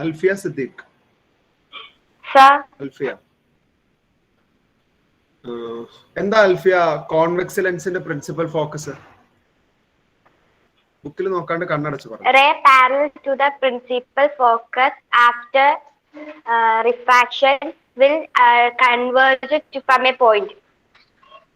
Alfia Siddiq. Sir. Alfia. എന്താ Alfiya convex ലെൻസിന്റെ principal focus? ബുക്കിൽ നോക്കാണ്ട് കണ്ണടച്ച് പറഞ്ഞു. Ray parallel to the principal focus after refraction will converge to from a point.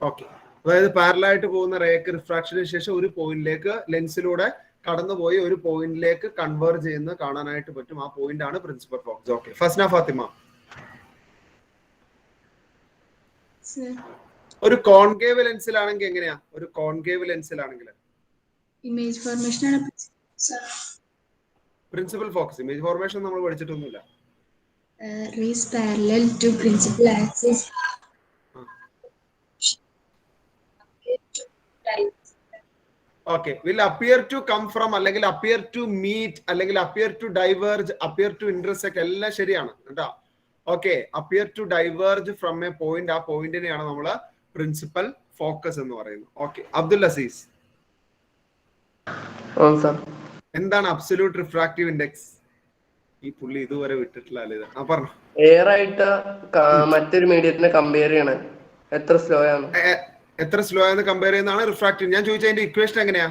Okay, അതായത് പാരലായിട്ട് പോകുന്ന റേക്ക് റിഫ്രാക്ഷന് ശേഷം ഒരു പോയിന്റിലേക്ക് ലെൻസിലൂടെ കടന്നുപോയി ഒരു പോയിന്റിലേക്ക് കൺവേർജ് ചെയ്യുന്ന കാണാനായിട്ട് പറ്റും. ആ പോയിന്റ് ആണ് principal focus. Okay, Fasna Fathima. ഒരു കോൺകേവ് ലെൻസിലാണെങ്കിൽ എങ്ങനെയാ? ഒരു കോൺകേവ് ലെൻസിലാണെങ്കിൽ ഇമേജ് ഫോർമേഷൻ ആണ് പ്രിൻസിപ്പൽ ഫോക്കസ്. ഇമേജ് ഫോർമേഷൻ നമ്മൾ പഠിച്ചിട്ടൊന്നുമില്ല. rays parallel to principal axis okay, will appear to come from അല്ലെങ്കിൽ appear to meet അല്ലെങ്കിൽ appear to diverge, appear to intersect എല്ലാം ശരിയാണ് കേട്ടോ. Okay, appear to diverge from a point, ആ പോയിന്റിനെയാണ് നമ്മൾ principal focus എന്ന് പറയുന്നത്. ഓക്കെ, അബ്ദുൽ അസീസ്. എന്താണ് അബ്സല്യൂട്ട് റിഫ്രാക്റ്റീവ് ഇൻഡെക്സ്? ഈ പുള്ളി ഇതുവരെ വിട്ടിട്ടില്ല അല്ലേ? ആ പറഞ്ഞു. എയർ ആയിട്ട് മറ്റൊരു മീഡിയത്തിനെ കമ്പയർ ചെയ്യണം, എത്ര സ്ലോ ആണ്, എത്ര സ്ലോ ആണെന്ന് കമ്പയർ ചെയ്യുന്നതാണ് റിഫ്രാക്റ്റീവ്. ഞാൻ ചോദിച്ച അതിന്റെ ഇക്വേഷൻ എങ്ങനെയാ?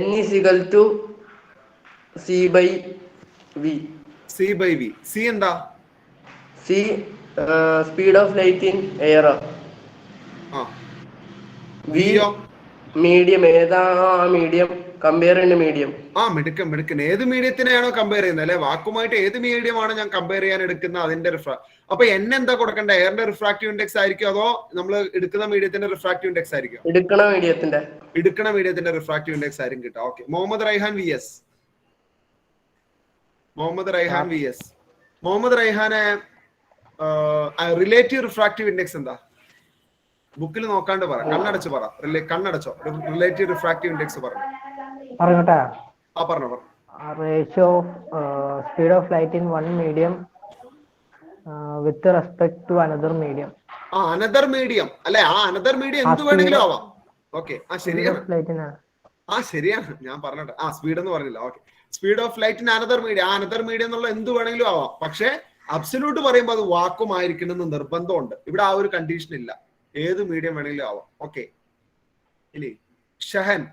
n = c/v. c/v. c എന്താ? c speed of light in air. v medium ഏതാണോ ആ മീഡിയം കമ്പയർ ചെയ്യുന്ന മീഡിയം. മിടുക്കൻ. ഏത് മീഡിയത്തിനെയാണോ കമ്പയർ ചെയ്യുന്നത് അല്ലെ? വാക്കുമായിട്ട് ഏത് മീഡിയമാണ് ഞാൻ കമ്പയർ ചെയ്യാൻ എടുക്കുന്ന അതിന്റെ അപ്പൊ n എന്താ കൊടുക്കേണ്ട? എയറിന്റെ റിഫ്രാക്റ്റീവ് ഇൻഡെക്സ് ആയിരിക്കും അതോ നമ്മൾ എടുക്കുന്ന മീഡിയത്തിന്റെ റിഫ്രാക്റ്റീവ് ഇൻഡെക്സ് ആയിരിക്കും? എടുക്കണ മീഡിയത്തിന്റെ റിഫ്രാക്റ്റീവ് ഇൻഡെക്സ് ആയിരിക്കും കിട്ടുക. Okay, Muhammad Raihan V S. മുഹമ്മദ് റൈഹാനെ റിലേറ്റീവ് റിഫ്രാക്റ്റീവ് ഇൻഡെക്സ് എന്താ? ബുക്കിൽ നോക്കാണ്ട് പറ, കണ്ണടച്ച് പറ. കണ്ണടച്ചോ, റിലേറ്റീവ് റിഫ്രാക്റ്റീവ് ഇൻഡെക്സ് പറഞ്ഞോട്ടാ. പറഞ്ഞു. Ratio speed of light in one medium with respect to another medium. Another medium അല്ലെ? അനദർ മീഡിയം എന്ത് വേണമെങ്കിലും ആവാം. ഓക്കെ, ശരിയാണ്. ഞാൻ പറഞ്ഞോട്ടെ, സ്പീഡ് എന്ന് പറഞ്ഞില്ല. Okay, speed of light in another medium. Another medium എന്നുള്ള എന്ത് വേണമെങ്കിലും ആവാം. പക്ഷെ അബ്സല്യൂട്ട് പറയുമ്പോൾ അത് വാക്കുമായിരിക്കണമെന്ന് നിർബന്ധമുണ്ട്. ഇവിടെ ആ ഒരു കണ്ടീഷൻ ഇല്ല, ഏത് മീഡിയം വേണമെങ്കിലും ആവാം. ഓക്കെ, ഇനി ഷഹൻ.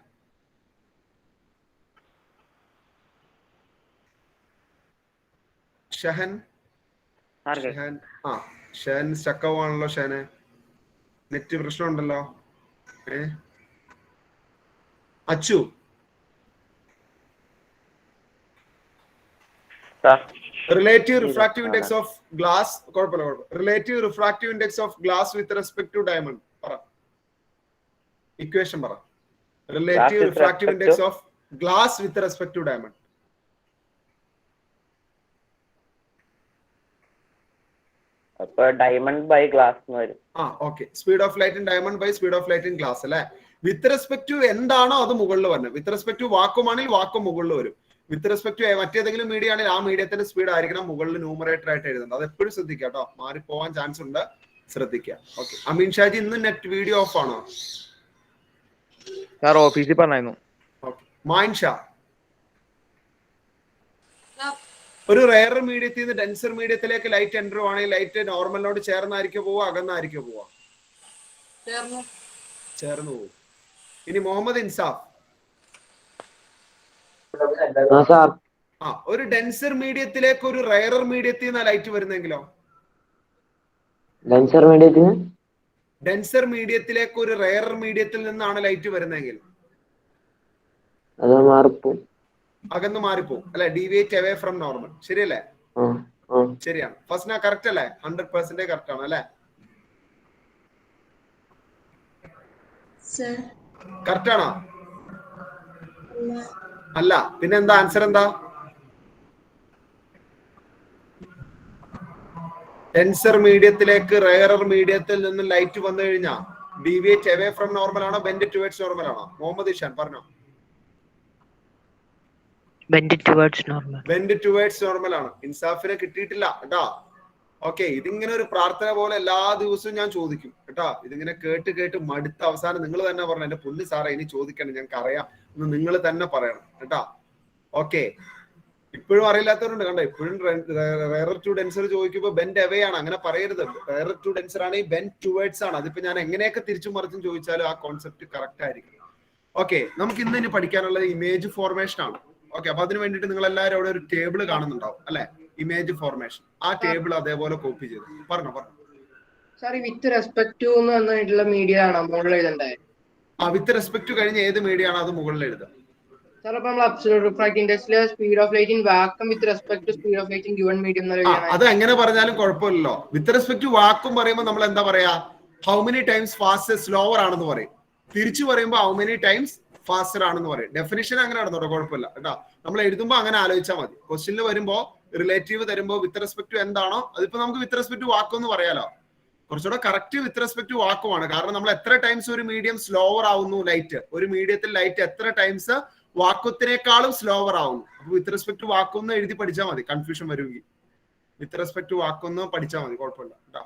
ഷഹൻ സ്റ്റക്കാവാണല്ലോ. ഷഹനെ നെറ്റ് പ്രശ്നമുണ്ടല്ലോ. Achu. Relative refractive index of glass. കുഴപ്പമില്ല. Relative refractive index of glass with respect to diamond. പറ, ഇക്വേഷൻ പറ. Relative refractive index of glass with respect to diamond. അപ്പൊ ഡയമണ്ട് ബൈ ഗ്ലാസ് എന്ന് വരും. Okay, speed of light in diamond by speed of light in glass അല്ലെ? With respect to എന്താണോ അത് മുകളിൽ വരണം. വിത്ത് റെസ്പെക്ട് ടു വാക്കുമാണെങ്കിൽ വാക്കും മുകളിൽ വരും. വിത്ത് റെസ്പെക്ട് ടു മറ്റേതെങ്കിലും മീഡിയ ആണെങ്കിൽ ആ മീഡിയത്തിന്റെ സ്പീഡ് ആയിരിക്കണം മുകളിൽ ന്യൂമറേറ്റർ ആയിട്ട് എഴുതുന്നത്. അത് എപ്പോഴും ശ്രദ്ധിക്കുക കേട്ടോ, മാറിപ്പോവാൻ ചാൻസ് ഉണ്ട്, ശ്രദ്ധിക്കുക. ഓക്കെ, അമീൻ ഷാജി ഇന്ന് നെറ്റ് വീഡിയോ ഓഫ് ആണോ? ഓഫീസിൽ പറഞ്ഞായിരുന്നു. മാൻ ഷാ, ഒരു റെയർ മീഡിയത്തിൽ നിന്ന് ഡെൻസർ മീഡിയത്തിലേക്ക് ലൈറ്റ് എൻ്റർ ആണെങ്കിൽ ലൈറ്റ് നോർമലിനോട് ചേർന്നായിരിക്കും പോവുക, അകന്നായിരിക്കും പോവുക? ചേർന്ന് പോവും. ഇനി മുഹമ്മദ് ഇൻസാഫ്. ഒരു ഡെൻസർ മീഡിയത്തിലേക്ക് ഒരു റെയർ മീഡിയത്തിൽ നിന്ന് ലൈറ്റ് വരുന്നെങ്കിലോ? ഡെൻസർ മീഡിയത്തിലേക്ക് ഒരു റെയർ മീഡിയത്തിൽ നിന്നാണ് ലൈറ്റ് വരുന്നതെങ്കിൽ അകന്ന് മാറിപ്പോവും അല്ലെ? Deviate away from normal. ശരിയല്ലേ? ശരിയാണ്. ഫസ്റ്റ് കറക്റ്റ് അല്ലേ? 100% കറക്റ്റ് ആണ് അല്ലെ? കറക്റ്റ് ആണോ? അല്ല, പിന്നെ എന്താ ആൻസർ? എന്താ? ഡെൻസർ മീഡിയത്തിലേക്ക് റെയർ മീഡിയത്തിൽ നിന്ന് ലൈറ്റ് വന്നു കഴിഞ്ഞാൽ ഡീവിയേറ്റ് അവേ ഫ്രം നോർമൽ ആണോ ബെൻഡ് ടുവേർഡ്സ് നോർമൽ ആണോ? മുഹമ്മദ് ഇഷാൻ പറഞ്ഞോ. ബെൻഡ് ടുവേർഡ്സ് നോർമൽ ആണ്. ഇൻസാഫിനെ കിട്ടിയിട്ടില്ല കേട്ടോ. ഓക്കെ, ഇതിങ്ങനെ ഒരു പ്രാർത്ഥന പോലെ എല്ലാ ദിവസവും ഞാൻ ചോദിക്കും കേട്ടോ. ഇതിങ്ങനെ കേട്ട് കേട്ട് മടുത്ത അവസാനം നിങ്ങൾ തന്നെ പറഞ്ഞു, എന്റെ പൊന്നു സാറേ ഇനി ചോദിക്കണം, ഞങ്ങൾക്ക് അറിയാം എന്ന് നിങ്ങൾ തന്നെ പറയണം കേട്ടോ. ഓക്കെ, ഇപ്പോഴും അറിയില്ലാത്തവരുണ്ട് കണ്ടോ. ഇപ്പോഴും റയറർ ടു ഡെൻസർ ചോദിക്കുമ്പോൾ ബെൻഡ് അവേ ആണ്, അങ്ങനെ പറയരുത്. റയറർ ടു ഡെൻസർ ആണെങ്കിൽ ബെൻഡ് ടുവേർഡ്സ് ആണ്. അതിപ്പോ ഞാൻ എങ്ങനെയൊക്കെ തിരിച്ചും മറിച്ചും ചോദിച്ചാലും ആ കോൺസെപ്റ്റ് കറക്റ്റ് ആയിരിക്കും. ഓക്കെ, നമുക്ക് ഇന്ന് പഠിക്കാനുള്ളത് ഇമേജ് ഫോർമേഷൻ ആണ്. ഓക്കെ, അപ്പൊ അതിന് വേണ്ടിയിട്ട് നിങ്ങൾ എല്ലാവരും അവിടെ ഒരു ടേബിൾ കാണുന്നുണ്ടാവും അല്ലെ, ഇമേജ് ഫോർമേഷൻ. ആ ടേബിൾ അതേപോലെ കോപ്പി ചെയ്തു. പറഞ്ഞു. സാർ, വിത്ത് റെസ്പെക്ട് ടു എന്ന് പറഞ്ഞിട്ടുള്ള മീഡിയ ആണോ മുകളിൽ എഴുതണ്ടേ? ആ, വിത്ത് റെസ്പെക്ട് കഴിഞ്ഞ് ഏത് മീഡിയ ആണ് അത് മുകളിൽ എഴുതുക. സാർ, അപ്പൊ നമ്മൾ അബ്സല്യൂട്ട് റിഫ്രാക്റ്റീവ് ഇൻഡെക്സിലെ speed of light in vacuum with respect to speed of light in given medium അത് എങ്ങനെ പറഞ്ഞാലും കുഴപ്പമില്ലല്ലോ. വിത്ത് റെസ്പെക്ട് വാക്കും പറയുമ്പോൾ നമ്മൾ എന്താ പറയാ, how many times faster slower ആണെന്ന് പറയും. തിരിച്ചു പറയുമ്പോൾ ഹൗ മെനി ടൈംസ് ഫാസ്റ്റർ ആണെന്ന് പറയും. ഡെഫിനിഷൻ അങ്ങനെ നടന്നോട്ടോ, കുഴപ്പമില്ല കേട്ടോ. നമ്മൾ എഴുതുമ്പോൾ അങ്ങനെ ആലോചിച്ചാൽ മതി. ക്വസ്റ്റ്യനിൽ വരുമ്പോൾ റിലേറ്റീവ് തരുമ്പോൾ വിത്ത് റെസ്പെക്ട് എന്താണോ അതിപ്പോ നമുക്ക് വിത്ത് റെസ്പെക്ട് വാക്കെന്ന് പറയാലോ. കുറച്ചുകൂടെ കറക്റ്റ് വിത്ത് റെസ്പെക്ട് വാക്കുമാണ്. കാരണം നമ്മൾ എത്ര ടൈംസ് ഒരു മീഡിയം സ്ലോവർ ആവുന്നു, ലൈറ്റ് ഒരു മീഡിയത്തിൽ ലൈറ്റ് എത്ര ടൈംസ് വാക്വത്തിനേക്കാളും സ്ലോവർ ആവുന്നു. അപ്പൊ വിത്ത് റെസ്പെക്ട് വാക്കൊന്ന് എഴുതി പഠിച്ചാൽ മതി, കൺഫ്യൂഷൻ വരുമെങ്കിൽ. വിത്ത് റെസ്പെക്ട് വാക്കൊന്ന് പഠിച്ചാൽ മതി, കുഴപ്പമില്ല കേട്ടോ.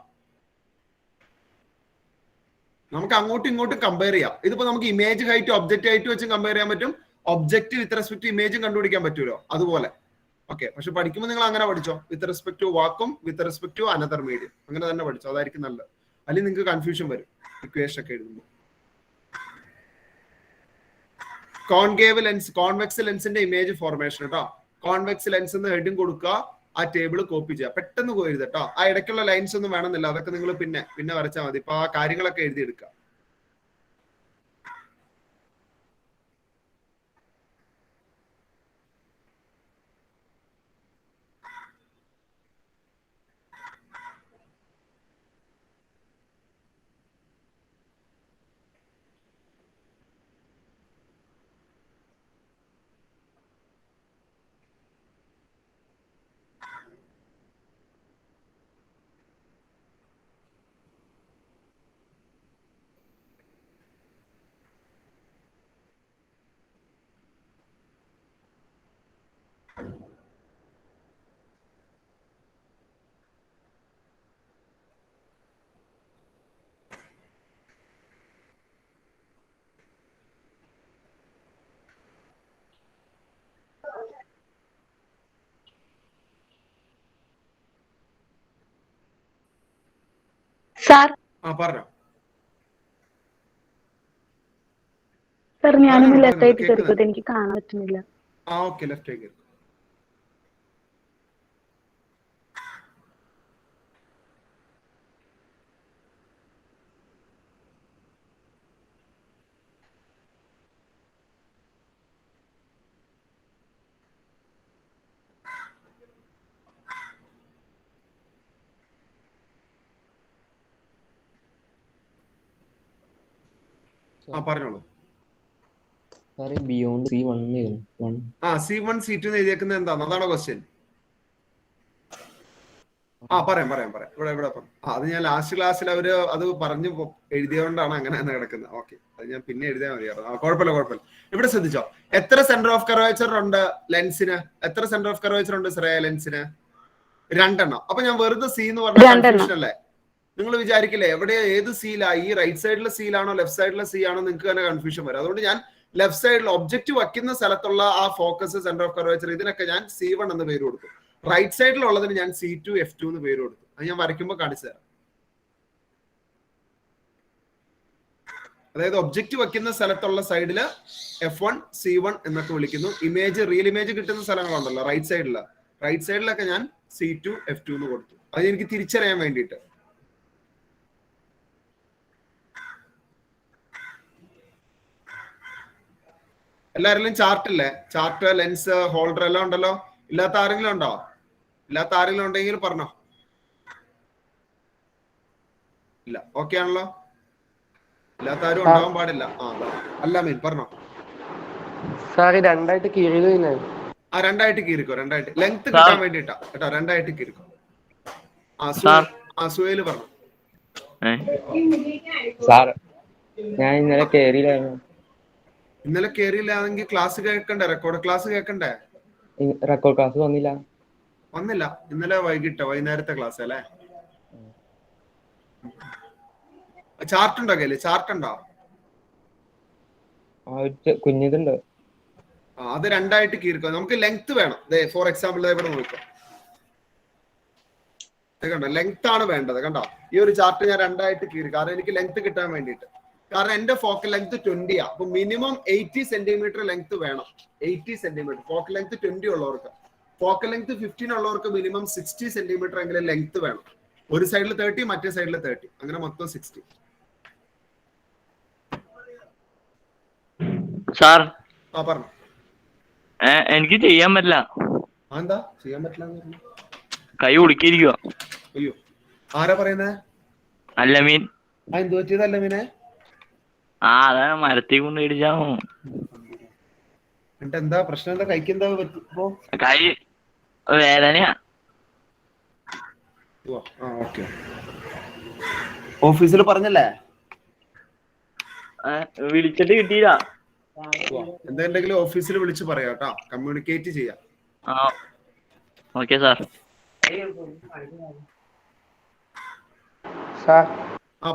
നമുക്ക് അങ്ങോട്ടും ഇങ്ങോട്ടും കമ്പയർ ചെയ്യാം. ഇതിപ്പോ നമുക്ക് ഇമേജ് ഹൈറ്റ് ഒബ്ജക്റ്റ് ഹൈറ്റ് വെച്ചും കമ്പയർ ചെയ്യാൻ പറ്റും. ഒബ്ജക്റ്റ് വിത്ത് റെസ്പെക്ട് ഇമേജും കണ്ടുപിടിക്കാൻ പറ്റുമല്ലോ, അതുപോലെ. ഓക്കെ, പക്ഷെ പഠിക്കുമ്പോൾ നിങ്ങൾ അങ്ങനെ പഠിച്ചോ, വിത്ത് respect to vacuum with respect to another medium, അങ്ങനെ തന്നെ പഠിച്ചോ, അതായിരിക്കും നല്ലത്. അല്ലെങ്കിൽ നിങ്ങൾക്ക് കൺഫ്യൂഷൻ വരും ഇക്വേഷൻ ഒക്കെ എഴുതുമ്പോൾ. കോൺകേവ് ലെൻസ്, കോൺവെക്സ് ലെൻസിന്റെ ഇമേജ് ഫോർമേഷൻ കേട്ടോ. കോൺവെക്സ് ലെൻസ് എന്ന് ഹെഡിങ് കൊടുക്കുക, ആ ടേബിൾ കോപ്പി ചെയ്യുക. പെട്ടെന്ന് പോയിരുത് കേട്ടോ. ആ ഇടയ്ക്കുള്ള ലൈൻസ് ഒന്നും വേണമെന്നില്ല, അതൊക്കെ നിങ്ങൾ പിന്നെ വരച്ചാൽ മതി. ഇപ്പൊ ആ കാര്യങ്ങളൊക്കെ എഴുതിയെടുക്കുക. സാർ പറഞ്ഞോ. സാർ, ഞാനൊന്ന് ലെഫ്റ്റ് ആയിട്ട് കയറിക്കോട്ടെ, എനിക്ക് കാണാൻ പറ്റുന്നില്ല. ഓക്കെ, ലെഫ്റ്റ് ആയി. പറഞ്ഞോളൂ. ബിയോണ്ട് C1 C1 C2 എഴുതിയേക്കുന്നത് എന്താണ്, അതാണോ ക്വസ്റ്റ്യൻ? പറയാം ഇവിടെ അത് ഞാൻ ലാസ്റ്റ് ക്ലാസ്സിൽ അവര് അത് പറഞ്ഞു എഴുതിയോണ്ടാണ് അങ്ങനെ കിടക്കുന്നത്. ഓക്കെ, അത് ഞാൻ പിന്നെ എഴുതിയാൽ മതിയായിരുന്നു. കുഴപ്പമില്ല. ഇവിടെ ശ്രദ്ധിച്ചോ, എത്ര സെന്റർ ഓഫ് കർവേച്ചർ ഉണ്ട് ലെൻസിന്? എത്ര സെന്റർ ഓഫ് കർവേച്ചർ ഉണ്ട് ശ്രേയ ലെൻസിന്? 2 എണ്ണം. അപ്പൊ ഞാൻ വെറുതെ സി എന്ന് പറഞ്ഞ കൺഫ്യൂഷൻ അല്ലേ? നിങ്ങൾ വിചാരിക്കില്ലേ എവിടെ ഏത് സീലാ, ഈ റൈറ്റ് സൈഡിലെ സീലാണോ ലെഫ്റ്റ് സൈഡിലെ സീ ആണോ, നിങ്ങൾക്ക് തന്നെ കൺഫ്യൂഷൻ വരും. അതുകൊണ്ട് ഞാൻ ലെഫ്റ്റ് സൈഡിൽ ഒബ്ജക്റ്റ് വയ്ക്കുന്ന സ്ഥലത്തുള്ള ആ ഫോക്കസ്, സെന്റർ ഓഫ് കർവേച്ചർ, ഇതിനൊക്കെ ഞാൻ C1 എന്ന് പേര് കൊടുത്തു. റൈറ്റ് സൈഡിലുള്ളതിന് ഞാൻ C2 F2 എന്ന് പേര് കൊടുത്തു. അത് ഞാൻ വരയ്ക്കുമ്പോൾ കാണിച്ചു തരാം. അതായത് ഒബ്ജക്റ്റ് വയ്ക്കുന്ന സ്ഥലത്തുള്ള സൈഡില് F1 C1 എന്നൊക്കെ വിളിക്കുന്നു. റിയൽ ഇമേജ് കിട്ടുന്ന സ്ഥലങ്ങളുണ്ടല്ലോ റൈറ്റ് സൈഡിലൊക്കെ ഞാൻ C2 F2 എന്ന് കൊടുത്തു. അത് എനിക്ക് തിരിച്ചറിയാൻ വേണ്ടിയിട്ട്. എല്ലാവരിലും ചാർട്ട് ഇല്ലേ? ചാർട്ട്, ലെൻസ്, ഹോൾഡർ എല്ലാം ഉണ്ടല്ലോ. ഇല്ലാത്ത ആരെങ്കിലും ഉണ്ടോ? ഇല്ലാത്ത ആരെങ്കിലും ഉണ്ടെങ്കിൽ പറഞ്ഞോ. ഇല്ല, ഓക്കെ ആണല്ലോ. ഇല്ലാത്ത ആരും ഉണ്ടാവാൻ പാടില്ല. അല്ല മീൻ പറഞ്ഞോ. രണ്ടായിട്ട് കീറിയത്. രണ്ടായിട്ട് കീറിക്കോ. ലെങ്ത് കിട്ടാൻ വേണ്ടിട്ടാ കേട്ടോ, രണ്ടായിട്ട് കീറിക്കോ. സുഹേല് പറഞ്ഞു. ഞാൻ ഇന്നലെ കേറിയില്ലായിരുന്നു. ഇന്നലെ കേറിയില്ലാണെങ്കിൽ ക്ലാസ് കേൾക്കണ്ടേ? റെക്കോർഡ് ക്ലാസ് കേൾക്കണ്ടേ? റെക്കോർഡ് ക്ലാസ് വന്നില്ല. ഇന്നലെ വൈകുന്നേരത്തെ ക്ലാസ് അല്ലേ? ചാർട്ട് ഉണ്ടോ കയ്യില്? ചാർട്ട് ഉണ്ടോ? കുഞ്ഞിതുണ്ട്. അത് രണ്ടായിട്ട് കീറിക്കോ. നമുക്ക് ലെങ്ത് വേണം. ഫോർ എക്സാമ്പിൾ ഇവിടെ നോക്കാം, കണ്ടോ ലെങ്ത് ആണ് വേണ്ടത്. കണ്ടോ ഈ ഒരു ചാർട്ട് ഞാൻ രണ്ടായിട്ട് കീറി, കാരണം എനിക്ക് ലെങ്ത് കിട്ടാൻ വേണ്ടിയിട്ട്. കാരണം എന്റെ ഫോക്കൽ ലെങ്ത് 20 ആ. അപ്പൊ മിനിമം 80 സെന്റിമീറ്റർ ലെങ്ത് വേണം. 80 സെന്റിമീറ്റർ ഫോക്കൽ ലെങ്ത് 20 ഉള്ളവർക്ക്. ഫോക്കൽ ലെങ്ത് 15 ഉള്ളവർക്ക് മിനിമം 60 സെന്റിമീറ്റർ എങ്കിലും ലെങ്ത് വേണം. ഒരു സൈഡിൽ 30, മറ്റേ സൈഡിൽ 30, അങ്ങനെ മൊത്തം 60. സാർ ആ പറഞ്ഞു. എനിക്ക് ചെയ്യാൻ പറ്റില്ല. എന്താ ചെയ്യാൻ പറ്റില്ല? കൈ ഉടുക്കിയിരിക്കുക. അയ്യോ, ആരാ പറയുന്നേ? അല്ലമീൻ. എന്ത് പറ്റിയത് അല്ലമീനെ? അതാണ് മരത്തിൽ കൊണ്ട് ഇടിച്ചാ. എന്നിട്ട് എന്താ പ്രശ്നം? എന്താ കഴിക്കെന്താ പറ്റിപ്പോ? കൈ വേദനയാ. ഓക്കെ, ഓഫീസിൽ പറഞ്ഞല്ലേ? വിളിച്ചിട്ട് കിട്ടിയില്ല. എന്തെങ്കിലും ഓഫീസിൽ വിളിച്ച് പറയാം കേട്ടോ, കമ്മ്യൂണിക്കേറ്റ് ചെയ്യാം. Okay sir.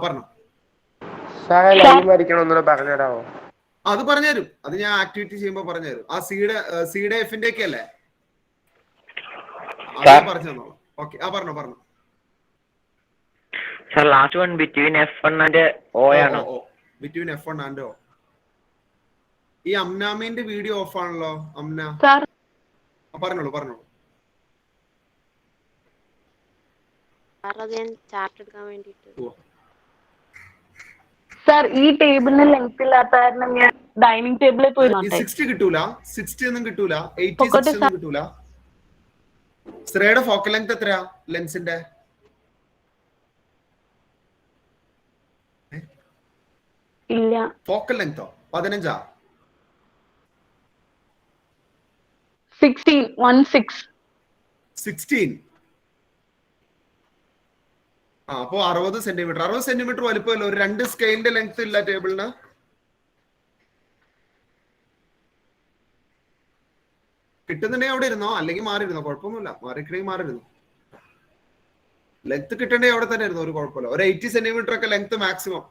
പറഞ്ഞു. പറഞ്ഞുതരാമോ? അത് പറഞ്ഞുതരും. അത് ഞാൻ ആക്ടിവിറ്റി ചെയ്യുമ്പോ പറഞ്ഞുതരും. ആ സിയുടെ എഫിന്റെ ഒക്കെ അല്ലേ? പറഞ്ഞു തന്നോളാം. ഓക്കെ, പറഞ്ഞു. Sir last one between F1 and O ആണോ? Between F1 and O. ഈ അംനാമിന്റെ വീഡിയോ ഓഫ് ആണല്ലോ. അംന പറഞ്ഞോളൂ. ചാർട്ട് എടുക്കാൻ വേണ്ടിട്ട് സാർ ഈ ടേബിളിന് ലെങ്ത് ഇല്ലാത്ത കാരണം ഞാൻ ഡൈനിങ് ടേബിളിൽ പോയി 60 കിട്ടൂല, 60 ഒന്നും കിട്ടൂല, 80 60 ഒന്നും കിട്ടൂല. ശ്രേയുടെ ഫോക്കൽ ലെങ്ത് എത്രയാ ലെൻസിന്റെ? ഇല്ല. ഫോക്കൽ ലെങ്തോ 15? 16. അപ്പൊ 60 സെന്റിമീറ്റർ. 60 സെന്റിമീറ്റർ വലിപ്പമല്ലോ. ഒരു 2 സ്കെയിലിന്റെ ലെങ്ത് ഇല്ല ടേബിളിന്. കിട്ടുന്നുണ്ടെങ്കിൽ അവിടെ ഇരുന്നോ, അല്ലെങ്കിൽ മാറിയിരുന്നോ, കുഴപ്പമൊന്നുമില്ല. മാറിക്കണമെങ്കിൽ മാറിയിരുന്നു. ലെങ്ത് കിട്ടണ്ടെങ്കിൽ അവിടെ തന്നെ ഇരുന്നോ, ഒരു കുഴപ്പമില്ല. ഒരു 80 സെന്റിമീറ്റർ ഒക്കെ ലെങ്ത് മാക്സിമം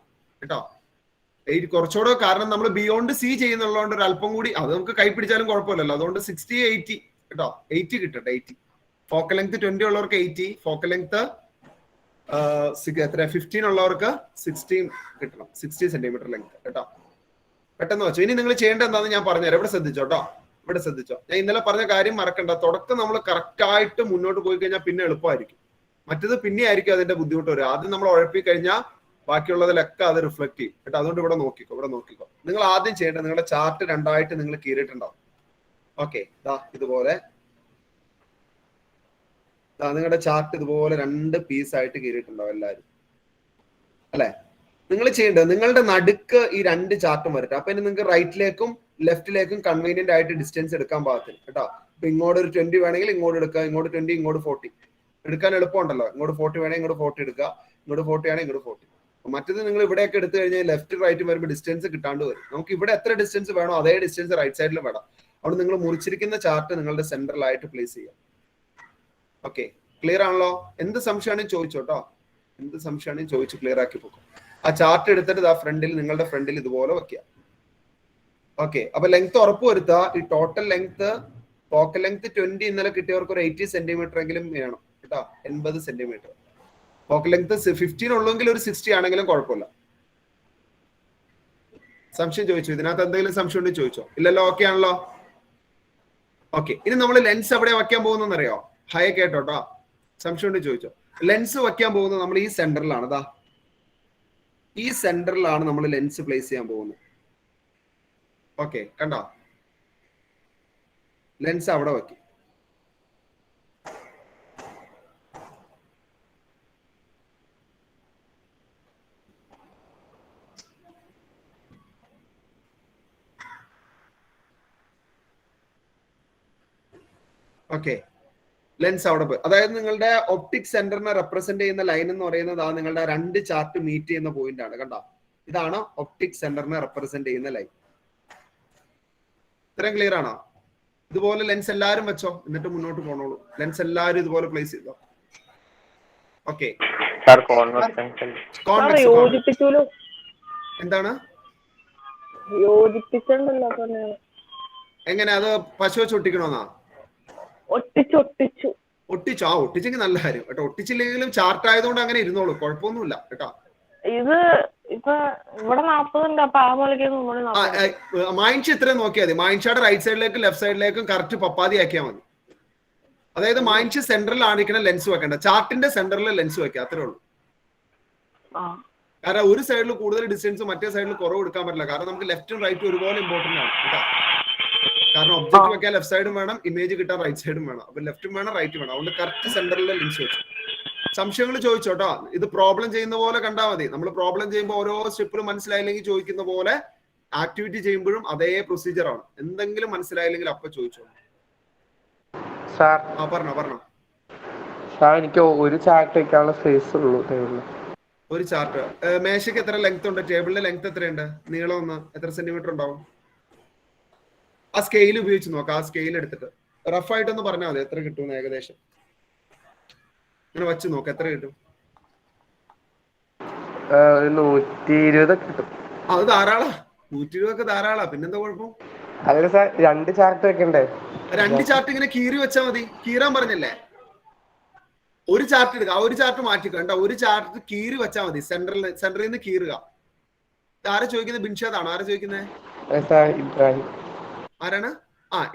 കേട്ടോ. കുറച്ചുകൂടെ, കാരണം നമ്മൾ ബിയോണ്ട് സി ചെയ്യുന്നുള്ളതുകൊണ്ട് ഒരു അല്പം കൂടി, അത് നമുക്ക് കൈ പിടിച്ചാലും കുഴപ്പമില്ലല്ലോ. അതുകൊണ്ട് 60 80 കേട്ടോ. 80 കിട്ടട്ടെ. 80 ഫോക്കൽ ലെങ്ത് 20 ഉള്ളവർക്ക് 80, ഫോക്കൽ ലെങ്ത് എത്ര 15 ഉള്ളവർക്ക് 16 കിട്ടണം. 60 സെന്റിമീറ്റർ ലെങ്ത് കേട്ടോ. പെട്ടെന്ന് വെച്ചോ. ഇനി നിങ്ങൾ ചെയ്യേണ്ടത് എന്താണെന്ന് ഞാൻ പറഞ്ഞുതരാം. ഇവിടെ ശ്രദ്ധിച്ചോ കേട്ടോ, ഇവിടെ ശ്രദ്ധിച്ചോ. ഞാൻ ഇന്നലെ പറഞ്ഞ കാര്യം മറക്കണ്ട. തുടക്കം നമ്മൾ കറക്റ്റ് ആയിട്ട് മുന്നോട്ട് പോയി കഴിഞ്ഞാൽ പിന്നെ എളുപ്പമായിരിക്കും. മറ്റത് പിന്നെ ആയിരിക്കും അതിന്റെ ബുദ്ധിമുട്ട് വരും. ആദ്യം നമ്മൾ ഉഴപ്പി കഴിഞ്ഞാൽ ബാക്കിയുള്ളതിലൊക്കെ അത് റിഫ്ലക്ട് ചെയ്യും കേട്ടോ. അതുകൊണ്ട് ഇവിടെ നോക്കിക്കോ. നിങ്ങൾ ആദ്യം ചെയ്യേണ്ടത്, നിങ്ങളുടെ ചാർട്ട് രണ്ടായിട്ട് നിങ്ങൾ കീറിയിട്ടുണ്ടാവും. ഓക്കെ, ഇതുപോലെ നിങ്ങളുടെ ചാർട്ട് ഇതുപോലെ 2 പീസായിട്ട് കീറിയിട്ടുണ്ടാവും എല്ലാവരും അല്ലെ? നിങ്ങൾ ചെയ്യേണ്ടത്, നിങ്ങളുടെ നടുക്ക് ഈ 2 ചാർട്ടും വരട്ടെ. അപ്പൊ ഇനി നിങ്ങൾക്ക് റൈറ്റിലേക്കും ലെഫ്റ്റിലേക്കും കൺവീനിയന്റ് ആയിട്ട് ഡിസ്റ്റൻസ് എടുക്കാൻ പാകത്തിന് കേട്ടോ. അപ്പൊ ഇങ്ങോട്ട് ഒരു 20 വേണമെങ്കിൽ ഇങ്ങോട്ട് എടുക്കുക, ഇങ്ങോട്ട് 20, ഇങ്ങോട്ട് 40 എടുക്കാൻ എളുപ്പമുണ്ടല്ലോ. ഇങ്ങോട്ട് 40 വേണമെങ്കിൽ ഇങ്ങോട്ട് 40 എടുക്കുക, ഇങ്ങോട്ട് 40 ആണെങ്കിൽ ഇങ്ങോട്ട് 40. മറ്റത് നിങ്ങൾ ഇവിടെയൊക്കെ എടുത്തു കഴിഞ്ഞാൽ ലെഫ്റ്റ് റൈറ്റ് വരുമ്പോൾ ഡിസ്റ്റൻസ് കിട്ടാണ്ട് വരും. നമുക്ക് ഇവിടെ എത്ര ഡിസ്റ്റൻസ് വേണോ അതേ ഡിസ്റ്റൻസ് റൈറ്റ് സൈഡിലും വേണം. അവിടെ നിങ്ങൾ മുറിച്ചിരിക്കുന്ന ചാർട്ട് നിങ്ങളുടെ സെൻട്രലായിട്ട് പ്ലേസ് ചെയ്യാം. ഓക്കെ, ക്ലിയർ ആണല്ലോ? എന്ത് സംശയമാണെങ്കിൽ ചോദിച്ചോട്ടോ. എന്ത് സംശയമാണെങ്കിൽ ചോദിച്ചു ക്ലിയർ ആക്കി പോകും. ആ ചാർട്ട് എടുത്തിട്ട് നിങ്ങളുടെ ഫ്രണ്ടിൽ ഇതുപോലെ വെക്കുക. ഓക്കെ, അപ്പൊ ലെങ്ത് ഉറപ്പ് വരുത്തുക. ഈ ടോട്ടൽ ലെങ്ത്, ഫോക്കൽ ലെങ്ത് 20 ഇന്നലെ കിട്ടിയവർക്ക് ഒരു 80 സെന്റിമീറ്റർ എങ്കിലും വേണം കേട്ടോ. 80 സെന്റിമീറ്റർ. ഫോക്കൽ ലെങ്ത് 15 ഉള്ളെങ്കിൽ ഒരു 60 ആണെങ്കിലും കുഴപ്പമില്ല. സംശയം ചോദിച്ചു? ഇതിനകത്ത് എന്തെങ്കിലും സംശയം ഉണ്ടെങ്കിൽ ചോദിച്ചോ. ഇല്ലല്ലോ? ഓക്കെ ആണല്ലോ? ഓക്കെ, ഇനി നമ്മൾ ലെൻസ് എവിടെ വെക്കാൻ പോകുന്നറിയോ? ഹൈ കേട്ടോട്ടോ. സംശയം ഉണ്ടെങ്കിൽ ചോദിച്ചോ. ലെൻസ് വെക്കാൻ പോകുന്നത് നമ്മൾ ഈ സെന്ററിലാണ്. ഈ സെന്ററിലാണ് നമ്മൾ ലെൻസ് പ്ലേസ് ചെയ്യാൻ പോകുന്നത്. ഓക്കെ, കണ്ടോ? ലെൻസ് അവിടെ വെക്കും. ഓക്കെ, ലെൻസ് അവിടെ പോയി. അതായത് നിങ്ങളുടെ ഒപ്റ്റിക് സെന്ററിനെ റെപ്രസെന്റ് ചെയ്യുന്ന ലൈൻ എന്ന് പറയുന്നത് നിങ്ങളുടെ 2 ചാർട്ട് മീറ്റ് ചെയ്യുന്ന പോയിന്റ് ആണ്. കണ്ടോ? ഇതാണ് ഒപ്റ്റിക് സെന്ററിനെ റെപ്രസെന്റ് ചെയ്യുന്ന ലൈൻ. ഇത്രയും ക്ലിയർ ആണോ? ഇതുപോലെ ലെൻസ് എല്ലാവരും വെച്ചോ, എന്നിട്ട് മുന്നോട്ട് പോണോളൂ. ലെൻസ് എല്ലാവരും ഇതുപോലെ പ്ലേസ് ചെയ്തോ. ഓക്കെ, എന്താണ് യോജിപ്പിച്ചല്ലോ? എങ്ങനെ അത് പശു വെച്ച് ഒട്ടിക്കണോന്നാ? ഒട്ടിച്ചു. ഒട്ടിച്ചോ? ആ ഒട്ടിച്ചെങ്കിൽ നല്ല കാര്യം കേട്ടോ. ഒട്ടിച്ചില്ലെങ്കിലും ചാർട്ട് ആയതുകൊണ്ട് അങ്ങനെ ഇരുന്നോളൂ, കുഴപ്പമൊന്നുമില്ല കേട്ടോ. ഇത് ഇപ്പൊ ഇവിടെ 40 ഉണ്ട്, അപ്പൊ ആ മുകളിലേക്ക് മൈൻഡ് ഇത്രയും നോക്കിയാൽ മതി. മൈൻഡ് ഷാഡ് റൈറ്റ് സൈഡിലേക്കും ലെഫ്റ്റ് സൈഡിലേക്കും കറക്റ്റ് പപ്പാതി ആക്കിയാൽ മതി. അതായത് മൈൻഡ് സെന്ററിൽ ആണിക്കണ ലെൻസ് വെക്കണ്ട, ചാർട്ടിന്റെ സെന്ററിൽ ലെൻസ് വെക്കുക, അത്രേ ഉള്ളൂ. കാരണം ഒരു സൈഡിൽ കൂടുതൽ ഡിസ്റ്റൻസ് മറ്റേ സൈഡിൽ കുറവ് എടുക്കാൻ പറ്റില്ല. കാരണം നമുക്ക് ലെഫ്റ്റും റൈറ്റും ഒരുപോലെ ഇമ്പോർട്ടന്റ് ആണ് കേട്ടോ. കാരണം ഒബ്ജക്ട് വെക്കാൻ ലെഫ്റ്റ് സൈഡും വേണം, ഇമേജ് കിട്ടാൻ റൈറ്റ് സൈഡും വേണം. അപ്പൊ ലെഫ്റ്റും വേണം റൈറ്റും വേണം. അതുകൊണ്ട് കറക്റ്റ് സെന്ററിൽ ലെൻസ് വെച്ചു. സംശയങ്ങൾ ചോദിച്ചോട്ടോ. ഇത് പ്രോബ്ലം ചെയ്യുന്ന പോലെ കണ്ടാൽ മതി. നമ്മൾ പ്രോബ്ലം ചെയ്യുമ്പോൾ ഓരോ സ്റ്റെപ്പിലും മനസ്സിലായില്ലെങ്കിൽ ചോദിക്കുന്ന പോലെ ആക്ടിവിറ്റി ചെയ്യുമ്പോഴും അതേ പ്രൊസീജിയർ ആണ്. എന്തെങ്കിലും മനസ്സിലായില്ലെങ്കിൽ അപ്പൊ ചോദിച്ചോ. സാർ പറഞ്ഞോ. സാർ എനിക്ക് ഒരു ചാർട്ട് വെക്കാനുള്ള സ്പേസ് ഉള്ളൂ ടേബിളിൽ. ഒരു ചാർട്ട് മേശയ്ക്ക് എത്ര ലെങ്ത് ഉണ്ട്? ടേബിളിന്റെ ലെങ്ത് എത്രയുണ്ട്? നീളം ഒന്ന് എത്ര സെന്റിമീറ്റർ ഉണ്ടാവും? ആ സ്കെയിൽ ഉപയോഗിച്ച് നോക്കാം. ആ സ്കെയിൽ എടുത്തിട്ട് റഫായിട്ടൊന്ന് പറഞ്ഞാൽ മതി എത്ര കിട്ടും ഏകദേശം. ഇങ്ങനെ വെച്ച് നോക്കാം എത്ര കിട്ടും. 120 കിട്ടും. അത് ധാരാളാ, 120 ധാരാളാ. പിന്നെന്താ കുഴപ്പം? അതിന് സാർ 2 ചാർട്ട് വെക്കണ്ടേ? 2 ചാർട്ട് ഇങ്ങനെ കീറി വെച്ചാൽ മതി. കീറാൻ പറഞ്ഞല്ലേ? ഒരു ചാർട്ട് എടുക്കുക, ആ ഒരു ചാർട്ട് മാറ്റിക്കോ. കണ്ട, ഒരു ചാർട്ട് കീറി വെച്ചാൽ മതി. സെന്ററിൽ നിന്ന് കീറുക. ആരാ ചോദിക്കുന്നത്? ബിൻഷാദാണ്. ആരാ ചോദിക്കുന്നത്? ആരാണ്?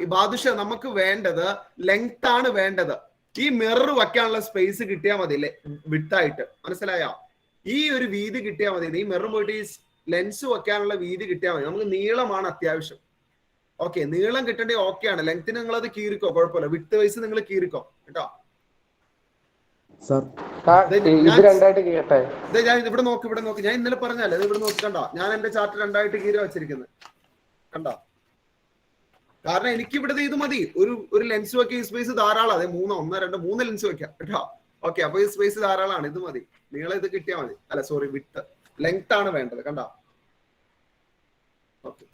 ഈ ബാദുഷ. നമുക്ക് വേണ്ടത് ലെങ്ത് ആണ് വേണ്ടത്. ഈ മിറർ വെക്കാനുള്ള സ്പേസ് കിട്ടിയാൽ മതി, വിട്ടായിട്ട്. മനസ്സിലായോ? ഈ ഒരു വീതി കിട്ടിയാൽ മതി. ഈ മിറർ പോയിട്ട് ഈ ലെൻസ് വെക്കാനുള്ള വീതി കിട്ടിയാൽ മതി. നമുക്ക് നീളമാണ് അത്യാവശ്യം. ഓക്കെ, നീളം കിട്ടേണ്ടത് ഓക്കെ ആണ്. ലെങ്ത്തിന് നിങ്ങൾ അത് കീറിക്കോ, കുഴപ്പമില്ല. വിട്ട് വയസ്സ് നിങ്ങൾ കീറിക്കോ കേട്ടോ. ഞാൻ ഇവിടെ നോക്ക്. ഞാൻ ഇന്നലെ പറഞ്ഞല്ലേ, ഇത് ഇവിടെ നോക്കി. കണ്ടോ, ഞാൻ എന്റെ ചാർട്ട് 2 കീറി വെച്ചിരിക്കുന്നത്. കണ്ടോ? കാരണം എനിക്ക് ഇവിടെ ഇത് മതി. ഒരു ലെൻസ് വെക്കാൻ ഈ സ്പേസ് ധാരാളം. അതെ 3 ലെൻസ് വെക്കാം കേട്ടോ. ഓക്കെ, അപ്പൊ ഈ സ്പേസ് ധാരാളമാണ്. ഇത് മതി. നീളം ഇത് കിട്ടിയാൽ മതി. അല്ല സോറി, വിട്ട് ലെങ്ത് ആണ് വേണ്ടത്. കണ്ടോ? ഓക്കെ,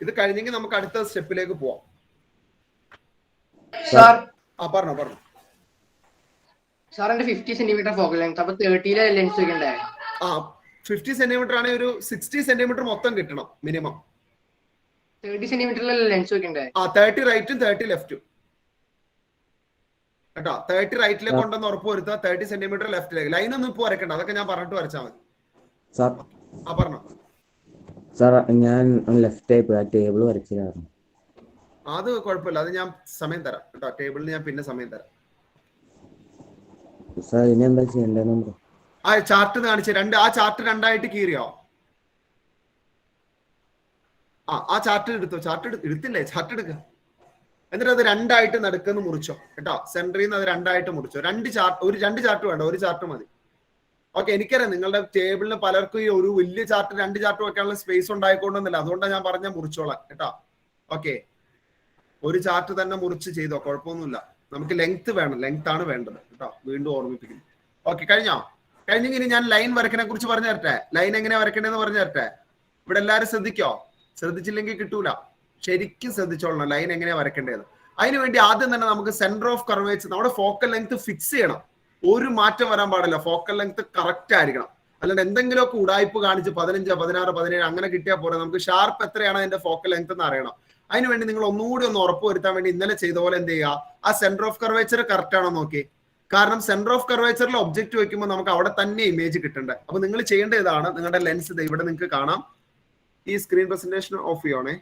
ഇത് കഴിഞ്ഞെങ്കിൽ നമുക്ക് അടുത്ത സ്റ്റെപ്പിലേക്ക് പോവാം. പറഞ്ഞോ. സാർ എന്റെ 50 സെന്റിമീറ്റർ ഫോക്കൽ ലെങ്ത്, അപ്പൊ 30 ലെൻസ് വെക്കണ്ടേ? 50 സെന്റിമീറ്റർ ആണെങ്കിൽ ഒരു 60 സെന്റിമീറ്റർ മൊത്തം കിട്ടണം മിനിമം. 30 സെന്റിമീറ്ററിലല്ലേ ലെൻസ് വെക്കണ്ടേ? 30 റൈറ്റും 30 ലെഫ്റ്റും കേട്ടോ. 30 റൈറ്റിലേക്ക് കൊണ്ടെന്ന് ഉറപ്പ് വരുത്തുക, 30 സെന്റിമീറ്റർ ലെഫ്റ്റിലേക്ക്. ലൈനൊന്നും ഇപ്പൊ വരക്കണ്ട, അതൊക്കെ ഞാൻ പറഞ്ഞിട്ട് വരച്ചാൽ മതി. പറഞ്ഞോ. സാർ ഞാൻ ലെഫ്റ്റ് ആയി പോയി, ആ ടേബിൾ വരച്ചില്ലായിരുന്നു. അത് കുഴപ്പമില്ല, അത് ഞാൻ സമയം തരാം കേട്ടോ. ടേബിളിന് ഞാൻ പിന്നെ സമയം തരാം. സാർ ഇനി എന്താ ചെയ്യേണ്ടത്? ആ ചാർട്ട് കാണിച്ച ആ ചാർട്ട് 2 കീറിയോ? ആ ചാർട്ട് എടുത്തോ. ചാർട്ട് എടുത്തില്ലേ? ചാർട്ട് എടുക്കുക. എന്നിട്ട് അത് 2 നടുക്കെന്ന് മുറിച്ചോ കേട്ടോ. സെന്ററിൽ നിന്ന് അത് 2 മുറിച്ചോ. 2 ചാർട്ട് വേണ്ട, ഒരു ചാർട്ട് മതി. ഓക്കെ, എനിക്കറിയാം നിങ്ങളുടെ ടേബിളിന് പലർക്കും ഈ ഒരു വലിയ ചാർട്ട് 2 ചാർട്ട് വെക്കാനുള്ള സ്പേസ് ഉണ്ടായിക്കൊണ്ടെന്നില്ല. അതുകൊണ്ടാണ് ഞാൻ പറഞ്ഞ മുറിച്ചോളാം കേട്ടോ. ഓക്കെ, ഒരു ചാർട്ട് തന്നെ മുറിച്ച് ചെയ്തോ, കുഴപ്പമൊന്നുമില്ല. നമുക്ക് ലെങ്ത് വേണം, ലെങ്ത് ആണ് വേണ്ടത് കേട്ടോ. വീണ്ടും ഓർമ്മിപ്പിക്കുന്നു. ഓക്കെ, കഴിഞ്ഞെങ്കിൽ ഞാൻ ലൈൻ വരക്കനെ കുറിച്ച് പറഞ്ഞു തരട്ടെ. ലൈൻ എങ്ങനെയാ വരക്കേണ്ടതെന്ന് പറഞ്ഞു തരട്ടെ. ഇവിടെ എല്ലാവരും ശ്രദ്ധിക്കോ. ശ്രദ്ധിച്ചില്ലെങ്കിൽ കിട്ടൂല. ശരിക്കും ശ്രദ്ധിച്ചോളണം ലൈൻ എങ്ങനെയാ വരക്കേണ്ടത്. അതിനുവേണ്ടി ആദ്യം തന്നെ നമുക്ക് സെന്റർ ഓഫ് കർവേച്ചർ, നമ്മുടെ ഫോക്കൽ ലെങ്ത് ഫിക്സ് ചെയ്യണം. ഒരു മാറ്റം വരാൻ പാടില്ല. ഫോക്കൽ ലെങ്ത് കറക്റ്റ് ആയിരിക്കണം. അല്ലാണ്ട് എന്തെങ്കിലുമൊക്കെ ഉടായ്പ് കാണിച്ച് 15, 16, 17 അങ്ങനെ കിട്ടിയാൽ പോലെ നമുക്ക് ഷാർപ്പ് എത്രയാണ് അതിന്റെ ഫോക്കൽ ലെങ്ത് എന്ന് അറിയണം. അതിനുവേണ്ടി നിങ്ങൾ ഒന്നുകൂടി ഒന്ന് ഉറപ്പ് വരുത്താൻ വേണ്ടി ഇന്നലെ ചെയ്ത പോലെ എന്ത് ചെയ്യുക, ആ സെന്റർ ഓഫ് കർവേച്ചർ കറക്റ്റ് ആണോ നോക്കി. കാരണം സെന്റർ ഓഫ് കർവേച്ചറിൽ ഒബ്ജക്റ്റ് വെക്കുമ്പോൾ നമുക്ക് അവിടെ തന്നെ ഇമേജ് കിട്ടണ്ടേ. അപ്പൊ നിങ്ങൾ ചെയ്യേണ്ട ഇതാണ്, നിങ്ങളുടെ ലെൻസ് ഇവിടെ നിങ്ങൾക്ക് കാണാം. ഈ സ്ക്രീൻ പ്രസന്റേഷൻ ഓഫ് ചെയ്യണേ.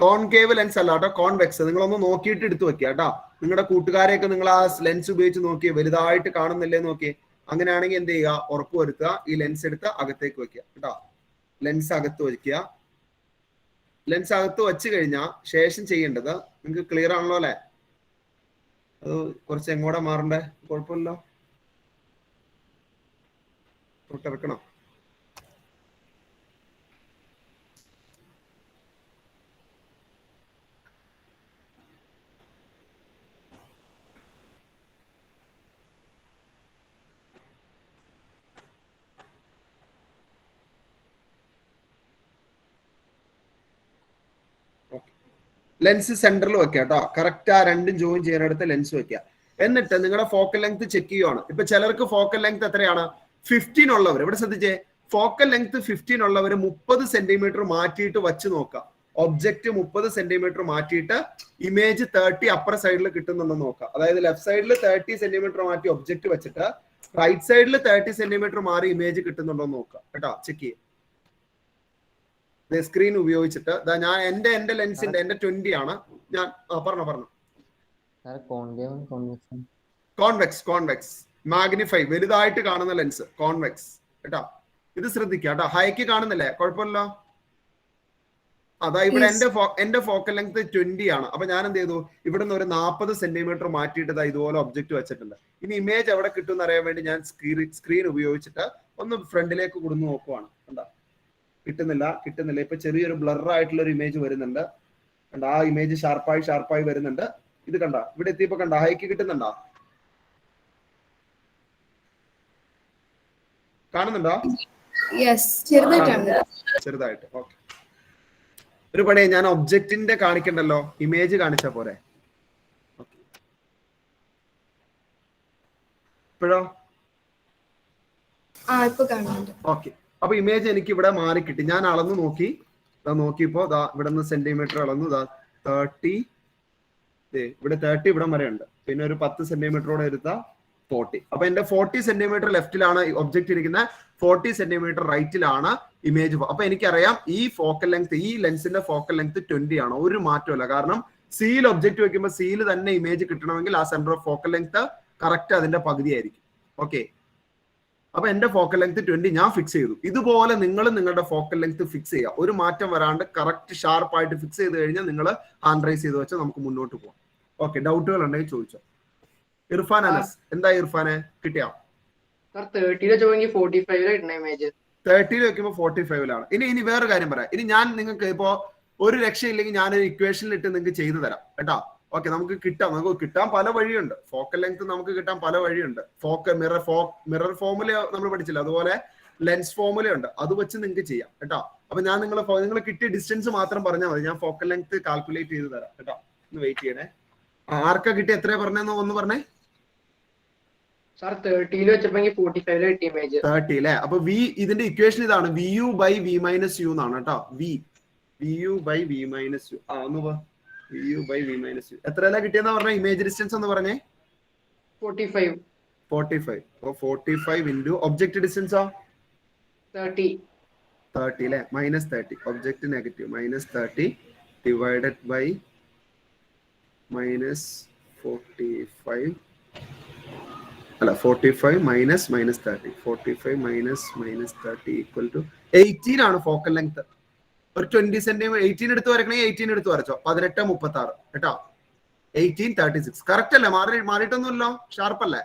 കോൺകേവ് ലെൻസ് അല്ല കേട്ടോ, കോൺവെക്സ്. നിങ്ങളൊന്ന് നോക്കിയിട്ട് എടുത്തു വെക്കുക കേട്ടോ. നിങ്ങളുടെ കൂട്ടുകാരെയൊക്കെ നിങ്ങൾ ആ ലെൻസ് ഉപയോഗിച്ച് നോക്കിയേ, വലുതായിട്ട് കാണുന്നില്ലേ നോക്കിയേ. അങ്ങനെയാണെങ്കിൽ എന്ത് ചെയ്യുക, ഉറപ്പ് വരുത്തുക. ഈ ലെൻസ് എടുത്ത് അകത്തേക്ക് വെക്കുക കേട്ടോ. ലെൻസ് അകത്ത് വയ്ക്കുക. ലെൻസ് അകത്ത് വെച്ച് കഴിഞ്ഞാൽ ശേഷം ചെയ്യേണ്ടത്, നിങ്ങൾക്ക് ക്ലിയർ ആണല്ലോ അല്ലെ? അത് കുറച്ച് എങ്ങോട്ടാ മാറണ്ടേ? കുഴപ്പമില്ലോ, തൊട്ടിറക്കണം. ലെൻസ് സെന്ററിൽ വെക്കുക കേട്ടോ. കറക്റ്റ് ആ 2 ജോയിൻ ചെയ്യാനടുത്ത് ലെൻസ് വെക്കുക. എന്നിട്ട് നിങ്ങളുടെ ഫോക്കൽ ലെങ്ത് ചെക്ക് ചെയ്യുവാണ്. ഇപ്പൊ ചിലർക്ക് ഫോക്കൽ ലെങ്ത് എത്രയാണ് 15 ഉള്ളവർ, ഇവിടെ ശ്രദ്ധിച്ചേ, ഫോക്കൽ ലെങ്ത് 15 ഉള്ളവർ 30 സെന്റിമീറ്റർ മാറ്റിയിട്ട് വച്ച് നോക്കാം. ഒബ്ജക്റ്റ് 30 സെന്റിമീറ്റർ മാറ്റിയിട്ട് ഇമേജ് 30 അപ്പർ സൈഡിൽ കിട്ടുന്നുണ്ടെന്ന് നോക്കാം. അതായത് ലെഫ്റ്റ് സൈഡിൽ 30 സെന്റിമീറ്റർ മാറ്റി ഒബ്ജക്റ്റ് വെച്ചിട്ട് റൈറ്റ് സൈഡിൽ 30 സെന്റിമീറ്റർ മാറി ഇമേജ് കിട്ടുന്നുണ്ടോ എന്ന് നോക്കാം കേട്ടോ. ചെക്ക് ചെയ്യും സ്ക്രീൻ ഉപയോഗിച്ചിട്ട്. ഞാൻ എന്റെ ലെൻസിന്റെ എന്റെ 20 ആണ് ഞാൻ പറഞ്ഞു കോൺവെക്സ് മാഗ്നിഫൈ വലുതായിട്ട് കാണുന്ന ലെൻസ് കോൺവെക്സ് കേട്ടോ. ഇത് ശ്രദ്ധിക്കുക കേട്ടോ. ഹൈക്ക് കാണുന്നില്ലേ? കുഴപ്പമില്ലല്ലോ. അതാ ഇവിടെ എന്റെ ഫോക്കൽ ലെങ്ത് 20 ആണ്. അപ്പൊ ഞാൻ എന്ത് ചെയ്തു, ഇവിടെ നിന്ന് ഒരു 40 സെന്റിമീറ്റർ മാറ്റിയിട്ട് ഇതുപോലെ ഒബ്ജക്റ്റ് വെച്ചിട്ടുണ്ട്. ഇനി ഇമേജ് എവിടെ കിട്ടും എന്ന് അറിയാൻ വേണ്ടി ഞാൻ സ്ക്രീൻ ഉപയോഗിച്ചിട്ട് ഒന്ന് ഫ്രണ്ടിലേക്ക് കൊടുന്ന് നോക്കുവാണ്. എന്താ കിട്ടുന്നില്ല. ഇപ്പൊ ചെറിയൊരു ബ്ലർ ആയിട്ടുള്ള ഒരു ഇമേജ് വരുന്നുണ്ട്. കണ്ട ആ ഇമേജ് ഷാർപ്പായി വരുന്നുണ്ട്. ഇത് കണ്ട ഇവിടെ എത്തിയപ്പോ കണ്ട ഹൈക്ക് കിട്ടുന്നുണ്ടോ? കാണുന്നുണ്ടോ? ചെറുതായിട്ട്. ഓക്കെ, ഒരു പണിയെ ഞാൻ ഒബ്ജക്റ്റിന്റെ കാണിക്കണ്ടല്ലോ, ഇമേജ് കാണിച്ച പോരെ. ഇപ്പോഴോ? ഓക്കെ, അപ്പൊ ഇമേജ് എനിക്ക് ഇവിടെ മാറി കിട്ടി. ഞാൻ അളന്നു നോക്കി, നോക്കിയപ്പോ ഇവിടെ നിന്ന് സെന്റിമീറ്റർ അളന്നു 30, ഇവിടെ 30 ഇവിടെ വരെ ഉണ്ട്. പിന്നെ ഒരു 10 സെന്റിമീറ്ററോടെ എടുത്ത 40. അപ്പൊ എന്റെ 40 സെന്റിമീറ്റർ ലെഫ്റ്റിലാണ് ഒബ്ജക്റ്റ് ഇരിക്കുന്നത്, 40 സെന്റിമീറ്റർ റൈറ്റിലാണ് ഇമേജ്. അപ്പൊ എനിക്കറിയാം ഈ ഫോക്കൽ ലെങ്ത്, ഈ ലെൻസിന്റെ ഫോക്കൽ ലെങ്ത് 20 ആണ്. ഒരു മാറ്റമില്ല. കാരണം സിയിൽ ഒബ്ജക്റ്റ് വെക്കുമ്പോൾ സിയിൽ തന്നെ ഇമേജ് കിട്ടണമെങ്കിൽ ആ centre of focal length correct അതിന്റെ പകുതിയായിരിക്കും. ഓക്കെ, അപ്പൊ എന്റെ ഫോക്കൽ ലെങ്ത് 20 ഞാൻ ഫിക്സ് ചെയ്തു. ഇതുപോലെ നിങ്ങൾ നിങ്ങളുടെ ഫോക്കൽ ലെങ്ത് ഫിക്സ് ചെയ്യുക. ഒരു മാറ്റം വരാണ്ട് കറക്റ്റ് ഷാർപ്പായിട്ട് ഫിക്സ് ചെയ്ത് കഴിഞ്ഞാൽ നിങ്ങൾ ഹാൻഡ് റൈസ് ചെയ്ത് വെച്ചാൽ നമുക്ക് മുന്നോട്ട് പോകാം. ഓക്കെ, ഡൗട്ടുകൾ ഉണ്ടെങ്കിൽ ചോദിച്ചോ. ഇർഫാൻ അനസ്, എന്താ ഇർഫാനെ കിട്ടിയോ? 30 വെക്കുമ്പോൾ 45-ലാണ്. ഇനി വേറെ കാര്യം പറയാം. ഇനി ഞാൻ നിങ്ങൾക്ക് ഇപ്പോ ഒരു രക്ഷയില്ലെങ്കിൽ ഞാനൊരു ഇക്വേഷനിൽ ഇട്ട് നിങ്ങൾക്ക് ചെയ്തു തരാം കേട്ടോ. ഓക്കെ, നമുക്ക് കിട്ടാൻ പല വഴിയുണ്ട്. ഫോക്കൽ ലെങ്ത് നമുക്ക് കിട്ടാൻ പല വഴിയുണ്ട്. മിറർ ഫോമുല നമ്മൾ പഠിച്ചില്ല, അതുപോലെ ലെൻസ് ഫോമുല ഉണ്ട്. അത് വെച്ച് നിങ്ങൾക്ക് ചെയ്യാം കേട്ടോ. അപ്പൊ ഞാൻ നിങ്ങൾ കിട്ടിയ ഡിസ്റ്റൻസ് മാത്രം പറഞ്ഞാൽ മതി, ഞാൻ ഫോക്കൽ ലെങ്ത് കാൽക്കുലേറ്റ് ചെയ്ത് തരാം കേട്ടോ. ഒന്ന് വെയിറ്റ് ചെയ്യണേ. ആർക്കാ കിട്ടി? എത്രയാ പറഞ്ഞെന്ന് ഒന്ന് പറഞ്ഞേ. 30 കിട്ടി ഇമേജ് 30 അല്ലേ? അപ്പൊ വി, ഇതിന്റെ ഇക്വേഷൻ ഇതാണ്, VU by V minus U എന്നാണ് കേട്ടോ. VU by V minus U. VU by V minus U എത്രയല്ല കിട്ടിയെന്നാ പറഞ്ഞ ഇമേജ് ഡിസ്റ്റൻസ് എന്ന് പറഞ്ഞേ? 45. അപ്പൊ 45 ഇൻറ്റു ഒബ്ജക്ട് ഡിസ്റ്റൻസോ 30 അല്ലേ? -30. ഒബ്ജക്ട് നെഗറ്റീവ് -30 ഡിവൈഡഡ് ബൈ -45 അല്ല 45 minus -30. 45 minus -30 ഈക്വൽ ടു 18 ആണ് ഫോക്കൽ ലെങ്ത്. ഒരു 20 സെന്റിമീറ്റർ 18 എടുത്ത് വരക്കണമെങ്കിൽ 18 എടുത്ത് വരച്ചോ. 18-36 കേട്ടോ. 18-36 കറക്റ്റ് അല്ലേ? മാറിയിട്ടൊന്നുമില്ലോ, ഷാർപ്പല്ലേ?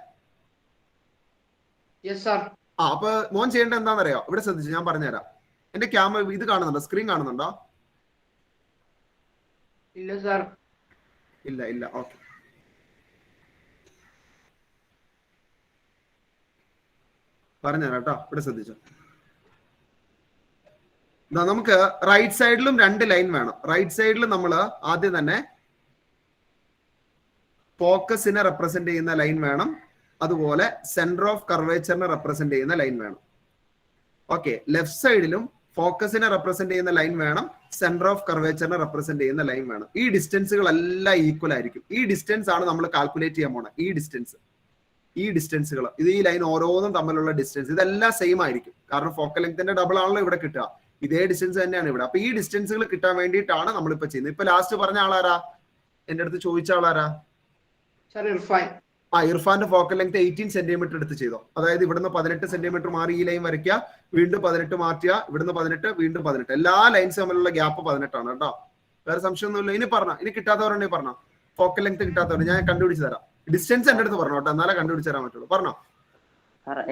അപ്പൊ മോൻ ചെയ്യേണ്ടത് എന്താണെന്നറിയോ? ഇവിടെ ശ്രദ്ധിച്ചു, ഞാൻ പറഞ്ഞുതരാം. എന്റെ ക്യാമറ ഇത് കാണുന്നുണ്ടോ? സ്ക്രീൻ കാണുന്നുണ്ടോ? ഇല്ല സാർ. ഇല്ല. ഓക്കെ, പറഞ്ഞുതരാം കേട്ടോ. ഇവിടെ ശ്രദ്ധിച്ചോ. നമുക്ക് റൈറ്റ് സൈഡിലും 2 ലൈൻ വേണം. റൈറ്റ് സൈഡിൽ നമ്മൾ ആദ്യം തന്നെ ഫോക്കസിനെ റെപ്രസെന്റ് ചെയ്യുന്ന ലൈൻ വേണം, അതുപോലെ സെന്റർ ഓഫ് കർവേച്ചറിനെ റെപ്രസെന്റ് ചെയ്യുന്ന ലൈൻ വേണം. ഓക്കെ, ലെഫ്റ്റ് സൈഡിലും ഫോക്കസിനെ റെപ്രസെന്റ് ചെയ്യുന്ന ലൈൻ വേണം, സെന്റർ ഓഫ് കർവേച്ചറിനെ റെപ്രസെന്റ് ചെയ്യുന്ന ലൈൻ വേണം. ഈ ഡിസ്റ്റൻസുകളെല്ലാം ഈക്വൽ ആയിരിക്കും. ഈ ഡിസ്റ്റൻസ് ആണ് നമ്മൾ കാൽക്കുലേറ്റ് ചെയ്യാൻ പോണത്. ഈ ഡിസ്റ്റൻസുകൾ, ഇത് ഈ ലൈൻ ഓരോന്നും തമ്മിലുള്ള ഡിസ്റ്റൻസ് ഇതെല്ലാം സെയിം ആയിരിക്കും. കാരണം ഫോക്കൽ ലെങ്ത്തിന്റെ ഡബിൾ ആണല്ലോ ഇവിടെ കിട്ടുക. ഇതേ ഡിസ്റ്റൻസ് തന്നെയാണ് ഇവിടെ. അപ്പൊ ഈ ഡിസ്റ്റൻസുകൾ കിട്ടാൻ വേണ്ടിയിട്ടാണ് നമ്മളിപ്പോ ചെയ്യുന്നത്. ഇപ്പൊ ലാസ്റ്റ് പറഞ്ഞ ആളാരാ? എന്റെ അടുത്ത് ചോദിച്ച ആളാരാ? ഇർഫാന്റെ ഫോക്കൽ ലെങ്ത് 18 സെന്റിമീറ്റർ എടുത്ത് ചെയ്തോ. അതായത് ഇവിടുന്ന് 18 സെന്റിമീറ്റർ മാറി ഈ ലൈൻ വരയ്ക്കുക, വീണ്ടും 18 മാറ്റുക, ഇവിടുന്ന് 18, വീണ്ടും 18. എല്ലാ ലൈൻസ് തമ്മിലുള്ള ഗ്യാപ്പ് 18 ആണ് കേട്ടോ. വേറെ സംശയമൊന്നുമില്ല. ഇനി കിട്ടാത്തവരുണ്ടെങ്കിൽ പറഞ്ഞോ. ഫോക്കൽ ലെങ്ത് കിട്ടാത്തവർ ഞാൻ കണ്ടുപിടിച്ച് തരാം. ഡിസ്റ്റൻസ് എന്റെ അടുത്ത് പറഞ്ഞോ കേട്ടോ, എന്നാലേ കണ്ടുപിടിച്ച് തരാൻ പറ്റുള്ളൂ. പറഞ്ഞോ.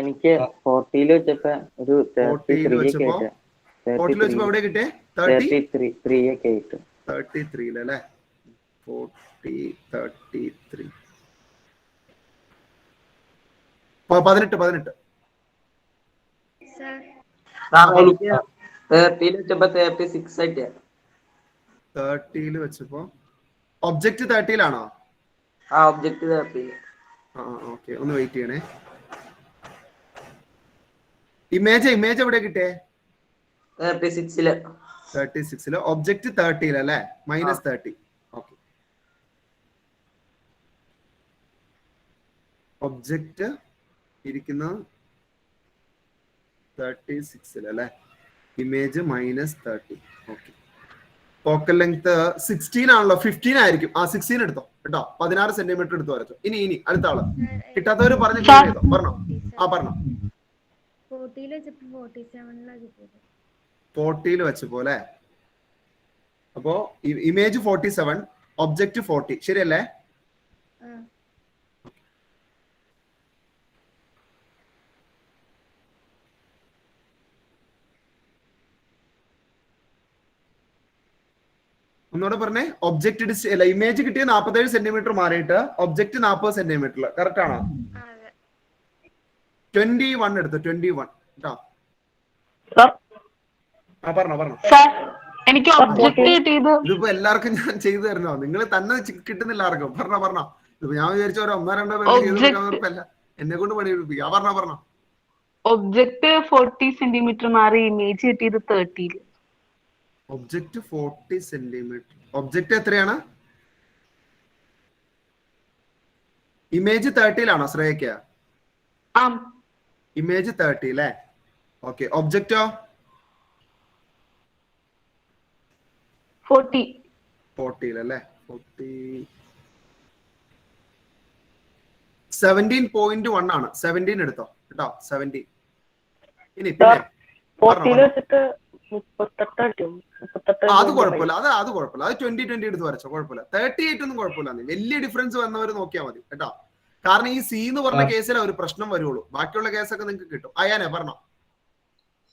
എനിക്ക് 40 വെച്ചപ്പോ ഒരു 40 വെച്ചപ്പോ എവിടെ കിട്ടിയേ? 33 അല്ലേ? 33 18 30 വെച്ചപ്പോ ഒബ്ജക്ട് 30-ലാണോ? ഒബ്ജക്ട് 30. ഓക്കെ, ഒന്ന് വെയിറ്റ് ചെയ്യണേ. ഇമേജ് എവിടെ കിട്ടിയേ? 36 ഒബ്ജക്റ്റ് 30 അല്ലേ? -30. ഓക്കെ, ഒബ്ജക്റ്റ് ഇരിക്കുന്ന 36 അല്ലേ? ഇമേജ് -30. ഓക്കെ, ഫോക്കൽ ലെങ്ത് 16 ആണല്ലോ, 15 ആയിരിക്കും. 16 എടുത്തോ കേട്ടോ, 16 സെന്റിമീറ്റർ എടുത്ത് വരച്ചോ. ഇനി അടുത്ത ആള് കിട്ടാത്തവര് പറഞ്ഞ് ക്ലിയർ ചെയ്തോ. പറഞ്ഞോ, പറഞ്ഞോ. 40 വെച്ച് പോലെ. അപ്പോ ഇമേജ് 47, ഒബ്ജക്റ്റ് 40, ശരിയല്ലേ? ഒന്നുകൂടെ പറഞ്ഞേ. ഒബ്ജക്റ്റ് അല്ല, ഇമേജ് കിട്ടിയ 47 സെന്റിമീറ്റർ മാറിയിട്ട് ഒബ്ജക്റ്റ് 40 സെന്റിമീറ്റർ. കറക്റ്റ് ആണോ? 21 എടുത്തു. 21 കേട്ടോ. പറഞ്ഞോ. എനിക്ക് ഒബ്ജക്റ്റ് കിട്ടിയത് ഇതിപ്പോ എല്ലാവർക്കും ഞാൻ ചെയ്തു തരണോ? നിങ്ങൾ തന്നെ കിട്ടുന്നില്ല ആർക്കും. പറഞ്ഞോ. ഇതിപ്പോ ഞാൻ വിചാരിച്ച ഒരു 1-2 പേര് ചെയ്ത് എന്നെ കൊണ്ട് പണി എടുപ്പിക്കുക. പറഞ്ഞോ. ഒബ്ജക്റ്റ് 40 സെന്റിമീറ്റർ മാറി, ഇമേജ് കിട്ടിയത് 30. Object 40 centimetre. ഒബ്ജക്റ്റ് എത്രയാണ്? ഇമേജ് 30 ശ്രേയക്ക? ഇമേജ് 30 അല്ലേ? ഓക്കെ, ഒബ്ജക്റ്റോ 40 അല്ലേ? 40 17.1 ആണ്. 17 എടുത്തോ കേട്ടോ, 17. ഇനി പിന്നെ അത് കുഴപ്പമില്ല, അത് കുഴപ്പമില്ല. അത് 20 എടുത്ത് വരച്ചോ, കുഴപ്പമില്ല. 38 ഒന്നും കുഴപ്പമില്ല. വലിയ ഡിഫറൻസ് വന്നവർ നോക്കിയാൽ മതി കേട്ടോ. കാരണം ഈ സി എന്ന് പറഞ്ഞ കേസിലെ ഒരു പ്രശ്നം വരുള്ളൂ. ബാക്കിയുള്ള കേസൊക്കെ നിങ്ങൾക്ക് കിട്ടും. അയാനെ പറഞ്ഞോ.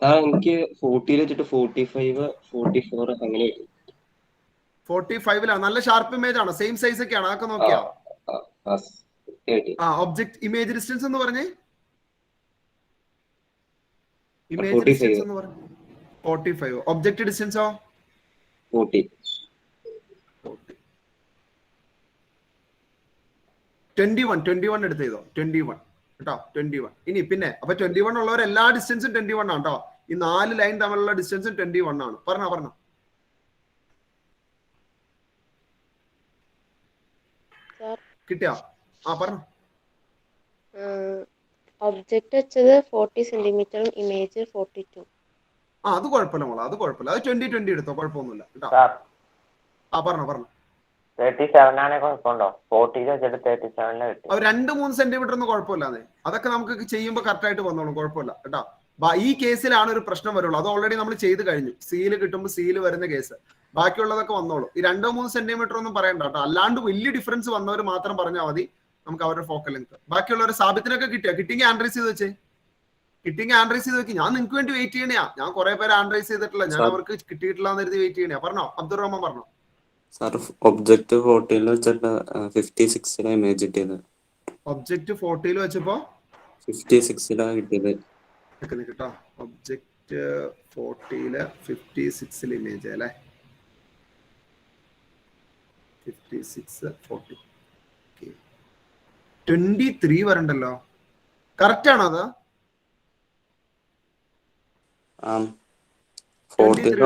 എനിക്ക് 40 വെച്ചിട്ട് 45, 44 അങ്ങനെ 45 നല്ല ഷാർപ്പ് ഇമേജ് ആണ്. സെയിം സൈസ് ഒക്കെയാണ്. അതൊക്കെ നോക്കിയാ. ഒബ്ജക്ട് ഇമേജ് ഡിസ്റ്റൻസ് എന്ന് പറഞ്ഞേ. ഇമേജ് ഡിസ്റ്റൻസ് എന്ന് പറഞ്ഞു 45. ഒബ്ജക്ട് ഡിസ്റ്റൻസോ 40. 21 എടുത്ത് ചെയ്തോ. 21 കേട്ടോ, 21. ഇനി പിന്നെ അപ്പൊ 21 ഉള്ളവർ എല്ലാ ഡിസ്റ്റൻസും 21 ആണ് കേട്ടോ. ഈ 4 ലൈൻ തമ്മിലുള്ള ഡിസ്റ്റൻസും 21 ആണ്. പറഞ്ഞോ. കിട്ടിയോ? പറഞ്ഞോ. ഒബ്ജക്റ്റ് വെച്ചത് 40 സെന്റിമീറ്ററും ഇമേജ് 42. അത് കുഴപ്പമില്ല മോളെ, അത് കുഴപ്പമില്ല. അത് 20 എടുത്തോ, കുഴപ്പമൊന്നുമില്ല കേട്ടോ. പറഞ്ഞോ. 37 ആണെ കുഴപ്പമുണ്ടോ? 40 വെച്ചിട്ട് 37 കിട്ടി. 2-3 സെന്റിമീറ്റർ ഒന്നും കുഴപ്പമില്ലാന്നേ. അതൊക്കെ നമുക്ക് ചെയ്യുമ്പോൾ കറക്റ്റ് ആയിട്ട് വന്നോളും, കുഴപ്പമില്ല കേട്ടോ. ഈ കേസിലാണ് ഒരു പ്രശ്നം വരുള്ളൂ. അത് ഓൾറെഡി നമ്മൾ ചെയ്ത് കഴിഞ്ഞു. സീല് കിട്ടുമ്പോൾ സീല് വരുന്ന കേസ്. ബാക്കിയുള്ളതൊക്കെ വന്നോളൂ. ഈ 2-3 സെന്റിമീറ്റർ ഒന്നും പറയണ്ട കേട്ടോ. അല്ലാണ്ട് വലിയ ഡിഫറൻസ് വന്നവർ മാത്രം പറഞ്ഞാൽ മതി. നമുക്ക് അവരുടെ ഫോക്കൽ ലെങ്ത്. ബാക്കിയുള്ളവർ സാബിത്തിനൊക്കെ കിട്ടിയെങ്കിൽ ആൻഡ്രൈസ് ചെയ്ത് വെച്ചേ. വെക്കി. ഞാൻ നിങ്ങൾക്ക് വേണ്ടി വെയിറ്റ് ചെയ്യണയാ. ഞാൻ കുറെ പേര് ആൻഡ്രൈസ് ചെയ്തിട്ടില്ല. ഞാൻ അവർക്ക് കിട്ടിയിട്ടില്ല എന്ന് കരുതി വെയിറ്റ് ചെയ്യണയാ. പറഞ്ഞോ, അബ്ദുറഹ്മാൻ പറഞ്ഞോ. സാർ ഒബ്ജക്റ്റ് 40 വെച്ചിട്ട് 56 ഇമേജ് കിട്ടിയത്. ഒബ്ജക്റ്റ് 40 വെച്ചപ്പോ 56 കിട്ടിയത് കേട്ടോ. ഒബ്ജക്റ്റ് 40 56 ഇമേജ് അല്ലേ? 56 40. 23 വരണ്ടല്ലോ. കറക്റ്റ് ആണോ അത്? 40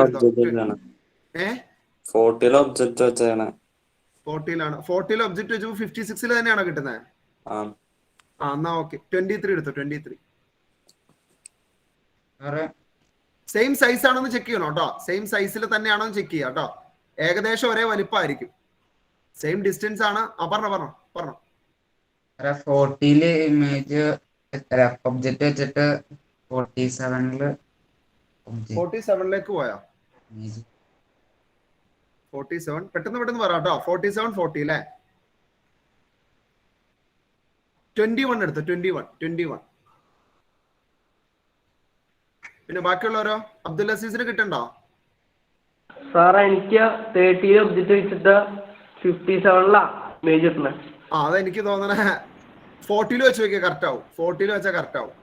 ഒബ്ജക്റ്റ് വെച്ചാണ്. 40 ഒബ്ജക്റ്റ് വെച്ചപ്പോ 56 തന്നെയാണോ കിട്ടുന്നത്? എന്നാ ഓക്കെ, 23 എടുത്തോ. 23 സെയിം സൈസ് ആണെന്ന് ചെക്ക് ചെയ്യണം കേട്ടോ. സെയിം സൈസിൽ തന്നെയാണോ ചെക്ക് ചെയ്യാം കേട്ടോ. ഏകദേശം ഒരേ വലിപ്പമായിരിക്കും. സെയിം ഡിസ്റ്റൻസ് ആണ്. പറഞ്ഞോ. 40 ഇമേജ് ഒബ്ജക്റ്റ് വെച്ചിട്ട് 47ലേക്ക് പോയാ 47 പെട്ടെന്ന് പറ കേട്ടോ. 47 40 അല്ലേ? 21 എടുത്തോ. 21 പിന്നെ ബാക്കിയുള്ളവരോ? അബ്ദുൽ അസീസിന് കിട്ടണ്ടോ? സാറേ എനിക്ക് 30 ഒബ്ജക്റ്റ് വെച്ചിട്ട് 57 ഇമേജ് കിട്ടണേ. അതെനിക്ക് തോന്നണേ 40 വെച്ച് വെക്കുക, കറക്റ്റ് ആവും. 40 വെച്ചാൽ കറക്റ്റ് ആവും.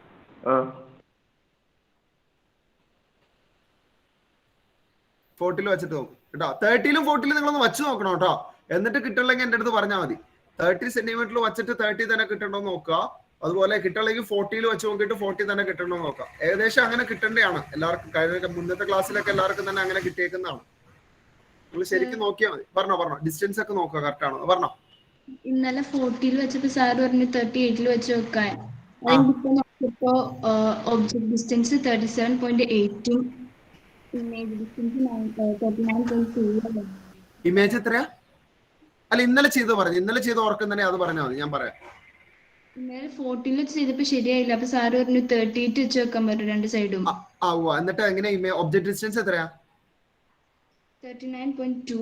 40 വെച്ചിട്ട് നോക്കും കേട്ടോ. 30 40 നിങ്ങളൊന്ന് വെച്ച് നോക്കണം കേട്ടോ. എന്നിട്ട് കിട്ടില്ലെങ്കിൽ എൻ്റെ അടുത്ത് പറഞ്ഞാൽ മതി. 30 സെന്റിമീറ്ററിൽ വെച്ചിട്ട് 30 തന്നെ കിട്ടണ്ടോ നോക്കുക. അതുപോലെ കിട്ടണമെങ്കിൽ 40 വെച്ച് നോക്കിയിട്ട് 40 തന്നെ കിട്ടണോ നോക്കാം. ഏകദേശം അങ്ങനെ കിട്ടേണ്ടതാണ് എല്ലാവർക്കും. കഴിഞ്ഞ മുന്നത്തെ ക്ലാസ്സിലൊക്കെ എല്ലാവർക്കും തന്നെ അങ്ങനെ കിട്ടിയേക്കുന്നതാണ്. നിങ്ങൾ ശരിക്കും നോക്കിയാൽ മതി. പറഞ്ഞോ ഡിസ്റ്റൻസ് ഒക്കെ നോക്കുക കറക്റ്റ് ആണോ പറഞ്ഞോ. ഇന്നലെ 40 വെച്ചപ്പോ സാർ പറഞ്ഞു 38 വെച്ച് വെക്കാൻ. ഇപ്പോ object distance 37.8 image distance 39.2. Image എത്രയാ? അല്ല ഇന്നലെ ചെയ്ത് ഓർക്കും തന്നെ അത് പറഞ്ഞാൽ മതി, ഞാൻ പറയാം. ഇന്നലെ 40 വെച്ച് ചെയ്തപ്പോ ശരിയായില്ല. അപ്പൊ സാറ് പറഞ്ഞു 38 വെച്ച് വെക്കാൻ പറ്റും രണ്ട് സൈഡും. എന്നിട്ട് എങ്ങനെ ഒബ്ജക്ട് ഡിസ്റ്റൻസ് എത്രയാ? 39.2.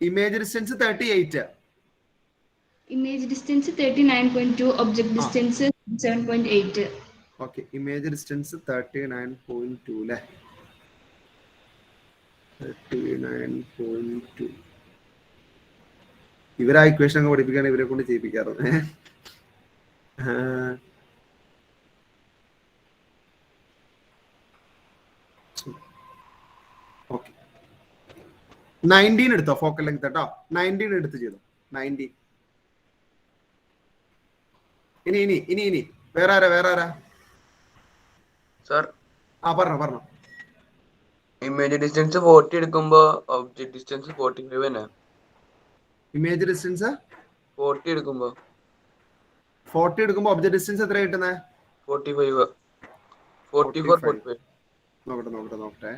Image distance 38. Image distance 39.2, object distance 7.8. Okay, image distance 39.2 അല്ലേ? 39.2. ഇവരാ ഇക്വേഷൻ ഒക്കെ പഠിപ്പിക്കാൻ ഇവരെ കൊണ്ട് ചെയ്യിപ്പിക്കാറുണ്ട്. ഓക്കെ, 19 എടുത്തോ ഫോക്കൽ ലെങ്ത് കേട്ടോ. 19 എടുത്ത് ചെയ്തോ. 19. ഇനി വേറെ ആരാ സർ? പറഞ്ഞോ. ഇമേജ് ഡിസ്റ്റൻസ് 40 എടുക്കുമ്പോ ഒബ്ജക്ട് ഡിസ്റ്റൻസ് 45 തന്നെ. ഇമേജ് ഡിസ്റ്റൻസ് 40 എടുക്കുമ്പോ ഒബ്ജക്ട് ഡിസ്റ്റൻസ് എത്ര കിട്ടുന്നത്? 45. 44. നോക്കട്ടെ.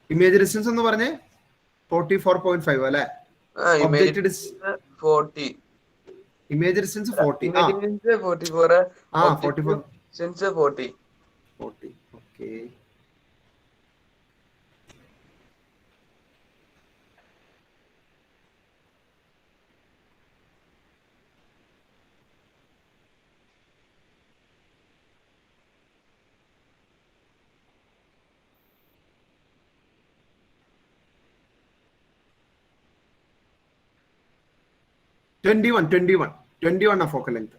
ഇമേജ് ഡിസ്റ്റൻസ് എന്ന് പറഞ്ഞേ 44.5 അല്ലേ? Object distance 40. Image distance 40. 44. 44 distance 40. Okay. Twenty one focal length.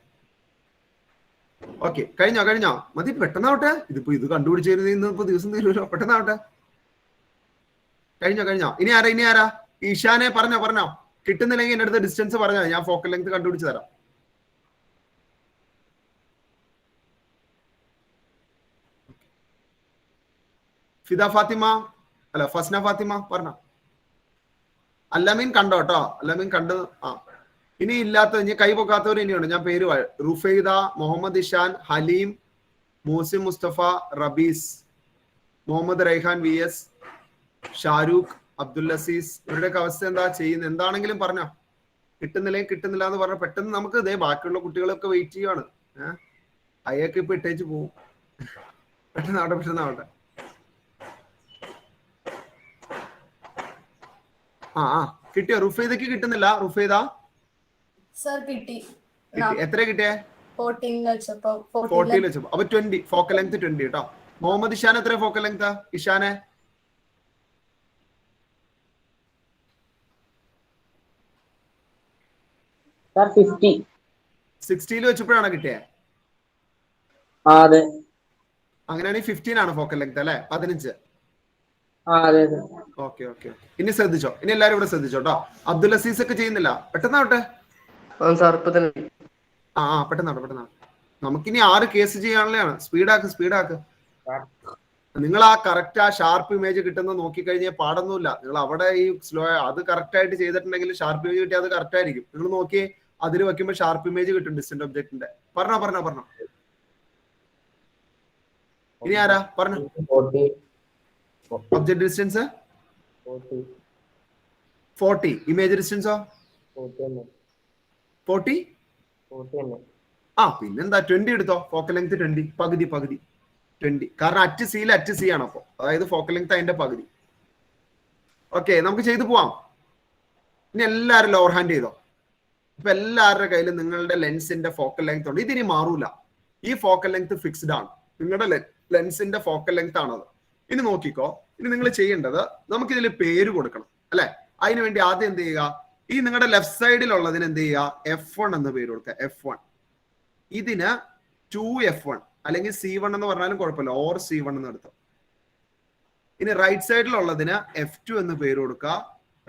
Okay, കഴിഞ്ഞോ മതി, പെട്ടെന്നാവട്ടെ. ഇത് കണ്ടുപിടിച്ചിരുന്ന ഇന്നിപ്പോ ദിവസം തീരുമല്ലോ, പെട്ടെന്നാവട്ടെ. കഴിഞ്ഞോ. ഇനി ആരാ? ഈശാനെ പറഞ്ഞോ. കിട്ടുന്നില്ലെങ്കിൽ എന്റെ അടുത്ത് ഡിസ്റ്റൻസ് പറഞ്ഞോ, ഞാൻ ഫോക്കൽ ലെങ്ത് കണ്ടുപിടിച്ച് തരാം. ഫസ്ന ഫാത്തിമ പറഞ്ഞോ. അല്ലമീൻ കണ്ടോ കേട്ടോ, അല്ലമീൻ കണ്ട്. ഇനി ഇല്ലാത്ത ഇനി കൈ പൊക്കാത്തവർ ഇനിയുണ്ട്. ഞാൻ പേര് റുഫൈദ, മുഹമ്മദ് ഇഷാൻ, ഹലീം, മോസിം മുസ്തഫ, റബീസ്, മുഹമ്മദ് റൈഹാൻ VS, ഷാരൂഖ്, അബ്ദുൽ അസീസ്. ഇവരുടെയൊക്കെ അവസ്ഥ എന്താ ചെയ്യുന്നത്? എന്താണെങ്കിലും പറഞ്ഞോ. കിട്ടുന്നില്ല എന്ന് പറഞ്ഞ പെട്ടെന്ന് നമുക്ക് ഇതേ ബാക്കിയുള്ള കുട്ടികളൊക്കെ വെയിറ്റ് ചെയ്യുവാണ്. അയ്യൊക്കെ ഇപ്പൊ ഇട്ടേച്ച് പോവും. പെട്ടെന്നാവട്ടെ. കിട്ടിയോ? റുഫൈദക്ക് കിട്ടുന്നില്ല. റുഫൈദ സർ കിട്ടി. എത്ര കിട്ടിയേ? 14 വെച്ചപ്പോ. അപ്പൊ 20 ഫോക്കൽ ലെങ്ത് 20 കേട്ടോ. മുഹമ്മദ് ഇഷാൻ എത്ര ഫോക്കൽ ലെങ്ത്? ഇഷാനെ 50. 60 വെച്ചപ്പോഴാണ് കിട്ടിയേ? അതെ. അങ്ങനെയാണെങ്കിൽ 15 ആണ് ഫോക്കൽ ലെങ്ത് അല്ലെ? 15. ഓക്കെ. ഇനി ശ്രദ്ധിച്ചോ, ഇനി എല്ലാരും ഇവിടെ ശ്രദ്ധിച്ചോട്ടോ. അബ്ദുൽ അസീസ് ഒക്കെ ചെയ്യുന്നില്ല. പെട്ടെന്നാവട്ടെ. പെട്ടെന്നാവട്ടെ. നമുക്കിനി 6 കേസ് ചെയ്യാനുള്ളതാണ്. സ്പീഡാക്ക്. നിങ്ങൾ കറക്റ്റ് ഷാർപ്പ് ഇമേജ് കിട്ടുന്ന നോക്കിക്കഴിഞ്ഞാൽ പാടൊന്നുമില്ല. നിങ്ങൾ അവിടെ ഈ സ്ലോ അത് കറക്റ്റ് ആയിട്ട് ചെയ്തിട്ടുണ്ടെങ്കിൽ ഷാർപ്പ് ഇമേജ് കിട്ടിയാൽ അത് കറക്റ്റ് ആയിരിക്കും. നിങ്ങൾ നോക്കിയേ, അതിൽ വെക്കുമ്പോൾ ഷാർപ്പ് ഇമേജ് കിട്ടും ഡിസ്റ്റന്റ് ഒബ്ജക്റ്റിന്റെ. പറഞ്ഞോ. ഇനി ആരാ പറഞ്ഞോ? Object distance 40. ഇമേജ് ഡിസ്റ്റൻസോ 40. പിന്നെന്താ 20 എടുത്തോ. Focal length 20. പകുതി 20. കാരണം അറ്റ് സി ആണ്. അപ്പൊ അതായത് ഫോക്കൽ ലെങ്ത് അതിന്റെ പകുതി. ഓക്കെ, നമുക്ക് ചെയ്തു പോവാം. ഇനി എല്ലാവരും ലോവർ ഹാൻഡ് ചെയ്തോ. ഇപ്പൊ എല്ലാവരുടെ കയ്യിലും നിങ്ങളുടെ ലെൻസിന്റെ ഫോക്കൽ ലെങ്ത് ഉണ്ട്. ഇതിനി മാറൂല. ഈ ഫോക്കൽ ലെങ്ത് ഫിക്സ്ഡ് ആണ്. നിങ്ങളുടെ ലെൻസിന്റെ ഫോക്കൽ ലെങ്ത് ആണത്. ഇനി നോക്കിക്കോ. ഇനി നിങ്ങൾ ചെയ്യേണ്ടത്, നമുക്കിതിൽ പേര് കൊടുക്കണം അല്ലെ? അതിനുവേണ്ടി ആദ്യം എന്ത് ചെയ്യുക? ഈ നിങ്ങളുടെ ലെഫ്റ്റ് സൈഡിലുള്ളതിന് എന്ത് ചെയ്യുക? F1 എന്ന് പേര് കൊടുക്കുക. F1. ഇതിന് 2F1 അല്ലെങ്കിൽ C1 എന്ന് പറഞ്ഞാലും കുഴപ്പമില്ല. ഓർ C1 എന്ന് എടുത്തോ. ഇനി റൈറ്റ് സൈഡിലുള്ളതിന് F2 എന്ന് പേര് കൊടുക്കുക.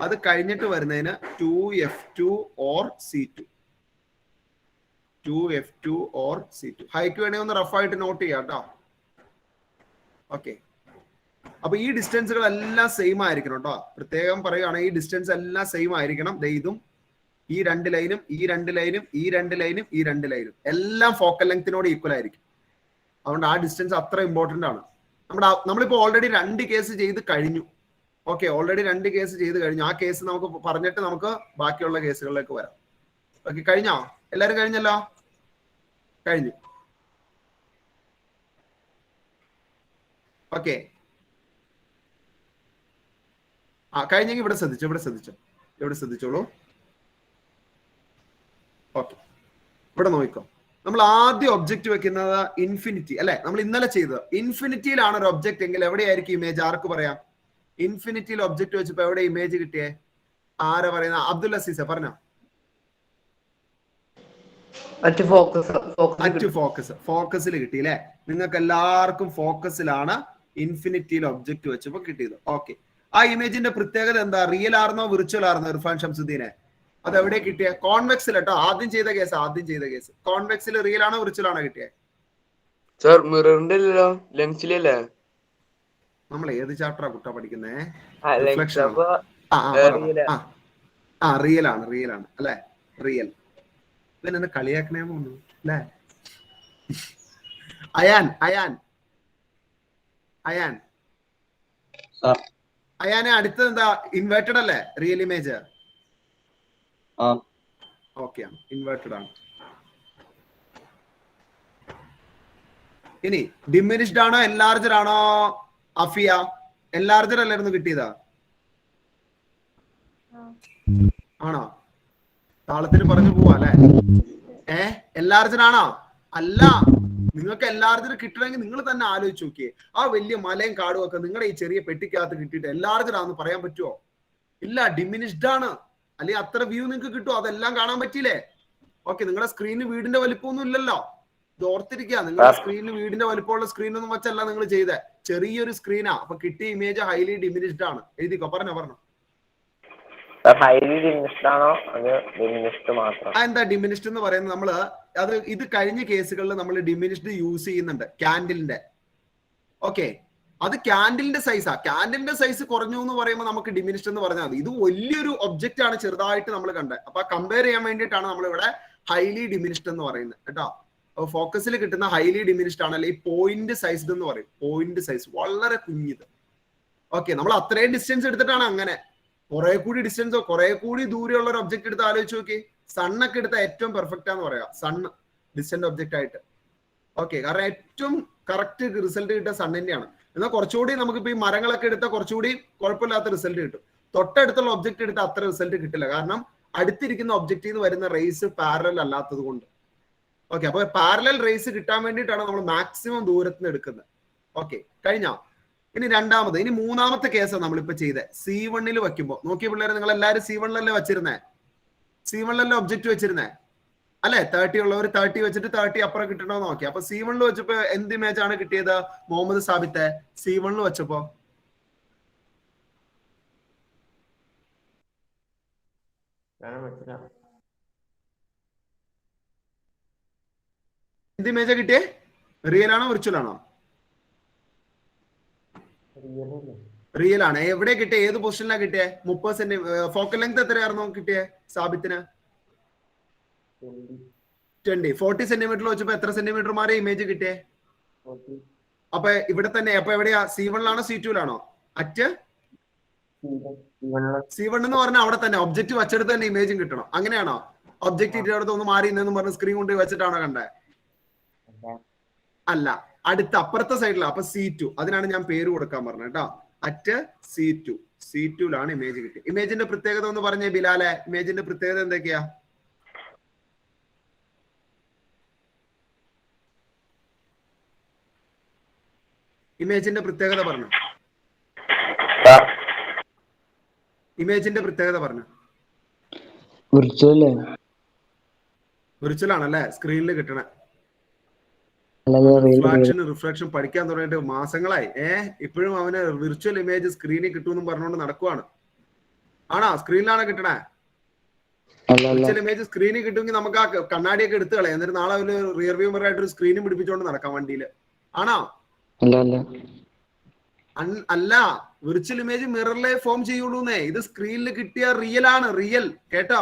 അത് കഴിഞ്ഞിട്ട് വരുന്നതിന് 2F2 or C2. 2F2 or C2. Hike വേണമെങ്കിൽ ഒന്ന് റഫായിട്ട് നോട്ട് ചെയ്യാം കേട്ടോ. ഓക്കെ, അപ്പൊ ഈ ഡിസ്റ്റൻസുകളെല്ലാം സെയിം ആയിരിക്കണം കേട്ടോ. പ്രത്യേകം പറയുകയാണെങ്കിൽ ഈ ഡിസ്റ്റൻസ് എല്ലാം സെയിം ആയിരിക്കണം. ഇതും ഈ 2 ലൈനും ഈ 2 ലൈനും ഈ 2 ലൈനും ഈ 2 ലൈനും എല്ലാം ഫോക്കൽ ലെങ്തിനോട് ഈക്വൽ ആയിരിക്കും. അതുകൊണ്ട് ആ ഡിസ്റ്റൻസ് അത്ര ഇമ്പോർട്ടന്റ് ആണ്. നമ്മളിപ്പോ ഓൾറെഡി 2 കേസ് ചെയ്ത് കഴിഞ്ഞു. ഓക്കെ, ഓൾറെഡി 2 കേസ് ചെയ്ത് കഴിഞ്ഞു. ആ കേസ് നമുക്ക് പറഞ്ഞിട്ട് നമുക്ക് ബാക്കിയുള്ള കേസുകളിലേക്ക് വരാം. ഓക്കെ, കഴിഞ്ഞോ? എല്ലാരും കഴിഞ്ഞല്ലോ? കഴിഞ്ഞു. ഓക്കെ, കഴിഞ്ഞെങ്കിൽ ഇവിടെ ശ്രദ്ധിച്ചോളൂ. ഓക്കെ, ഇവിടെ നോക്കിക്കോ. നമ്മൾ ആദ്യം ഒബ്ജക്റ്റ് വെക്കുന്നത് ഇൻഫിനിറ്റി അല്ലെ? നമ്മൾ ഇന്നലെ ചെയ്തത് ഇൻഫിനിറ്റിയിലാണ് ഒരു ഒബ്ജക്റ്റ് എങ്കിൽ എവിടെയായിരിക്കും ഇമേജ്? ആർക്ക് പറയാം? ഇൻഫിനിറ്റിയിൽ ഒബ്ജക്റ്റ് വെച്ചപ്പോ എവിടെ ഇമേജ് കിട്ടിയേ? ആരാ പറയുന്ന? അബ്ദുൽ അസീസ പറഞ്ഞോ. ഫോക്കസിൽ കിട്ടി അല്ലെ? നിങ്ങൾക്ക് എല്ലാവർക്കും ഫോക്കസിലാണ് ഇൻഫിനിറ്റിയിൽ ഒബ്ജക്റ്റ് വെച്ചപ്പോ കിട്ടിയത്. ഓക്കെ, ആ ഇമേജിന്റെ പ്രത്യേകത എന്താ? റിയൽ ആർന്നോ വിർച്വൽ ആർന്നോ ഇർഫാൻ ഷംസുദ്ദീനെ? അത് എവിടെ കിട്ടിയ? കോൺവെക്സിൽ കേട്ടോ. ആദ്യം ചെയ്ത കേസ് കോൺവെക്സിൽ റിയൽ ആണോ വിർച്വൽ ആണോ കിട്ടിയത്? സർ മിററിന്റെ ലെൻസിലല്ലേ? നമ്മൾ ഏത് ചാപ്റ്ററാ കുട്ടാ പഠിക്കുന്നേ? റിയൽ ആണ് അല്ലെ? റിയൽ. പിന്നെ കളിയാക്കണേ തോന്നുന്നു അല്ലേ? അയാനെ അടുത്തത് എന്താ? ഇൻവേർട്ടഡ് അല്ലേ? റിയൽ ഇമേജ് ഓക്കെ ആണ്, ഇൻവേർട്ടഡ് ആണ്. ഇനി ഡിമിനിഷ്ഡ് ആണോ എൻലാർജഡ് ആണോ? അഫിയ, എൻലാർജഡ് അല്ലായിരുന്നു കിട്ടിയതാ? ആണോ? താളത്തിന് പറഞ്ഞു പോവാ അല്ലെ? എൻലാർജഡ് ആണോ? അല്ല. നിങ്ങൾക്ക് എൻലാർജഡ് കിട്ടണമെങ്കിൽ നിങ്ങൾ തന്നെ ആലോചിച്ച് നോക്കിയേ. ആ വലിയ മലയും കാടും ഒക്കെ നിങ്ങളുടെ ഈ ചെറിയ പെട്ടിക്കകത്ത് കിട്ടിയിട്ട് എൻലാർജഡ് ആണെന്ന് പറയാൻ പറ്റുമോ? ഇല്ല, ഡിമിനിഷ്ഡ് ആണ്. അല്ലെങ്കിൽ അത്ര വ്യൂ നിങ്ങൾക്ക് കിട്ടുമോ? അതെല്ലാം കാണാൻ പറ്റിയില്ലേ? ഓക്കെ, നിങ്ങളുടെ സ്ക്രീനിന് വീടിന്റെ വലിപ്പമൊന്നും ഇല്ലല്ലോ. ഇത് ഓർത്തിരിക്കുക. നിങ്ങളുടെ സ്ക്രീനിന് വീടിന്റെ വലിപ്പമുള്ള സ്ക്രീനൊന്നും വെച്ചല്ല നിങ്ങൾ ചെയ്തേ. ചെറിയൊരു സ്ക്രീനാ. അപ്പൊ കിട്ടിയ ഇമേജ് ഹൈലി ഡിമിനിഷ്ഡ് ആണ്. എഴുതിക്കോ. പറഞ്ഞോ. എന്താ ഡിമിനിഷ്ഡ് എന്ന് പറയുന്നത്? നമ്മള് ഇത് കഴിഞ്ഞ കേസുകളിൽ നമ്മൾ ഡിമിനിഷ്ഡ് യൂസ് ചെയ്യുന്നുണ്ട്. ക്യാൻഡിലിന്റെ. ഓക്കെ, അത് ക്യാൻഡിലിന്റെ സൈസാ. ക്യാൻഡിലിന്റെ സൈസ് കുറഞ്ഞു എന്ന് പറയുമ്പോൾ നമുക്ക് ഡിമിനിഷ്ഡ് എന്ന് പറഞ്ഞാൽ മതി. ഇത് വലിയൊരു ഒബ്ജക്റ്റ് ആണ് ചെറുതായിട്ട് നമ്മൾ കണ്ടത്. അപ്പൊ കമ്പയർ ചെയ്യാൻ വേണ്ടിയിട്ടാണ് നമ്മൾ ഇവിടെ ഹൈലി ഡിമിനിഷ്ഡ് എന്ന് പറയുന്നത് കേട്ടോ. അപ്പൊ ഫോക്കസിൽ കിട്ടുന്ന ഹൈലി ഡിമിനിഷ്ഡ് ആണ്, അല്ലെങ്കിൽ പോയിന്റ് സൈസ്ഡ് എന്ന് പറയും. പോയിന്റ് സൈസ് വളരെ കുഞ്ഞിത്. ഓക്കെ, നമ്മൾ അത്രയും ഡിസ്റ്റൻസ് എടുത്തിട്ടാണ് അങ്ങനെ. കുറെ കൂടി ഡിസ്റ്റൻസോ കുറെ കൂടി ദൂരെയുള്ള ഒരു ഒബ്ജക്ട് എടുത്ത് ആലോചിച്ച് നോക്കി. സണ്ണൊക്കെ എടുത്ത ഏറ്റവും പെർഫെക്റ്റ് ആന്ന് പറയാം സണ്ണ് ഡിസ്റ്റന്റ് ഒബ്ജക്റ്റ് ആയിട്ട്. ഓക്കെ, കാരണം ഏറ്റവും കറക്റ്റ് റിസൾട്ട് കിട്ടുക സണ്ണിന്റെയാണ്. എന്നാൽ കുറച്ചുകൂടി നമുക്കിപ്പോ ഈ മരങ്ങളൊക്കെ എടുത്താൽ കുറച്ചുകൂടി കുഴപ്പമില്ലാത്ത റിസൾട്ട് കിട്ടും. തൊട്ടടുത്തുള്ള ഒബ്ജക്റ്റ് എടുത്താൽ അത്ര റിസൾട്ട് കിട്ടില്ല. കാരണം അടുത്തിരിക്കുന്ന ഒബ്ജക്റ്റിൽ നിന്ന് വരുന്ന റേസ് പാരലൽ അല്ലാത്തത് കൊണ്ട്. ഓക്കെ, അപ്പൊ പാരലൽ റേസ് കിട്ടാൻ വേണ്ടിയിട്ടാണ് നമ്മൾ മാക്സിമം ദൂരത്ത് നിന്ന് എടുക്കുന്നത്. ഓക്കെ, കഴിഞ്ഞോ? ഇനി രണ്ടാമത്, ഇനി മൂന്നാമത്തെ കേസാണ് നമ്മളിപ്പോ ചെയ്തത്. C1 വെക്കുമ്പോ നോക്കിയ പിള്ളേരെ, നിങ്ങൾ എല്ലാവരും C1 വെച്ചിരുന്നേ? C1 ഒബ്ജക്റ്റ് വെച്ചിരുന്നേ അല്ലെ? 30 ഉള്ളവർ 30 വെച്ചിട്ട് 30 അപ്പുറം കിട്ടണമെന്ന് നോക്കി. അപ്പൊ C1 വെച്ചപ്പോ എന്ത് ഇമേജ് ആണ് കിട്ടിയത്? മുഹമ്മദ് സാബിത്തെ C1 വെച്ചപ്പോ എന്ത് ഇമേജാ കിട്ടിയേ? റിയൽ ആണോ വിർച്വൽ ആണോ? റിയൽ ആണ്. എവിടെ കിട്ടിയ? ഏത് പൊസിഷനിലാ കിട്ടിയേ? 30 സെന്റിമീറ്റർ. ഫോക്കൽ ലെങ്ത് എത്രയായിരുന്നു കിട്ടിയേ സാബിത്തിന്? 20. 40 സെന്റിമീറ്ററിൽ വെച്ചപ്പോ എത്ര സെന്റിമീറ്റർ മാറി ഇമേജ് കിട്ടിയേ? അപ്പൊ ഇവിടെ തന്നെ. അപ്പൊ എവിടെയാ? C1 C2 അറ്റ് C1 എന്ന് പറഞ്ഞാൽ അവിടെ തന്നെ ഒബ്ജക്റ്റ് വെച്ചെടുത്ത് തന്നെ ഇമേജും കിട്ടണം. അങ്ങനെയാണോ? ഒബ്ജക്റ്റ് ഇട്ടടുത്ത് ഒന്ന് മാറി എന്നും പറഞ്ഞ് സ്ക്രീൻ കൊണ്ട് വെച്ചിട്ടാണോ കണ്ടേ? അല്ല, അടുത്ത അപ്പുറത്തെ സൈഡിലാണ്. അപ്പൊ C2. അതിനാണ് ഞാൻ പേര് കൊടുക്കാൻ പറഞ്ഞത് കേട്ടോ. അറ്റ് C2 ഇമേജ് കിട്ടി. ഇമേജിന്റെ പ്രത്യേകത ഒന്ന് പറഞ്ഞേ ബിലാലെ. ഇമേജിന്റെ പ്രത്യേകത എന്തൊക്കെയാ? ഇമേജിന്റെ പ്രത്യേകത പറഞ്ഞു. ഇമേജിന്റെ പ്രത്യേകത പറഞ്ഞു. വിർച്വൽ ആണല്ലേ സ്ക്രീനിൽ കിട്ടണേ. റിഫ്രാക്ഷൻ പഠിക്കാൻ തുടങ്ങിയിട്ട് മാസങ്ങളായി. ഇപ്പോഴും അവന് വിർച്വൽ ഇമേജ് സ്ക്രീനിൽ കിട്ടുമെന്നും പറഞ്ഞുകൊണ്ട് നടക്കുവാണ്. ആണോ? സ്ക്രീനിലാണോ കിട്ടണേ? വിർച്വൽ ഇമേജ് സ്ക്രീനിൽ കിട്ടുമെങ്കിൽ നമുക്ക് ആ കണ്ണാടിയൊക്കെ എടുത്ത് കളയാം. എന്നിട്ട് നാളെ ഒരു റിയർ വ്യൂ മിറർ ആയിട്ട് ഒരു സ്ക്രീനും പിടിപ്പിച്ചുകൊണ്ട് നടക്കാം വണ്ടിയിൽ. ആണോ? അല്ല, വിർച്വൽ ഇമേജ് മിററിലെ ഫോം ചെയ്യുള്ളൂന്നേ. ഇത് സ്ക്രീനിൽ കിട്ടിയ റിയൽ ആണ്, റിയൽ. കേട്ടോ?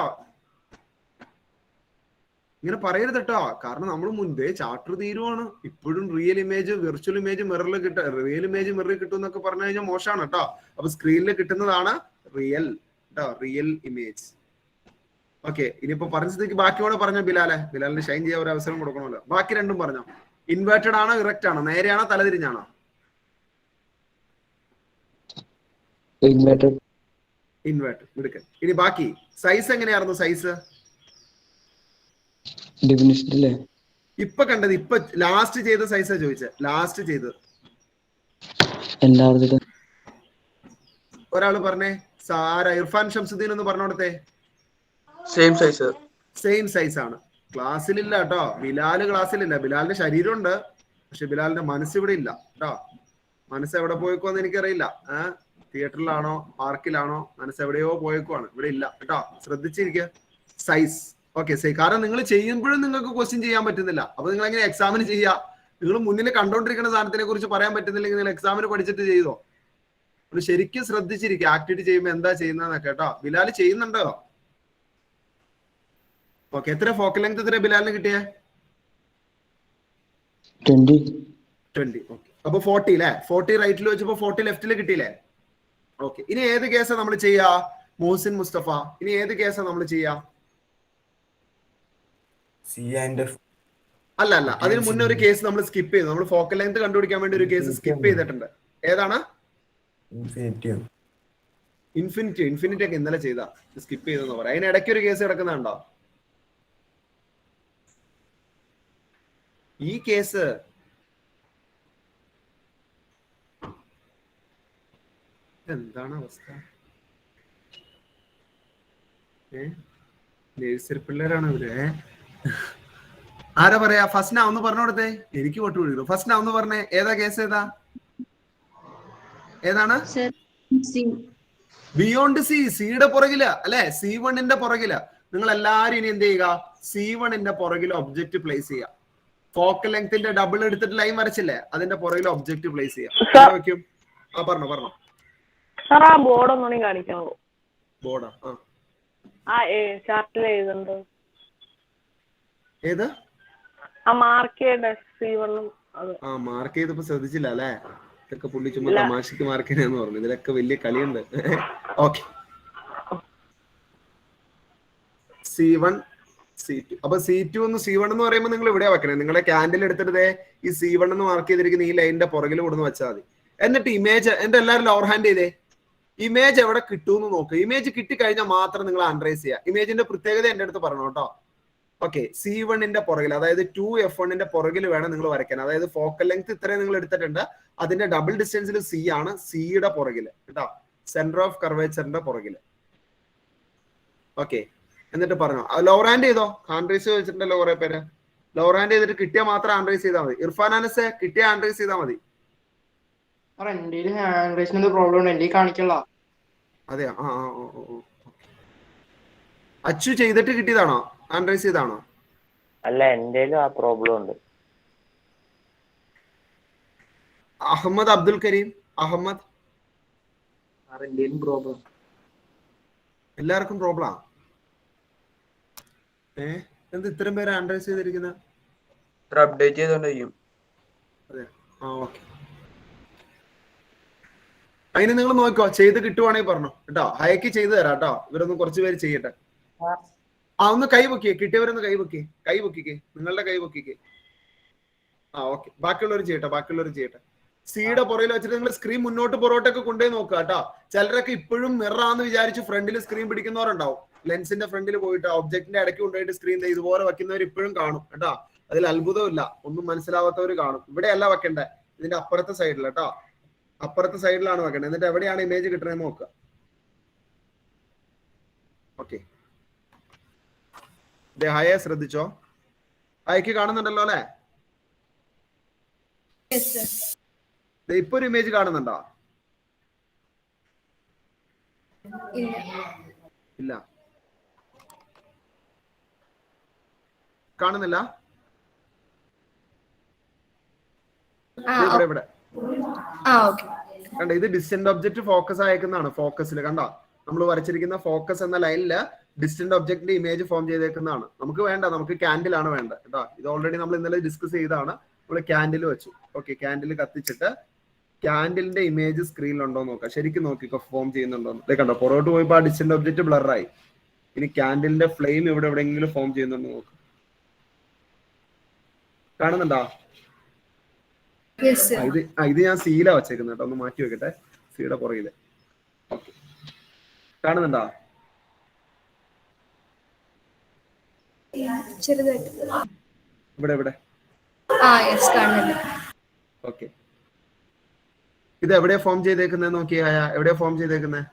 ഇങ്ങനെ പറയരുത് കേട്ടോ. കാരണം നമ്മൾ മുൻപേ ചാപ്റ്റർ തീരുവാണ്. ഇപ്പോഴും റിയൽ ഇമേജ് വിർച്വൽ ഇമേജ് മിററിൽ കിട്ടുക, റിയൽ ഇമേജ് മിററിൽ കിട്ടും എന്നൊക്കെ പറഞ്ഞു കഴിഞ്ഞാൽ മോശമാണ് കേട്ടോ. അപ്പൊ സ്ക്രീനിൽ കിട്ടുന്നതാണ് റിയൽ കേട്ടോ, റിയൽ ഇമേജ്. ഓക്കെ, ഇനിയിപ്പോ പറഞ്ഞ സ്ഥിതിക്ക് ബാക്കിയോടെ പറഞ്ഞ ബിലാലിന് ഷൈൻ ചെയ്യാൻ ഒരു അവസരം കൊടുക്കണമല്ലോ. ബാക്കി രണ്ടും പറഞ്ഞോ. ഇൻവേർട്ടഡ് ആണോ ഇറക്റ്റ് ആണോ? നേരെയാണോ തലതിരിഞ്ഞാണോ? ഇൻവേർട്ടഡ്. എടുക്ക. ഇനി ബാക്കി സൈസ് എങ്ങനെയായിരുന്നു? സൈസ് ഇപ്പൊ കണ്ടത്, ഇപ്പൊ ലാസ്റ്റ് ചെയ്ത സൈസാ ചോദിച്ചത്. ലാസ്റ്റ് ചെയ്തത് ഒരാള് പറഞ്ഞേ. സാര ഇർഫാൻ ഷംസുദ്ദീൻ എന്ന് പറഞ്ഞോടത്തെ. Same size. സെയിം സൈസ് ആണ്. ക്ലാസ്സിലില്ല കേട്ടോ. ബിലാല് ക്ലാസ്സിലില്ല. ബിലാലിന്റെ ശരീരമുണ്ട്, പക്ഷെ ബിലാലിന്റെ മനസ്സ് ഇവിടെ ഇല്ല കേട്ടോ. മനസ്സ് എവിടെ പോയേക്കോന്ന് എനിക്കറിയില്ല. തിയേറ്ററിലാണോ പാർക്കിലാണോ, മനസ്സ് എവിടെയോ പോയേക്കുവാണ്, ഇവിടെ ഇല്ല കേട്ടോ. ശ്രദ്ധിച്ചിരിക്കുക. Size okay. കാരണം നിങ്ങൾ ചെയ്യുമ്പോഴും നിങ്ങൾക്ക് ക്വസ്റ്റ്യൻ ചെയ്യാൻ പറ്റുന്നില്ല. അപ്പൊ നിങ്ങൾ എങ്ങനെ എക്സാമിന് ചെയ്യുക? നിങ്ങൾ മുന്നിൽ കണ്ടോണ്ടിരിക്കുന്ന സാധനത്തിനെ കുറിച്ച് പറയാൻ പറ്റുന്നില്ലെങ്കിൽ നിങ്ങൾ എക്സാമിന് പഠിച്ചിട്ട് ചെയ്തോ? ഒന്ന് ശരിക്കും ശ്രദ്ധിച്ചിരിക്കുക. ആക്ടിവിറ്റി ചെയ്യുമ്പോൾ എന്താ ചെയ്യുന്നതെന്നൊക്കെ കേട്ടോ. ബിലാൽ ചെയ്യുന്നുണ്ടോ? ഓക്കെ. എത്ര ഫോക്കൽ ലെങ്ത് എത്ര ബിലാലിന് കിട്ടിയേ? 20. ഓക്കെ. അപ്പൊ 40 അല്ലേ? 40 റൈറ്റിൽ വെച്ചപ്പോ 40 ലെഫ്റ്റിൽ കിട്ടിയില്ലേ? ഓക്കെ. ഇനി ഏത് കേസാ നമ്മൾ ചെയ്യാ? മോഹസിൻ മുസ്തഫ, ഇനി ഏത് കേസാ നമ്മൾ ചെയ്യാ? അല്ല, അതിന് മുന്നേ ഒരു കേസ് നമ്മൾ സ്കിപ്പ് ചെയ്തു. നമ്മൾ ഫോക്കൽ ലെങ്ത് കണ്ടുപിടിക്കാൻ വേണ്ടി ഒരു കേസ് സ്കിപ്പ് ചെയ്തിട്ടുണ്ട്. ഏതാണ്? ഇൻഫിനിറ്റി ഒക്കെ ഇന്നലെ ചെയ്താ സ്കിപ്പ് ചെയ്തെന്ന് പറയാം. അതിന് ഇടയ്ക്ക് ഒരു കേസ് കിടക്കുന്നുണ്ടോ? ഈ കേസ് എന്താണ് അവസ്ഥ? നേഴ്സറി പിള്ളേരാണ് ഇവര്. ആരാ പറയാ? ഫസ്റ്റ് ഒന്ന് പറഞ്ഞോടത്തെ. എനിക്ക് വോട്ട് വിളിക്കുന്നു. ഫസ്റ്റ് ഒന്ന് പറഞ്ഞേ. ഏതാ കേസ്? ഏതാണ്? Beyond C. സിയുടെ പുറകില് അല്ലെ? C1ന്റെ പുറകില്. നിങ്ങൾ എല്ലാരും ഇനി എന്ത് ചെയ്യുക? C1ന്റെ പുറകിൽ ഒബ്ജക്റ്റ് പ്ലേസ് ചെയ്യുക. ഫോക്കൽ ലെങ്ത്തിന്റെ ഡബിൾ എടുത്തിട്ട് ലൈൻ വരച്ചില്ലേ, അതിന്റെ പുറകിൽ ഒബ്ജക്റ്റ് പ്ലേസ് ചെയ്യാം. വെക്കും. പറഞ്ഞോ. ബോർഡ് ഒന്നും കാണിക്കാമോ? ബോർഡാ? ചാർട്ടിൽ എഴുതുന്നുണ്ടോ? ഏത്? മാർക്ക് ചെയ്ത C1. മാർക്ക് ചെയ്തപ്പോ ശ്രദ്ധിച്ചില്ല അല്ലെ? ഇതൊക്കെ പുള്ളി ചുമ്മാ തമാശക്ക് മാർക്ക് ചെയ്യാന്ന് പറഞ്ഞു. ഇതിലൊക്കെ വലിയ കളിയുണ്ട്. ഓക്കെ. C1 C2. അപ്പൊ C2 C1 എന്ന് പറയുമ്പോൾ നിങ്ങൾ ഇവിടെ വെക്കണേ. നിങ്ങളുടെ ക്യാൻഡിൽ എടുത്തിട്ട് ഈ C1 എന്ന് മാർക്ക് ചെയ്തിരിക്കുന്ന ഈ ലൈനിന്റെ പുറകിൽ കൊടുന്ന് വെച്ചാൽ മതി. എന്നിട്ട് ഇമേജ് എന്റെ എല്ലാവരും ലോവർ ഹാൻഡ് ചെയ്തേ. ഇമേജ് എവിടെ കിട്ടുമെന്ന് നോക്കുക. ഇമേജ് കിട്ടിക്കഴിഞ്ഞാൽ മാത്രം നിങ്ങൾ അൺറൈസ് ചെയ്യുക. ഇമേജിന്റെ പ്രത്യേകത എന്റെ അടുത്ത് പറഞ്ഞു കേട്ടോ. ഓക്കെ. C1ന്റെ പുറകിൽ, അതായത് 2F1ന്റെ പുറകിൽ വേണം നിങ്ങൾ വരയ്ക്കാൻ. അതായത് ഫോക്കൽ ലെങ്ത് ഇത്രയും നിങ്ങൾ എടുത്തിട്ടുണ്ട്, അതിന്റെ ഡബിൾ ഡിസ്റ്റൻസിൽ C ആണ്. സിയുടെ പുറകില് കേട്ടോ, സെന്റർ ഓഫ് കർവേച്ചറിന്റെ പുറകില്. ഓക്കെ. എന്നിട്ട് പറഞ്ഞോ. ലോവർ ഹാൻഡ് ചെയ്തോ. ഹാൻഡ് റൈസ് വെച്ചിട്ടുണ്ടല്ലോ കുറെ പേര്. ലോവർ ഹാൻഡ് ചെയ്തിട്ട് കിട്ടിയാൽ മാത്രം ഹാൻഡ് റൈസ് ചെയ്താൽ മതി. ഇർഫാൻ അനസ് കിട്ടിയ ഹാൻഡ് റൈസ് ചെയ്താൽ മതി. അതെയോ? അച്ചു ചെയ്തിട്ട് കിട്ടിയതാണോ? Hand raise ചെയ്താണോ? അല്ല, എന്റെയിലും ആ പ്രോബ്ലം ഉണ്ട്. അഹമ്മദ് അബ്ദുൽ കരീം. അഹമ്മദ്, പ്രോബ്ലം. എല്ലാവർക്കും പ്രോബ്ലം. എന്ത് ഇത്രയും പേര് ഹാൻഡ് റൈസ് ചെയ്തിരിക്കുന്ന? അപ്ഡേറ്റ് ചെയ്തോണ്ടിരിക്കും. അതെ. ഓക്കെ. അതിന് നിങ്ങൾ നോക്കോ. ചെയ്ത് കിട്ടുവാണെങ്കിൽ പറഞ്ഞു കേട്ടോ. ഹയക്ക് ചെയ്തു തരാം കേട്ടോ. ഇവരൊന്ന് കുറച്ച് പേര് ചെയ്യട്ടെ. ഒന്ന് കൈ പൊക്കിയേ. കിട്ടിയവരൊന്ന് കൈ പൊക്കിക്കേ. നിങ്ങളുടെ കൈ പൊക്കിക്കേ. ഓക്കെ. ബാക്കിയുള്ളവർ ചെയ്യട്ടെ. സിയുടെ പുറകിൽ വെച്ചിട്ട് നിങ്ങൾ സ്ക്രീൻ മുന്നോട്ട് പുറകോട്ടൊക്കെ കൊണ്ടുപോയി നോക്കുക കേട്ടോ. ചിലരൊക്കെ ഇപ്പോഴും മിററാന്ന് വിചാരിച്ച് ഫ്രണ്ടിൽ സ്ക്രീൻ പിടിക്കുന്നവരുണ്ടാവും. ലെൻസിന്റെ ഫ്രണ്ടിൽ പോയിട്ട് ഒബ്ജക്റ്റിന്റെ ഇടയ്ക്ക് കൊണ്ടുപോയിട്ട് സ്ക്രീൻ ഇതുപോലെ വെക്കുന്നവർ ഇപ്പോഴും കാണും കേട്ടോ. അതിൽ അത്ഭുതമില്ല. ഒന്നും മനസ്സിലാവാത്തവർ കാണും. ഇവിടെയല്ല വെക്കണ്ടേ, ഇതിന്റെ അപ്പുറത്തെ സൈഡിൽ കേട്ടോ. അപ്പുറത്തെ സൈഡിലാണ് വെക്കേണ്ടത്. എന്നിട്ട് എവിടെയാണ് ഇമേജ് കിട്ടണമെന്ന് നോക്കുക. ഓക്കെ. ഹയ ശ്രദ്ധിച്ചോ. ഹയക്ക് കാണുന്നുണ്ടല്ലോ അല്ലെ? ഇപ്പൊ ഒരു ഇമേജ് കാണുന്നുണ്ടോ? ഇല്ല. ഇല്ല, കാണുന്നില്ല. ഇവിടെ കണ്ട, ഇത് ഡിസ്റ്റന്റ് ഒബ്ജക്റ്റ് ഫോക്കസ് അയക്കുന്നതാണ്. ഫോക്കസിൽ കണ്ട, നമ്മൾ വരച്ചിരിക്കുന്ന ഫോക്കസ് എന്ന ലൈനില് ഡിസ്റ്റന്റ് ഒബ്ജക്റ്റിന്റെ ഇമേജ് ഫോം ചെയ്തേക്കുന്നതാണ്. നമുക്ക് വേണ്ട, നമുക്ക് ക്യാൻഡിൽ ആണ് വേണ്ടത് കേട്ടോ. ഇത് ഓൾറെഡി നമ്മൾ ഇന്നലെ ഡിസ്കസ് ചെയ്താണ്. നമ്മൾ ക്യാൻഡിൽ വെച്ചു. ഓക്കെ, ക്യാൻഡിൽ കത്തിച്ചിട്ട് ക്യാൻഡിലിന്റെ ഇമേജ് സ്ക്രീനിലുണ്ടോ നോക്കാം. ശരിക്കും നോക്കിക്കോ, ഫോം ചെയ്യുന്നുണ്ടോ. കണ്ടോ, പുറകോട്ട് പോയപ്പോ ആ ഡിസ്റ്റന്റ് ഒബ്ജക്റ്റ് ബ്ലറായി. ഇനി ക്യാൻഡിലിന്റെ ഫ്ലെയിം ഇവിടെ എവിടെയെങ്കിലും ഫോം ചെയ്യുന്നുണ്ടോ നോക്കാം. കാണുന്നുണ്ടോ? ഇത് ഞാൻ സീല വെച്ചേക്കുന്നത് കേട്ടോ, ഒന്ന് മാറ്റി വെക്കട്ടെ. സീയുടെ പുറകില് ഓക്കെ, കാണുന്നുണ്ടോ? ഇവിടെ ഇവിടെ ഓക്കെ. ഇത് എവിടെയാ ഫോം ചെയ്തേക്കുന്നത് നോക്കിയാ? എവിടെയാ ഫോം ചെയ്തേക്കുന്നത്?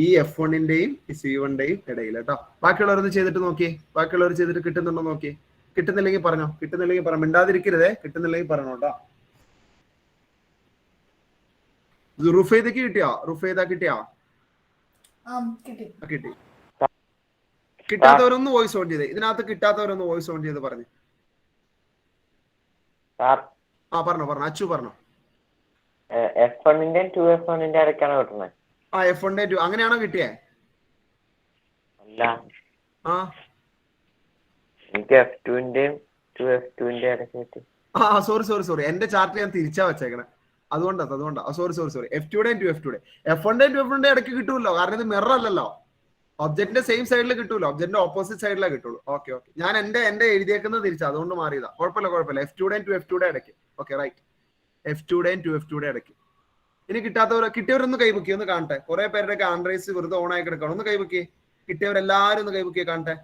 ഈ F1-ന്റെയും C1-ന്റെയും ഇടയിൽ കേട്ടോ. ബാക്കിയുള്ളവരൊന്ന് ചെയ്തിട്ട് നോക്കി. ബാക്കിയുള്ളവർ ചെയ്തിട്ട് കിട്ടുന്നുണ്ടോ നോക്കി. കിട്ടുന്നില്ലെങ്കിൽ പറഞ്ഞോ, കിട്ടുന്നില്ലെങ്കിൽ പറ, മിണ്ടാതിരിക്കരുതേ. കിട്ടുന്നില്ലെങ്കിൽ പറഞ്ഞോ കേട്ടോ. റുഫൈദക്ക് കിട്ടിയോ? റുഫൈദ കിട്ടിയോ? കിട്ടി. കിട്ടാത്തവരൊന്ന് വോയിസ് ഓൺ ചെയ്തേ. ഇതിനകത്ത് കിട്ടാത്തവരൊന്ന് വോയിസ് ഓൺ ചെയ്ത് പറഞ്ഞു. പറഞ്ഞോ അച്ചു പറഞ്ഞോ. F1-ന്റെയും 2F1-ന്റെ ഇടയ്ക്കാണ് കിട്ടുന്നത്. F1-ന്റെ 2 അങ്ങനെയാണോ കിട്ടിയേ? അല്ല, എനിക്ക് F2-ന്റെയും 2F2-ന്റെ ഇടയ്ക്ക് കിട്ടി. സോറി, എന്റെ ചാർട്ട് ഞാൻ തിരിച്ചാ വെച്ചേക്കണേ. അതുകൊണ്ടാ സോറി. F2-ന്റെയും 2F2-ന്റെയും 2F1-ന്റെ ഇടയ്ക്ക് കിട്ടൂല്ലോ. കാരണം ഇത് മിറർ അല്ലല്ലോ. ഒബ്ജക്റ്റിന്റെ സെയിം സൈഡിൽ കിട്ടൂല്ലോ, ഒബ്ജക്റ്റിന്റെ ഓപ്പോസിറ്റ് സൈഡിലേ കിട്ടുള്ളൂ. ഓക്കെ, ഞാൻ എന്റെ എഴുതിയേക്കുന്നത് തിരിച്ചാ, അതുകൊണ്ട് മാറിയതാ. കുഴപ്പമില്ല. F2-ന്റെയും 2F2-ന്റെ ഇടയ്ക്ക്. Okay, right. F2-ന്റെയും 2F2-ന്റെ ഇടയ്ക്ക്. ഇനി കിട്ടിയവരൊന്ന് കൈബുക്കി, ഒന്ന് കാണട്ടെ. കുറെ പേരുടെ ആൻഡ്രൈസ് വെറുതെ ഓൺ ആയി കിടക്കണം. ഒന്ന് കൈബുക്കി. കിട്ടിയവരെല്ലാരും ഒന്ന് കൈബുക്കി കാണട്ടെ.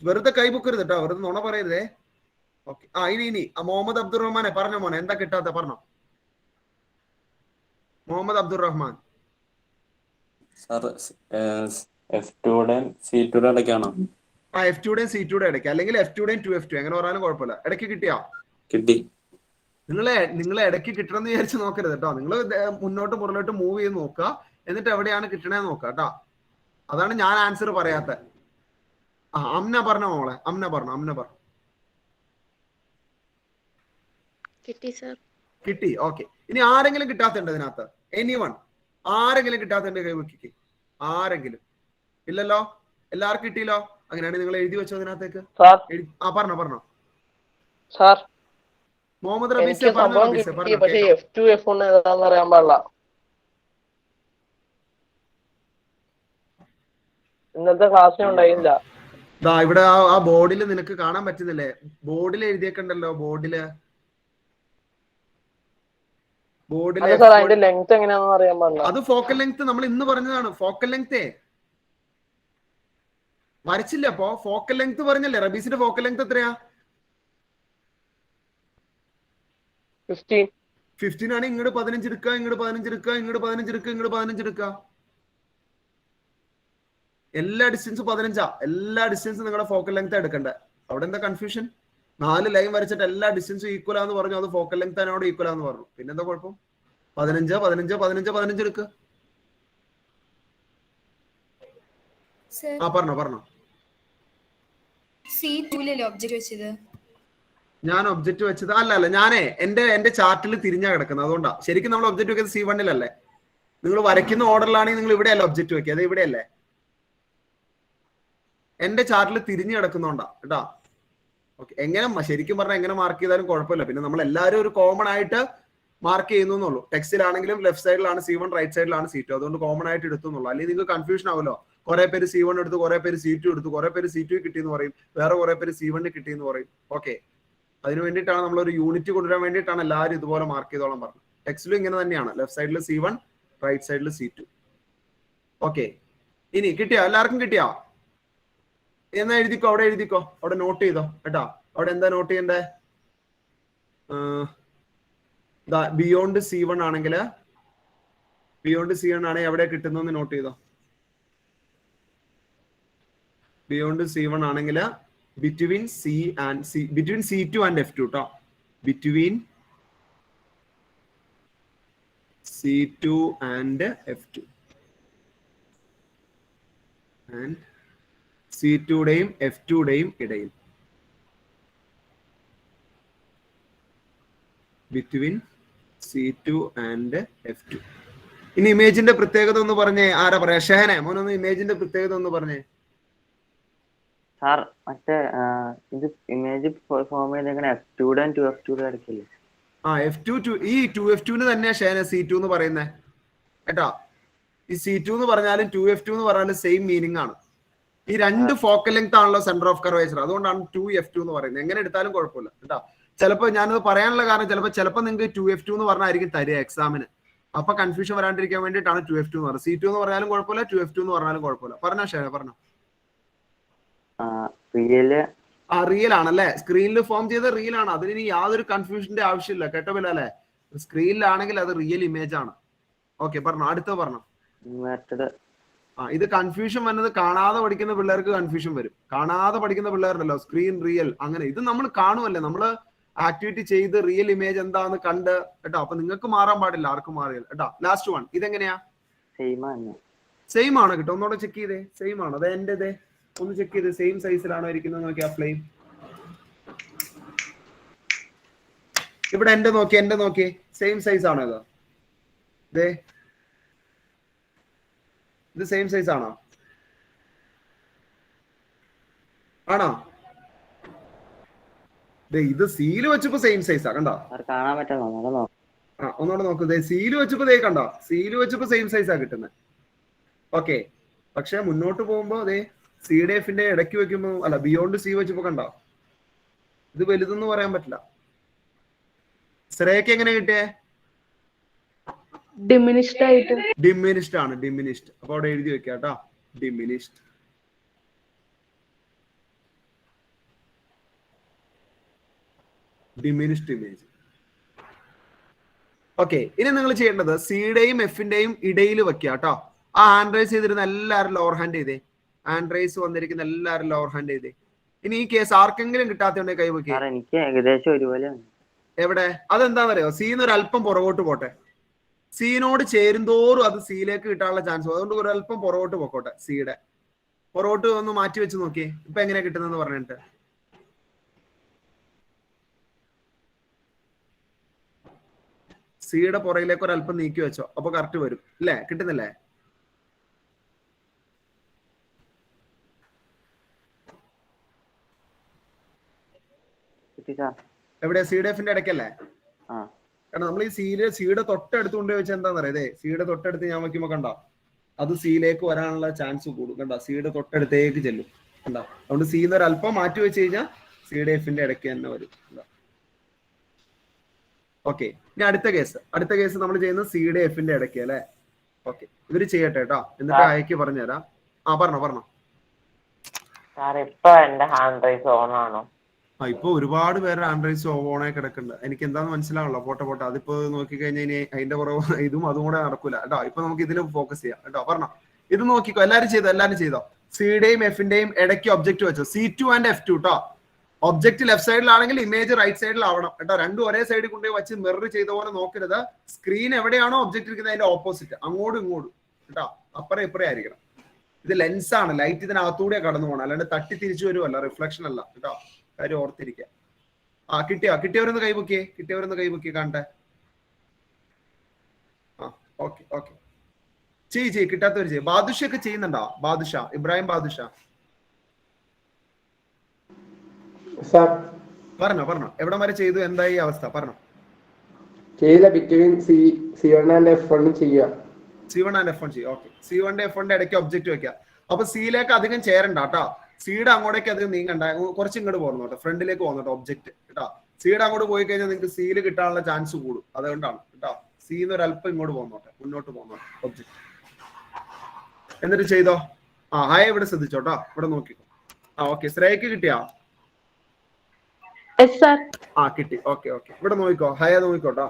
വെറുതെ കൈബുക്കരുത് കേട്ടോ, വെറുതെ നുണ പറയരുതേ. ഓക്കെ, ഇനി മുഹമ്മദ് അബ്ദുറഹ്മാനെ പറഞ്ഞോ മോനെ, എന്താ കിട്ടാത്ത പറഞ്ഞോ. മുഹമ്മദ് അബ്ദുറഹ്മാൻ. F2-യുടെയും C2-യുടെ ഇടയ്ക്കാണോ? F2-യുടെയും C2-യുടെ ഇടയ്ക്ക്, അല്ലെങ്കിൽ F2-യുടെയും 2F2 എങ്ങനെ പറയാനും കുഴപ്പമില്ല. ഇടയ്ക്ക് കിട്ടിയോ? കിട്ടി. നിങ്ങളെ ഇടയ്ക്ക് കിട്ടണമെന്ന് വിചാരിച്ച് നോക്കരുത് കേട്ടോ. നിങ്ങൾ മുന്നോട്ട് മൂവ് ചെയ്ത് നോക്കുക. എന്നിട്ട് എവിടെയാണ് കിട്ടണേന്ന് നോക്കുക കേട്ടോ. അതാണ് ഞാൻ ആൻസർ പറയാത്ത. അമ്ന പറഞ്ഞോ മോളെ, അമ്ന പറഞ്ഞു. കിട്ടി. ഓക്കെ, ഇനി ആരെങ്കിലും കിട്ടാത്തുണ്ട് ഇതിനകത്ത്? എനിവൺ? ആരെങ്കിലും കിട്ടാത്തുണ്ട് കൈ വെക്കിക്ക്? ആരെങ്കിലും? ഇല്ലല്ലോ, എല്ലാവർക്കും കിട്ടിയില്ലോ. അങ്ങനെയാണെങ്കിൽ നിങ്ങൾ എഴുതി വെച്ചോ ഇതിനകത്തേക്ക്. പറഞ്ഞോ സാർ. മുഹമ്മദ് റബീസെ പറഞ്ഞു. F2 F1 ഏതാണെന്ന് അറിയാൻ പാടില്ല. ഇന്നത്തെ ക്ലാസ്സിന് ഉണ്ടായില്ല. ഇവിടെ ആ ബോർഡിൽ നിനക്ക് കാണാൻ പറ്റുന്നില്ലേ? ബോർഡിൽ എഴുതിയേക്കണ്ടല്ലോ. ബോർഡില് ലെങ്ത് എങ്ങനെയാണെന്ന് അറിയാൻ പാടില്ല. അത് ഫോക്കൽ ലെങ്ത് നമ്മൾ ഇന്ന് പറഞ്ഞതാണ്. ഫോക്കൽ ലെങ്തേ വരച്ചില്ല. അപ്പൊ ഫോക്കൽ ലെങ്ത് പറഞ്ഞല്ലേ. റബീസിന്റെ ഫോക്കൽ ലെങ്ത് എത്രയാ? 15 ആണ്. ഇങ്ങോട്ട് 15 എടുക്കുക, ഇങ്ങോട്ട് 15 എടുക്കുക, ഇങ്ങോട്ട് 15 എടുക്കുക, ഇങ്ങോട്ട് 15 എടുക്കുക. എല്ലാ ഡിസ്റ്റൻസും 15ആ. എല്ലാ ഡിസ്റ്റൻസും നിങ്ങളുടെ ഫോക്കൽ ലെങ്ത് എടുക്കണ്ടേ. അവിടെ എന്താ കൺഫ്യൂഷൻ? 4 ലൈൻ വരച്ചിട്ട് എല്ലാ ഡിസ്റ്റൻസും ഈക്വൽ ആന്ന് പറഞ്ഞു. അത് ഫോക്കൽ ലെങ്ത് അതിനോട് ഈക്വൽ ആന്ന് പറഞ്ഞു. പിന്നെന്താ കുഴപ്പം? 15 എടുക്കുക. പറഞ്ഞോ. ഞാൻ ഒബ്ജക്റ്റ് വെച്ചത് അല്ല, ഞാനേ എന്റെ ചാർട്ടിൽ തിരിഞ്ഞാ കിടക്കുന്നത്. അതുകൊണ്ടാ. ശരിക്കും നമ്മൾ ഒബ്ജക്റ്റ് വെക്കുന്നത് C1-ലല്ലേ. നിങ്ങൾ വരയ്ക്കുന്ന ഓർഡറിലാണെങ്കിൽ നിങ്ങൾ ഇവിടെയല്ല ഒബ്ജക്റ്റ് വെക്കുക. അത് ഇവിടെയല്ലേ. എന്റെ ചാർട്ടിൽ തിരിഞ്ഞു കിടക്കുന്നോണ്ടാ കേട്ടാ. ഓക്കെ, എങ്ങനെ ശരിക്കും പറഞ്ഞാൽ എങ്ങനെ മാർക്ക് ചെയ്താലും കുഴപ്പമില്ല. പിന്നെ നമ്മൾ എല്ലാവരും ഒരു കോമൺ ആയിട്ട് മാർക്ക് ചെയ്യുന്നുള്ളൂ. ടെക്സ്റ്റിലാണെങ്കിലും ലെഫ്റ്റ് സൈഡിലാണ് C1, റൈറ്റ് സൈഡിലാണ് C2. അതുകൊണ്ട് കോമൺ ആയിട്ട് എടുത്തുന്നുള്ളൂ. അല്ലെങ്കിൽ നിങ്ങൾക്ക് കൺഫ്യൂഷൻ ആവുമല്ലോ. കുറെ പേര് C1 എടുത്തു, കുറെ പേര് C2 എടുത്തു, കുറെ പേര് C2 കിട്ടിയെന്ന് പറയും, വേറെ കുറെ പേര് C1 കിട്ടിയെന്ന് പറയും. ഓക്കെ, അതിന് വേണ്ടിയിട്ടാണ് നമ്മളൊരു യൂണിറ്റ് കൊണ്ടുവരാൻ വേണ്ടിയിട്ടാണ് എല്ലാവരും ഇതുപോലെ മാർക്ക് ചെയ്തോളം പറഞ്ഞത്. ടെക്സ്റ്റിലും ഇങ്ങനെ തന്നെയാണ്. ലെഫ്റ്റ് സൈഡിൽ C1, റൈറ്റ് സൈഡിൽ C2. ഓക്കെ, ഇനി കിട്ടിയോ? എല്ലാവർക്കും കിട്ടിയോ? എന്നാ എഴുതിക്കോ, അവിടെ എഴുതിക്കോ, അവിടെ നോട്ട് ചെയ്തോ കേട്ടോ. അവിടെ എന്താ നോട്ട് ചെയ്യണ്ടേ? ബിയോണ്ട് C1 ആണെങ്കിൽ എവിടെ കിട്ടുന്നു നോട്ട് ചെയ്തോ. ബിയോണ്ട് C1 ആണെങ്കിൽ ബിറ്റ്വീൻ C2 ആൻഡ് F2 കേട്ടോ. Between C2 and F2 and C2യുടെയും F2യുടെയും ഇടയിൽ between C2 and F2. ഇനി ഇമേജിന്റെ പ്രത്യേകത ഒന്ന് പറഞ്ഞേ. ആരാ പറയാ? ഷഹനെ മോനൊന്ന് ഇമേജിന്റെ പ്രത്യേകത ഒന്ന് പറഞ്ഞേ. സാർ മറ്റേ ഇത് ഇമേജ് ഫോം ചെയ്തെങ്ങനെ F2 and 2F2 എടുക്കില്ലേ? F2 ഈ 2F2 തന്നെയാ ഷഹനെ C2 എന്ന് പറയുന്നത് കേട്ടോ. ഈ C2 എന്ന് പറഞ്ഞാലും 2F2 എന്ന് പറഞ്ഞാലും സെയിം മീനിങ് ആണ്. ഈ രണ്ട് ഫോക്കൽ ലെങ്ത് ആണല്ലോ സെന്റർ ഓഫ് കർവേച്ചർ, അതുകൊണ്ടാണ് 2F2 എന്ന് പറയുന്നത്. എങ്ങനെ എടുത്താലും കുഴപ്പമില്ല കേട്ടോ. ചിലപ്പോൾ ഞാനത് പറയാനുള്ള കാരണം ചിലപ്പോൾ നിങ്ങൾക്ക് 2F2 എന്ന് പറഞ്ഞായിരിക്കും തരിക എക്സാമിന്. അപ്പൊ കൺഫ്യൂഷൻ വരാണ്ടിരിക്കാൻ വേണ്ടിയിട്ടാണ് 2F2 എന്ന് പറയുന്നത്. C2 എന്ന് പറഞ്ഞാലും കുഴപ്പമില്ല, 2F2 എന്ന് പറഞ്ഞാലും കുഴപ്പമില്ല. പറഞ്ഞോ ഷേന പറഞ്ഞോ. റിയൽ ആണല്ലേ, സ്ക്രീനിൽ ഫോം ചെയ്ത റിയൽ ആണ്. അതിന് ഇനി യാതൊരു കൺഫ്യൂഷന്റെ ആവശ്യമില്ല കേട്ടോ ബില്ല അല്ലേ. സ്ക്രീനിലാണെങ്കിൽ അത് റിയൽ ഇമേജ് ആണ്. ഓക്കെ പറഞ്ഞോ, അടുത്ത പറഞ്ഞോ. ഇത് കൺഫ്യൂഷൻ വന്നത് കാണാതെ പഠിക്കുന്ന പിള്ളേർക്ക് കൺഫ്യൂഷൻ വരും. കാണാതെ പഠിക്കുന്ന പിള്ളേരുണ്ടല്ലോ സ്ക്രീൻ റിയൽ അങ്ങനെ. ഇത് നമ്മൾ കാണുമല്ലേ, നമ്മള് ആക്ടിവിറ്റി ചെയ്ത് റിയൽ ഇമേജ് എന്താന്ന് കണ്ട് കേട്ടോ. അപ്പൊ നിങ്ങൾക്ക് മാറാൻ പാടില്ല, ആർക്കും മാറിയല്ല കേട്ടോ. ലാസ്റ്റ് വൺ ഇതെങ്ങനെയാ? സെയിം ആണ് കേട്ടോ. ഒന്നുകൂടെ ചെക്ക് ചെയ്തേ. സെയിം ആണ്. അത് എന്റേത് ഒന്ന് ചെക്ക് ചെയ്ത് സെയിം സൈസിലാണോ ഇരിക്കുന്നത് നോക്കിയാ. ഫ്ലെയിം ഇവിടെ എന്റെ നോക്കിയേ സെയിം സൈസ് ആണോ ഇത്? ഇത് സെയിം സൈസ് ആണോ? ആണോ? ഇത് സീല് വെച്ചപ്പോ സെയിം സൈസാ കണ്ടോ? കാണാൻ പറ്റുന്നോ? ഒന്നുകൂടെ നോക്ക്. സീല് വെച്ചപ്പോ കണ്ടോ? സീല് വെച്ചപ്പോ സെയിം സൈസാ കിട്ടുന്നത്. ഓക്കെ, പക്ഷെ മുന്നോട്ട് പോകുമ്പോ CDFന്റെ ഇടയ്ക്ക് വെക്കുമ്പോ അല്ല ബിയോണ്ട് C വെച്ചപ്പോ കണ്ടോ ഇത് വലുതെന്ന് പറയാൻ പറ്റില്ല. ശ്രേയക്ക് എങ്ങനെ കിട്ടിയേ? ഡിമിനിഷ്ഡ് ആയിട്ട്. ഡിമിനിഷ്ഡ് ആണ്, ഡിമിനിഷ്ഡ്. അപ്പൊ അവിടെ എഴുതി വെക്കാം കേട്ടോ, ഡിമിനിഷ്ഡ്. Diminished image. ഓക്കെ, ഇനി നിങ്ങൾ ചെയ്യേണ്ടത് സിയുടെയും എഫിന്റെയും ഇടയിൽ വെക്കുക കേട്ടോ. ആ ഹാൻഡ് റൈസ് ചെയ്തിരുന്ന എല്ലാവരും ലോവർ ഹാൻഡ് ചെയ്തേ. ഹാൻഡ് റൈസ് വന്നിരിക്കുന്ന എല്ലാവരും ലോവർ ഹാൻഡ് ചെയ്തേ. ഇനി ഈ കേസ് ആർക്കെങ്കിലും കിട്ടാത്തതുണ്ടെങ്കിൽ കൈ വെക്കുക. എനിക്ക് ഏകദേശം ഒരുപോലെയാണ്. എവിടെ? അതെന്താണെന്നറിയോ? സീന്ന് ഒരു അല്പം പുറകോട്ട് പോട്ടെ. സീനോട് ചേരുന്തോറും അത് സിയിലേക്ക് കിട്ടാനുള്ള ചാൻസ്. അതുകൊണ്ട് ഒരു അല്പം പുറകോട്ട് പോക്കോട്ടെ. സിയുടെ പുറകോട്ട് ഒന്ന് മാറ്റി വെച്ച് നോക്കിയേ ഇപ്പൊ എങ്ങനെയാ കിട്ടുന്നതെന്ന് പറഞ്ഞിട്ട്. സിയുടെ പുറകിലേക്ക് ഒരു അല്പം നീക്കി വെച്ചോ, അപ്പൊ കറക്റ്റ് വരും അല്ലേ? കിട്ടുന്നില്ലേ? എവിടെ? CDFന്റെ ഇടയ്ക്കല്ലേ? കാരണം നമ്മൾ ഈ സിയുടെ തൊട്ടടുത്ത് കൊണ്ടുപോയി വെച്ചാൽ എന്താന്ന് അറിയാതെ, സിയുടെ തൊട്ടടുത്ത് ഞാൻ വെക്കുമ്പോ കണ്ടോ അത് സിയിലേക്ക് വരാനുള്ള ചാൻസ് കൂടും. കണ്ടോ? സിയുടെ തൊട്ടടുത്തേക്ക് ചെല്ലും. കണ്ടോ? അതുകൊണ്ട് സിന്ന് ഒരു അല്പം മാറ്റി വെച്ച് കഴിഞ്ഞാൽ CDFന്റെ ഇടയ്ക്ക് തന്നെ വരും. ഓക്കെ, ഇനി അടുത്ത കേസ് നമ്മൾ ചെയ്യുന്നത് CDFന്റെ ഇടയ്ക്ക് അല്ലെ. ഓക്കെ, ഇവര് ചെയ്യട്ടെ കേട്ടോ, എന്നിട്ട് അയക്ക് പറഞ്ഞുതരാം. പറഞ്ഞോ. ഇപ്പൊ ഒരുപാട് പേര് ഹാൻഡ് റൈസ് ഓണായി കിടക്കുന്നുണ്ട്. എനിക്ക് എന്താന്ന് മനസ്സിലാവണല്ലോ. പോട്ടെ അതിപ്പോ നോക്കിക്കഴിഞ്ഞാൽ ഇനി അതിന്റെ പുറകെ ഇതും അതും കൂടെ നടക്കൂല കേട്ടോ. ഇപ്പൊ നമുക്ക് ഇതിന് ഫോക്കസ് ചെയ്യാം കേട്ടോ. പറഞ്ഞോ, ഇത് നോക്കിക്കോ. എല്ലാരും ചെയ്തോ. സിയുടെയും എഫിന്റെയും ഇടയ്ക്ക് ഒബ്ജക്റ്റ് വെച്ചോ. C2 and F2 കേട്ടോ. ഒബ്ജക്റ്റ് ലെഫ്റ്റ് സൈഡിലാണെങ്കിൽ ഇമേജ് റൈറ്റ് സൈഡിലാവണം കേട്ടോ. രണ്ടും ഒരേ സൈഡിൽ കൊണ്ടുപോയി വെച്ച് മിറർ ചെയ്ത പോലെ നോക്കരുത്. സ്ക്രീൻ എവിടെയാണോ ഒബ്ജക്റ്റ് ഇരിക്കുന്നത് അതിന്റെ ഓപ്പോസിറ്റ്, അങ്ങോട്ടും ഇങ്ങോട്ടും കേട്ടോ. അപ്പുറം ഇപ്പുറം ആയിരിക്കണം. ഇത് ലെൻസ് ആണ്, ലൈറ്റ് ഇതിനകത്തൂടെ കടന്നു പോകണം, അല്ലാണ്ട് തട്ടി തിരിച്ചു വരുമല്ല, റിഫ്ലക്ഷൻ അല്ല കേട്ടോ. കാര്യം ഓർത്തിരിക്കുക. കിട്ടിയവരൊന്ന് കൈബുക്കിയേ കാണട്ടെ. ഓക്കെ ചെയ്യ് കിട്ടാത്തവർ ചെയ്യും. ബാദുഷയൊക്കെ ചെയ്യുന്നുണ്ടോ? ഇബ്രാഹിം ബാദുഷ പറഞ്ഞോ. എവിടെ വരെ ചെയ്തു? എന്തായി അവസ്ഥ? പറഞ്ഞോ. C1 and F1 ചെയ്യുക. C1 and F1 ചെയ്യും. ഓക്കെ, C1 F1 ഇടയ്ക്ക് ഒബ്ജക്റ്റ് വെക്കുക. അപ്പൊ സിയിലേക്ക് അധികം ചേരണ്ട കേട്ടോ. സിയുടെ അങ്ങോട്ടേക്ക് അധികം നീങ്ങണ്ട, കുറച്ച് ഇങ്ങോട്ട് പോകുന്നോട്ടെ, ഫ്രണ്ടിലേക്ക് പോകുന്നോട്ടെ ഒബ്ജക്റ്റ് കേട്ടോ. സിയുടെ അങ്ങോട്ട് പോയി കഴിഞ്ഞാൽ നിങ്ങൾക്ക് സിയിൽ കിട്ടാനുള്ള ചാൻസ് കൂടും. അതുകൊണ്ടാണ് കേട്ടോ. സിന്ന് ഒരു അല്പം ഇങ്ങോട്ട് പോകുന്നോട്ടെ, മുന്നോട്ട് പോകുന്നോട്ടെ ഒബ്ജക്റ്റ്. എന്നിട്ട് ചെയ്തോ. ഹായ ഇവിടെ ശ്രദ്ധിച്ചോട്ടോ, ഇവിടെ നോക്കിക്കോ. ഓക്കെ, ശ്രേയക്ക് കിട്ടിയാ? കിട്ടി. ഓക്കെ ഇവിടെ നോക്കിക്കോ. ഹയ നോക്കിക്കോട്ടോ.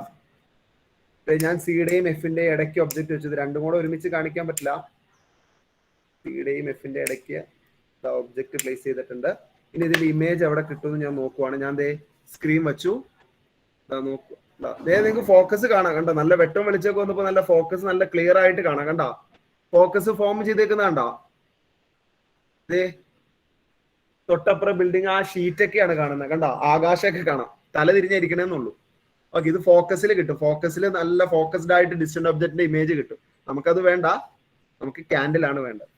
ഞാൻ സിയുടെയും എഫിന്റെയും ഇടയ്ക്ക് ഒബ്ജക്റ്റ് വെച്ചത് രണ്ടും കൂടെ ഒരുമിച്ച് കാണിക്കാൻ പറ്റില്ല. സിയുടെയും എഫിന്റെ ഇടയ്ക്ക് ഒബ്ജക്റ്റ് പ്ലേസ് ചെയ്തിട്ടുണ്ട്. ഇനി ഇതിന്റെ ഇമേജ് എവിടെ കിട്ടുമെന്ന് ഞാൻ നോക്കുവാണ്. ഞാൻ സ്ക്രീൻ വെച്ചു. നോക്കൂ, നിങ്ങൾക്ക് ഫോക്കസ് കാണാം കണ്ടോ, നല്ല വെട്ടം വെളിച്ചൊക്കെ വന്നപ്പോ നല്ല ഫോക്കസ് നല്ല ക്ലിയർ ആയിട്ട് കാണാം കണ്ടോ, ഫോക്കസ് ഫോം ചെയ്തേക്കുന്ന കണ്ടോ, തൊട്ടപ്പുറം ബിൽഡിംഗ് ആ ഷീറ്റൊക്കെയാണ് കാണുന്നത് കണ്ടോ, ആകാശമൊക്കെ കാണാം, തല തിരിഞ്ഞിരിക്കണേന്നുള്ളൂ. ഓക്കെ, ഇത് ഫോക്കസിൽ കിട്ടും, ഫോക്കസിൽ നല്ല ഫോക്കസ്ഡ് ആയിട്ട് ഡിസ്റ്റന്റ് ഒബ്ജക്റ്റിന്റെ ഇമേജ് കിട്ടും. നമുക്കത് വേണ്ട, നമുക്ക് ക്യാൻഡിലാണ് വേണ്ടത്.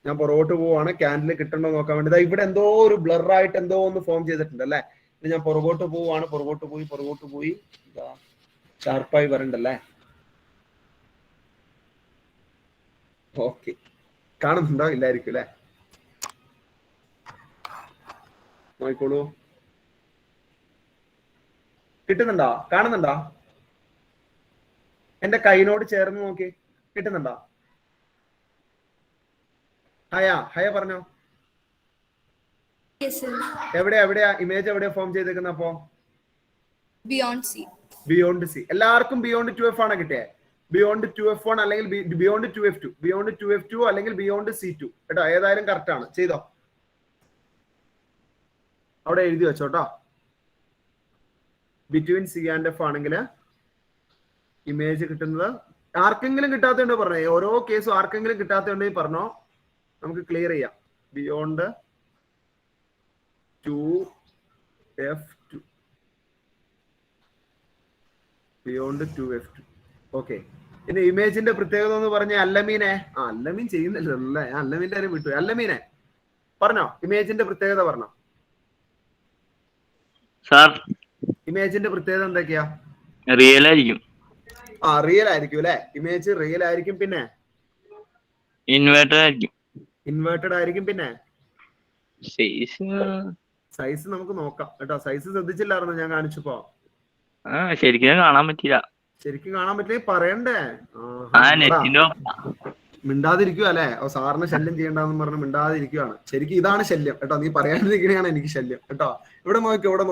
ഞാൻ പുറകോട്ട് പോവാണ്, ക്യാൻഡിൽ കിട്ടണോ നോക്കാൻ വേണ്ടി. ഇവിടെ എന്തോ ഒരു ബ്ലർ ആയിട്ട് എന്തോ ഒന്ന് ഫോം ചെയ്തിട്ടുണ്ട് അല്ലെ. ഞാൻ പുറകോട്ട് പോവാണ്, പുറകോട്ട് പോയി ഷാർപ്പായി വരണ്ടല്ലേ. ഓക്കെ, കാണുന്നുണ്ടോ? ഇല്ലായിരിക്കും അല്ലെ, നോക്കിക്കോളൂ. കിട്ടുന്നുണ്ടോ? കാണുന്നുണ്ടോ? എന്റെ കൈനോട് ചേർന്ന് നോക്കി, കിട്ടുന്നുണ്ടോ? ഹയ പറഞ്ഞോ. എവിടെയാ ഇമേജ് എവിടെയാ ഫോം ചെയ്തേക്കുന്ന? അപ്പോ ബിയോണ്ട് സി. എല്ലാവർക്കും ബിയോണ്ട് 2F ആണ് കിട്ടിയേ. ബിയോണ്ട് 2F1 അല്ലെങ്കിൽ ബിയോണ്ട് 2F2, ബിയോണ്ട് 2F2 അല്ലെങ്കിൽ ബിയോണ്ട് C2 കേട്ടോ. ഏതായാലും കറക്റ്റ് ആണ്. ചെയ്തോ, അവിടെ എഴുതി വെച്ചോട്ടോ. ബിറ്റ്വീൻ C and F ആണെങ്കിൽ ഇമേജ് കിട്ടുന്നത്. ആർക്കെങ്കിലും കിട്ടാത്തതുണ്ടോ പറഞ്ഞേ, ഓരോ കേസും ആർക്കെങ്കിലും കിട്ടാത്തതുണ്ടെങ്കിൽ പറഞ്ഞോ, നമുക്ക് ക്ലിയർ ചെയ്യാം. Beyond 2F2, beyond 2F2. Okay, ഇനി ഇമേജിന്റെ പ്രത്യേകത എന്ന് പറഞ്ഞ അല്ലമീനെ. അല്ലമീൻ ചെയ്യുന്നില്ലല്ലേ, അല്ലമീന്റെ കാര്യം വിട്ടു. അല്ലമീനെ പറഞ്ഞോ, ഇമേജിന്റെ പ്രത്യേകത പറഞ്ഞോ. സാർ ഇമേജിന്റെ പ്രത്യേകത എന്തൊക്കെയാ? റിയൽ ആയിരിക്കും. റിയൽ ആയിരിക്കും അല്ലെ. ഇമേജ് റിയൽ ആയിരിക്കും, പിന്നെ ഇൻവേർട്ടഡ് ആയിരിക്കും. ഇൻവേർട്ടഡ് ആയിരിക്കും, പിന്നെ സൈസ് നമുക്ക് നോക്കാം കേട്ടോ. സൈസ് ശ്രദ്ധിച്ചില്ലായിരുന്നു ഞാൻ കാണിച്ചപ്പോ. ശരിക്കും കാണാൻ പറ്റില്ല. ശരിക്കും കാണാൻ പറ്റില്ല, പറയണ്ടേ. നെറ്റിന്റെ മിണ്ടാതിരിക്കുക അല്ലെ. സാറിന് ശല്യം ചെയ്യണ്ടെന്ന് പറഞ്ഞ് മിണ്ടാതിരിക്കുകയാണ്. ശരിക്കും ഇതാണ് ശല്യം കേട്ടോ, നീ പറയാണ്ടിരിക്കണെയാണ് എനിക്ക് ശല്യം കേട്ടോ. ഇവിടെ നോക്കിക്കോ, ഇവിടെ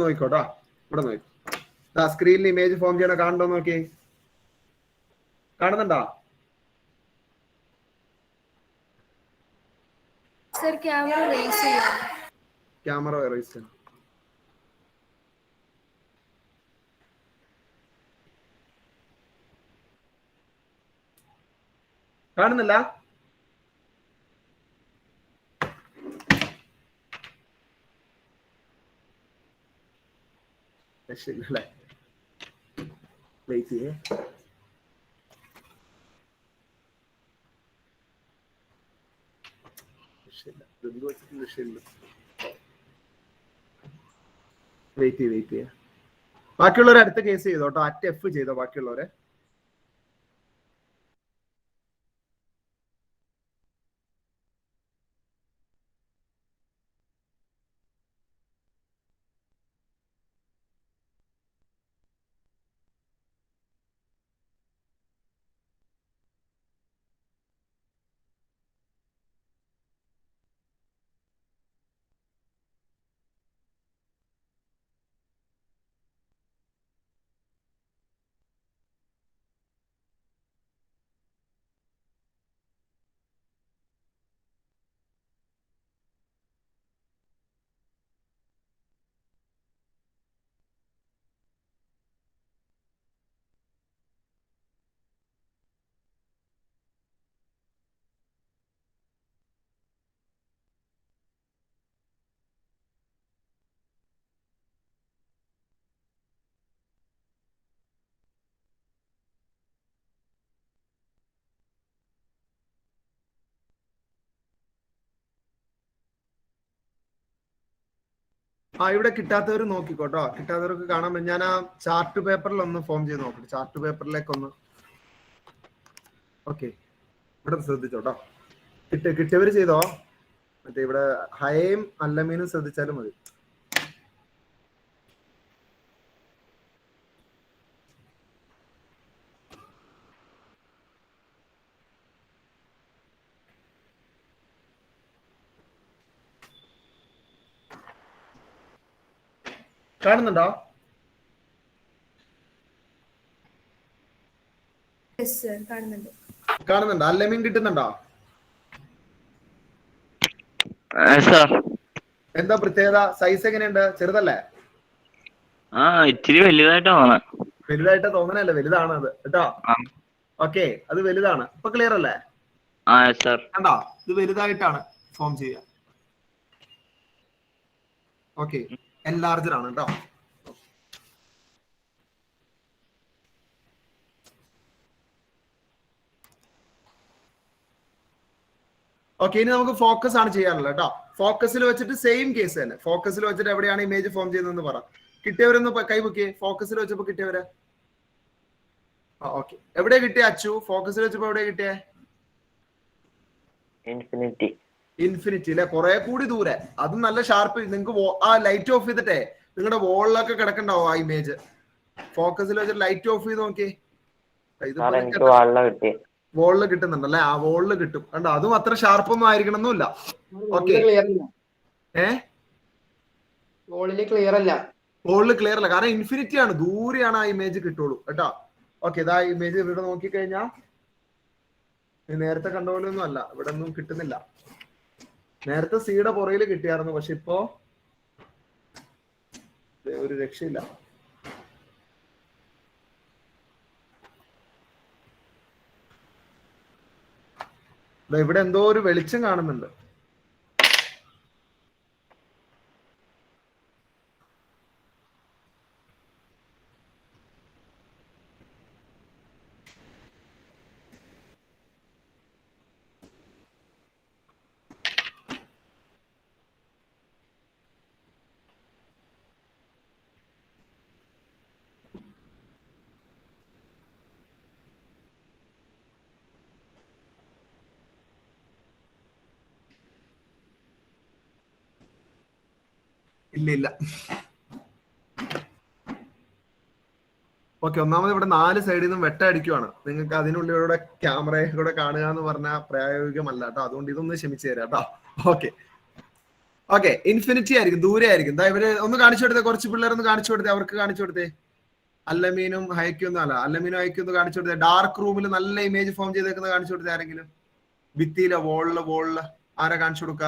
നോക്കിക്കോട്ടോ, ഇവിടെ നോക്കിക്കോ. സ്ക്രീനിൽ ഇമേജ് ഫോം ചെയ്യണ കാണണ്ടോ നോക്കി, കാണുന്നുണ്ടോ? ക്യാമറ റേസ് ചെയ്യണം. കാണുന്നില്ല? അല്ലേ, വെയിറ്റ് ചെയ്യേ. വെയിറ്റ് ചെയ്യ. ബാക്കിയുള്ളവരെ അടുത്ത കേസ് ചെയ്തോട്ടോ, F ചെയ്തോ ബാക്കിയുള്ളവരെ. ഇവിടെ കിട്ടാത്തവർ നോക്കിക്കോട്ടോ, കിട്ടാത്തവർക്ക് കാണാൻ പറ്റും. ഞാൻ ആ ചാർട്ട് പേപ്പറിൽ ഒന്ന് ഫോം ചെയ്ത് നോക്കട്ടെ, ചാർട്ട് പേപ്പറിലേക്ക് ഒന്ന്. ഓക്കെ, ഇവിടെ ശ്രദ്ധിച്ചോട്ടോ. കിട്ടിയവര് ചെയ്തോ. മറ്റേ ഇവിടെ ഹയയും അല്ലമീനും ശ്രദ്ധിച്ചാലും മതി. കാണുന്നുണ്ടോ? കാണുന്നുണ്ടോ? അല്ലമീൻ കിട്ടുന്നുണ്ടോ? എന്താ പ്രത്യേകത? സൈസ് എങ്ങനെയുണ്ട്? ചെറുതല്ലേ? ഇച്ചിരി വലുതായിട്ട് തോന്നാം. വലുതായിട്ട് തോന്നണല്ലേ? വലുതാണ് അത് കേട്ടോ. ഓക്കെ, അത് വലുതാണ്. ഇപ്പൊ ക്ലിയർ അല്ലേ? കണ്ടോ, ഇത് വലുതായിട്ടാണ് ഫോം ചെയ്യുക. ഓക്കെ, എൻലാർജർ ആണ് കേട്ടോ. ഓക്കെ, ഇനി നമുക്ക് ഫോക്കസ് ആണ് ചെയ്യാനുള്ളത് കേട്ടോ. ഫോക്കസിൽ വെച്ചിട്ട് സെയിം കേസ് തന്നെ. ഫോക്കസിൽ വെച്ചിട്ട് എവിടെയാണ് ഇമേജ് ഫോം ചെയ്യുന്നതെന്ന് പറ. കിട്ടിയവരൊന്ന് കൈബുക്കിയേ. ഫോക്കസിൽ വെച്ചപ്പോ കിട്ടിയവരെ. ഓക്കെ, എവിടെയാ കിട്ടിയ അച്ചു? ഫോക്കസിൽ വെച്ചപ്പോ എവിടെയാ കിട്ടിയേ? ഇൻഫിനിറ്റി അല്ലെ? കുറെ കൂടി ദൂരെ. അതും നല്ല ഷാർപ്പ്. നിങ്ങൾക്ക് ആ ലൈറ്റ് ഓഫ് ചെയ്തിട്ടേ നിങ്ങളുടെ വോളിലൊക്കെ കിടക്കണ്ടാവും ആ ഇമേജ്. ഫോക്കസിൽ വെച്ചിട്ട് ലൈറ്റ് ഓഫ് ചെയ്ത് നോക്കിയേ. വോളില് കിട്ടുന്നുണ്ടല്ലേ? ആ വോളില് കിട്ടും. കണ്ടോ, അതും അത്ര ഷാർപ്പൊന്നും ആയിരിക്കണമെന്നില്ല. ഓക്കെ, വോളില് ക്ലിയർ അല്ല. വോളില് ക്ലിയർ അല്ല, കാരണം ഇൻഫിനിറ്റി ആണ്, ദൂരെയാണ് ആ ഇമേജ് കിട്ടുള്ളൂ കേട്ടോ. ഓക്കെ, ഇതാ ഇമേജ് ഇവിടെ നോക്കിക്കഴിഞ്ഞാൽ നേരത്തെ കണ്ട പോലെ ഒന്നും അല്ല, ഇവിടെ ഒന്നും കിട്ടുന്നില്ല. നേരത്തെ സിയുടെ പുറകിൽ കിട്ടിയായിരുന്നു, പക്ഷെ ഇപ്പോ ഒരു രക്ഷയില്ല. ഇവിടെ എന്തോ ഒരു വെളിച്ചം കാണുന്നുണ്ട്. ഇല്ല. ഓക്കെ, ഒന്നാമത് ഇവിടെ 4 സൈഡിൽ നിന്നും വെട്ടടിക്കുവാണ്. നിങ്ങൾക്ക് അതിനുള്ളിലൂടെ ക്യാമറയെ കൂടെ കാണുക എന്ന് പറഞ്ഞാൽ പ്രായോഗികമല്ല കേട്ടോ. അതുകൊണ്ട് ഇതൊന്ന് ക്ഷമിച്ചു തരാം കേട്ടോ. ഓക്കെ, ഇൻഫിനിറ്റി ആയിരിക്കും, ദൂരെ ആയിരിക്കും. എന്താ ഇവര് ഒന്ന് കാണിച്ചു കൊടുത്തേ, കുറച്ച് പിള്ളേരൊന്ന് കാണിച്ചു കൊടുത്തേ, അവർക്ക് കാണിച്ചു കൊടുത്തേ. അല്ലമീനും ഹൈക്കൊന്നും അല്ല, അല്ലമീനും ഹൈക്കൊന്ന് കാണിച്ചു കൊടുത്തേ. ഡാർക്ക് റൂമിൽ നല്ല ഇമേജ് ഫോം ചെയ്തേക്കുന്നത് കാണിച്ചു കൊടുത്തേ ആരെങ്കിലും. ഭിത്തിയിലോ വോളില് ആരാ കാണിച്ചു കൊടുക്ക?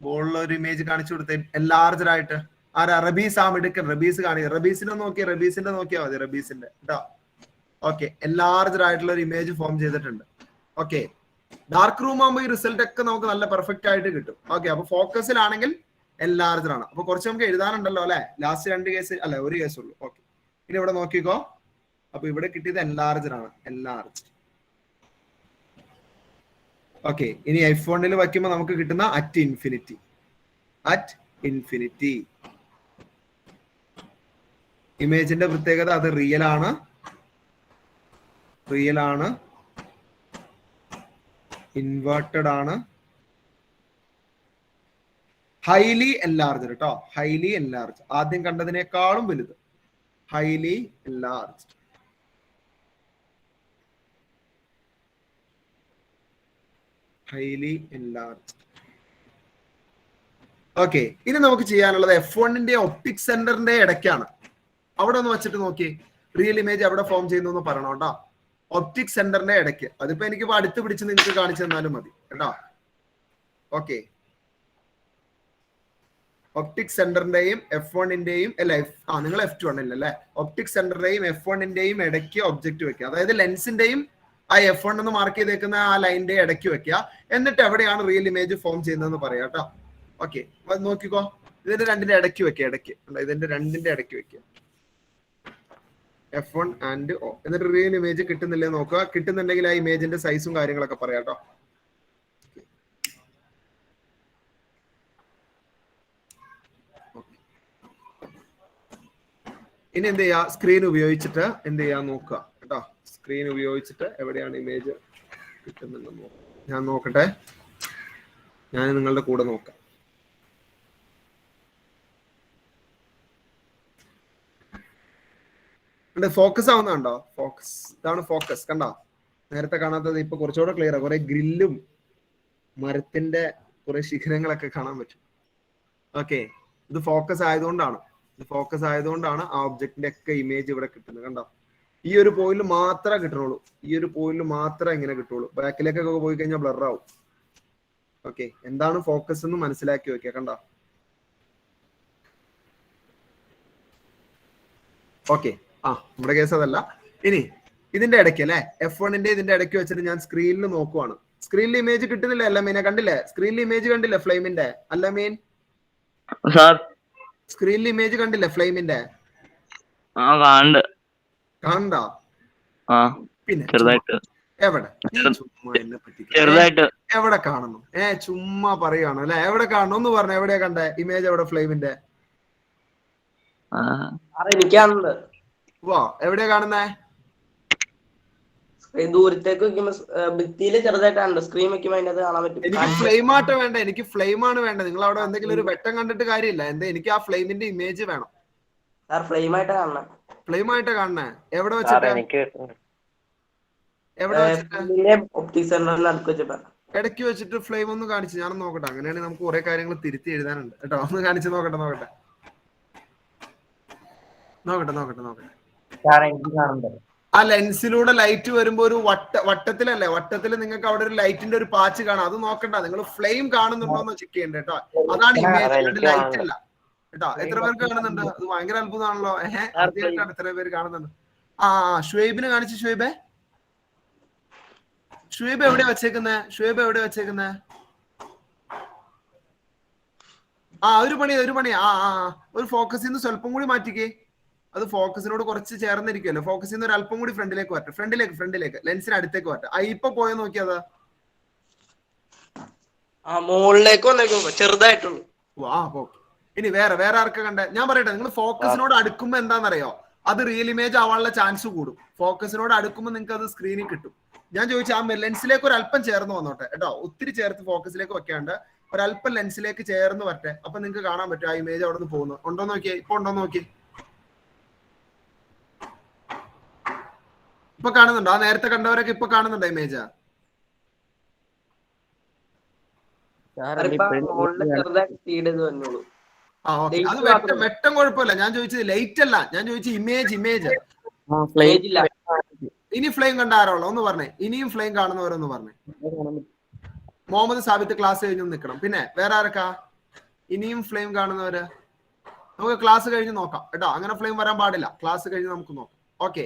വോളിൽ ഒരു ഇമേജ് കാണിച്ചു കൊടുത്തേ എൻലാർജർ ആയിട്ട്. ആരാ? റബീസ്. ആ മിടുക്കൻ റബീസ് കാണിക്കുക. റബീസിന്റെ നോക്കിയാൽ മതി. റബീസിന്റെ കേട്ടോ. ഓക്കെ, എൻലാർജർ ആയിട്ടുള്ള ഒരു ഇമേജ് ഫോം ചെയ്തിട്ടുണ്ട്. ഓക്കെ, ഡാർക്ക് റൂം ആകുമ്പോൾ ഈ റിസൾട്ട് ഒക്കെ നമുക്ക് നല്ല പെർഫെക്റ്റ് ആയിട്ട് കിട്ടും. ഓക്കെ, അപ്പൊ ഫോക്കസിലാണെങ്കിൽ എൻലാർജർ ആണ്. അപ്പൊ കുറച്ച് നമുക്ക് എഴുതാനുണ്ടല്ലോ അല്ലെ? ലാസ്റ്റ് 2 കേസ് അല്ലെ, ഒരു കേസ് ഉള്ളൂ. ഓക്കെ, ഇനി ഇവിടെ നോക്കിക്കോ. അപ്പൊ ഇവിടെ കിട്ടിയത് എൻലാർജർ ആണ്. എൻലാർജ്. ഓക്കെ, ഇനി F1 വയ്ക്കുമ്പോൾ നമുക്ക് കിട്ടുന്ന അറ്റ് ഇൻഫിനിറ്റി. ഇമേജിന്റെ പ്രത്യേകത അത് റിയൽ ആണ്, ഇൻവേർട്ടഡ് ആണ്, ഹൈലി എൻലാർജ്ഡ് കേട്ടോ. ഹൈലി എൻലാർജ്, ആദ്യം കണ്ടതിനേക്കാളും വലുത്. Highly enlarged. Highly enlarged. Okay, ഇനി നമുക്ക് ചെയ്യാനുള്ളത് F1 ഒപ്റ്റിക് സെന്ററിന്റെ ഇടയ്ക്കാണ്. അവിടെ ഒന്ന് വെച്ചിട്ട് നോക്കി റിയൽ ഇമേജ് എവിടെ ഫോം ചെയ്യുന്നു എന്ന് പറയണം കേട്ടോ. ഒപ്റ്റിക് സെന്ററിന്റെ ഇടയ്ക്ക്. അതിപ്പോ എനിക്കിപ്പോ അടുത്ത് പിടിച്ച് നിങ്ങൾക്ക് കാണിച്ചു തന്നാലും മതി കേട്ടോ. ഓക്കെ, ഒപ്റ്റിക് സെന്ററിന്റെയും F1 അല്ല, നിങ്ങൾ F2 അല്ലേ? ഒപ്റ്റിക് സെന്ററിന്റെയും F1 ഇടയ്ക്ക് ഒബ്ജക്റ്റ് വെക്കുക. അതായത് ലെൻസിന്റെയും ആ F1 എന്ന് മാർക്ക് ചെയ്തേക്കുന്ന ആ ലൈനിന്റെ ഇടയ്ക്ക് വെക്കുക. എന്നിട്ട് എവിടെയാണ് റിയൽ ഇമേജ് ഫോം ചെയ്യുന്നതെന്ന് പറയാം കേട്ടോ. ഓക്കെ, നോക്കിക്കോ. ഇതിന്റെ 2ന്റെ ഇടയ്ക്ക് വെക്കുക. ഇതിന്റെ 2ന്റെ ഇടയ്ക്ക് വെക്കുക. F1 and O. എന്നിട്ട് റിയൽ ഇമേജ് കിട്ടുന്നില്ലേ നോക്കുക. കിട്ടുന്നുണ്ടെങ്കിൽ ആ ഇമേജിന്റെ സൈസും കാര്യങ്ങളൊക്കെ പറയാം കേട്ടോ. ഇനി എന്ത് ചെയ്യാ? സ്ക്രീൻ ഉപയോഗിച്ചിട്ട് എന്ത് ചെയ്യാ നോക്കുക കേട്ടോ. സ്ക്രീൻ ഉപയോഗിച്ചിട്ട് എവിടെയാണ് ഇമേജ് കിട്ടുന്നുണ്ടെന്ന് നോക്കാം. ഞാൻ നോക്കട്ടെ. ഞാൻ നിങ്ങളുടെ കൂടെ നോക്കാം. ഫോക്കസ് ആവുന്നുണ്ടോ? ഫോക്കസ്, ഇതാണ് ഫോക്കസ്. കണ്ടോ? നേരത്തെ കാണാത്തത് ഇപ്പൊ കുറച്ചുകൂടെ ക്ലിയർ ആ. കുറെ ഗ്രില്ലും മരത്തിന്റെ കുറെ ശിഖരങ്ങളൊക്കെ കാണാൻ പറ്റും. ഓക്കെ, ഇത് ഫോക്കസ് ആയതുകൊണ്ടാണ് ആ ഒബ്ജക്റ്റിന്റെ ഒക്കെ ഇമേജ് ഇവിടെ കിട്ടുന്നത്. കണ്ടോ? ഈ ഒരു പോയിന്റ് മാത്രമേ കിട്ടുള്ളൂ. ഇങ്ങനെ കിട്ടുള്ളൂ. ബാക്കിലേക്കൊക്കെ പോയി കഴിഞ്ഞാൽ ബ്ലർ ആവും. ഓക്കെ, എന്താണ് ഫോക്കസ് എന്ന് മനസ്സിലാക്കി വെക്കുക. കണ്ടോ? ഓക്കെ, നമ്മുടെ കേസ് അതല്ല. ഇനി ഇതിന്റെ ഇടയ്ക്ക് അല്ലെ, F1ന്റെ ഇതിന്റെ ഇടയ്ക്ക് വെച്ചിട്ട് ഞാൻ സ്ക്രീനിൽ നോക്കുവാണ്. സ്ക്രീനിൽ ഇമേജ് കിട്ടുന്നില്ല. അല്ലമീനെ കണ്ടില്ലേ? സ്ക്രീനിൽ ഇമേജ് കണ്ടില്ലേ ഫ്ലെയിമിന്റെ? അല്ലമീൻ സ്ക്രീനിൽ ഇമേജ് കണ്ടില്ലേ ഫ്ലെയിമിന്റെ? കാണണ്ട? പിന്നെ എവിടെ? എവിടെ കാണുന്നു? ചുമ്മാ പറയുകയാണ് അല്ലെ? എവിടെ കാണുന്നു ഒന്ന് പറഞ്ഞ. എവിടെയാ കണ്ടേ ഇമേജ്? എവിടെ ഫ്ലെയിമിന്റെ? എനിക്കാണുണ്ട്. വാ, എവിടെയാ കാണുന്നേ? ദൂരത്തേക്ക് വെക്കുമ്പോ ഭിത്തിയില് ചെറുതായിട്ടാണ്, സ്ക്രീൻ വെക്കുമ്പോ അതിനകത്ത് കാണാൻ പറ്റും. എനിക്ക് ഫ്ലെയിം ആട്ടോ വേണ്ട, എനിക്ക് ഫ്ലെയിം ആണ് വേണ്ടത്. നിങ്ങൾ അവിടെ എന്തെങ്കിലും ഒരു വെട്ടം കണ്ടിട്ട് കാര്യമില്ല. എനിക്ക് ആ ഫ്ലെയിമിന്റെ ഇമേജ് വേണം. ഫ്ലെയിം ആയിട്ട് കാണണം. ഫ്ലെയിം ആയിട്ട് കാണണേ? എവിടെ വെച്ചിട്ട്? എവിടെ വെച്ചിട്ട്? ഇടയ്ക്ക് വെച്ചിട്ട് ഫ്ലെയിം ഒന്ന് കാണിച്ച് ഞാനൊന്ന് നോക്കട്ടെ. അങ്ങനെയാണെങ്കിൽ നമുക്ക് കുറെ കാര്യങ്ങൾ തിരുത്തി എഴുതാനുണ്ട് കേട്ടോ. ഒന്ന് കാണിച്ച് നോക്കട്ടെ. ആ ലെൻസിലൂടെ ലൈറ്റ് വരുമ്പോ ഒരു വട്ടത്തിലല്ലേ? വട്ടത്തിൽ നിങ്ങൾക്ക് അവിടെ ഒരു ലൈറ്റിന്റെ ഒരു പാച്ച് കാണാം. അത് നോക്കണ്ട. നിങ്ങൾ ഫ്ലെയിം കാണുന്നുണ്ടോ എന്ന് ചെക്ക് ചെയ്യണ്ട കേട്ടോ. അതാണ് ഇമേജ്, ലൈറ്റ് അല്ല കേട്ടോ. എത്ര പേർക്ക് കാണുന്നുണ്ട്? അത് ഭയങ്കര അത്ഭുതമാണല്ലോ. ആദ്യമായിട്ടാണ് എത്ര പേര് കാണുന്നുണ്ട്. ഷുഹൈബിന് കാണിച്ചു. ഷുഹൈബ് എവിടെ വെച്ചേക്കുന്നേ? ഒരു പണി ഒരു ഫോക്കസിൽ നിന്ന് സ്വല്പം കൂടി മാറ്റിക്കേ. അത് ഫോക്കസിനോട് കുറച്ച് ചേർന്നിരിക്കുമല്ലോ. ഫോക്കസിൽ നിന്ന് ഒരു അല്പം കൂടി ഫ്രണ്ടിലേക്ക് വരട്ടെ. ഫ്രണ്ടിലേക്ക് ലെൻസിന് അടുത്തേക്ക് വരട്ടെ. ഇപ്പൊ പോയ നോക്കിയതാ. മുകളിലേക്ക് ചെറുതായിട്ടുള്ളൂ. ഇനി വേറെ ആർക്കാ കണ്ടേ? ഞാൻ പറയട്ടെ, നിങ്ങൾ ഫോക്കസിനോട് അടുക്കുമ്പോ എന്താണെന്നറിയോ? അത് റിയൽ ഇമേജ് ആവാനുള്ള ചാൻസ് കൂടും. ഫോക്കസിനോട് അടുക്കുമ്പോൾ നിങ്ങൾക്ക് അത് സ്ക്രീനിൽ കിട്ടും. ഞാൻ ചോദിച്ചു ആ ലെൻസിലേക്ക് ഒരു അല്പം ചേർന്ന് വന്നോട്ടെ കേട്ടോ. ഒത്തിരി ചേർത്ത് ഫോക്കസിലേക്ക് വെക്കാണ്ട് ഒരല്പം ലെൻസിലേക്ക് ചേർന്ന് വരട്ടെ. അപ്പൊ നിങ്ങൾക്ക് കാണാൻ പറ്റും ആ ഇമേജ് അവിടെ നിന്ന് പോകുന്നു. ഉണ്ടോ നോക്കിയേ? ഇപ്പൊ കാണുന്നുണ്ടോ? ആ നേരത്തെ കണ്ടവരൊക്കെ ഇപ്പൊ കാണുന്നുണ്ടോ ഇമേജ്? അത് വെട്ടം കുഴപ്പമില്ല. ഞാൻ ചോദിച്ചത് ലൈറ്റ് അല്ല, ഞാൻ ചോദിച്ചത് ഇമേജ്. ഇനി ഫ്ലെയിം കണ്ട ആരോളോ ഒന്ന് പറഞ്ഞേ. ഇനിയും ഫ്ലെയിം കാണുന്നവരൊന്ന് പറഞ്ഞേ. മുഹമ്മദ് സാബിത്ത് ക്ലാസ് കഴിഞ്ഞ് നിൽക്കണം. പിന്നെ വേറെ ആരൊക്കെ ഇനിയും ഫ്ലെയിം കാണുന്നവര്? നമുക്ക് ക്ലാസ് കഴിഞ്ഞ് നോക്കാം കേട്ടോ. അങ്ങനെ ഫ്ലെയിം വരാൻ പാടില്ല. ക്ലാസ് കഴിഞ്ഞ് നമുക്ക് നോക്കാം. ഓക്കെ,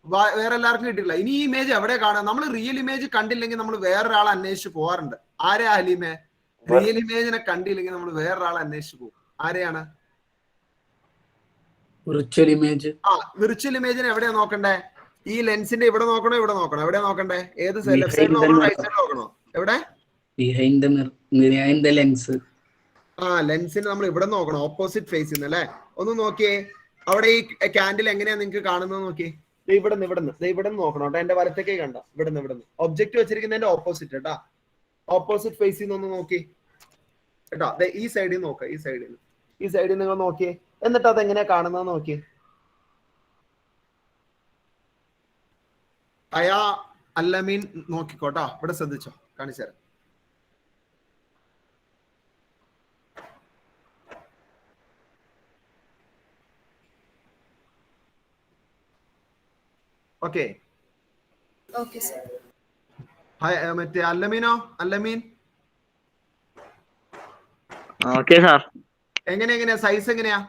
വേറെ എല്ലാവർക്കും കിട്ടിയില്ല. ഇനി ഈ ഇമേജ് എവിടെ കാണാം? നമ്മൾ റിയൽ ഇമേജ് കണ്ടില്ലെങ്കിൽ നമ്മൾ വേറൊരാളെ അന്വേഷിച്ച് പോവാറുണ്ട്. ആരെയാ ഹലീമേ? റിയൽ ഇമേജിനെ കണ്ടില്ലെങ്കിൽ നമ്മൾ വേറൊരാളെ അന്വേഷിച്ച് പോകും. ആരെയാണ്? Virtual image. വിർച്വൽ ഇമേജിനെ എവിടെയാ നോക്കണ്ടേ? ഈ ലെൻസിന്റെ ഇവിടെ നോക്കണോ? എവിടെയാ നോക്കണ്ടേ? ഏത് ലെഫ്റ്റ് സൈഡിൽ നോക്കണോ? റൈറ്റ് സൈഡിൽ നോക്കണോ? എവിടെ? Behind the lens. ലെൻസിന് നമ്മൾ ഇവിടെ നോക്കണം, ഓപ്പോസിറ്റ് ഫേസിൽ അല്ലേ? ഒന്ന് നോക്കിയേ. അവിടെ ഈ ക്യാൻഡിൽ എങ്ങനെയാ നിങ്ങൾക്ക് കാണുന്നത് നോക്കിയേ. ഇവിടെ നിന്ന് നോക്കണം കേട്ടോ. എന്റെ വലത്തേക്ക് കണ്ട ഇവിടുന്ന് ഒബ്ജക്റ്റ് വെച്ചിരിക്കുന്നതിന്റെ ഓപ്പോസിറ്റ് കേട്ടാ. ഓപ്പോസിറ്റ് ഫേസിൽ നിന്ന് ഒന്ന് നോക്കി കേട്ടോ. ഈ സൈഡിൽ നോക്ക. ഈ സൈഡിൽ നിങ്ങൾ നോക്കിയേ. എന്നിട്ട് അത് എങ്ങനെയാ കാണുന്നത് നോക്കിയേ. അല്ലമീൻ നോക്കിക്കോട്ടോ. ഇവിടെ ശ്രദ്ധിച്ചോ, കാണിച്ചു തരാം. ഓക്കെ, മറ്റേ അല്ലമീനോ? അല്ലമീൻ എങ്ങനെയാ? സൈസ് എങ്ങനെയാ?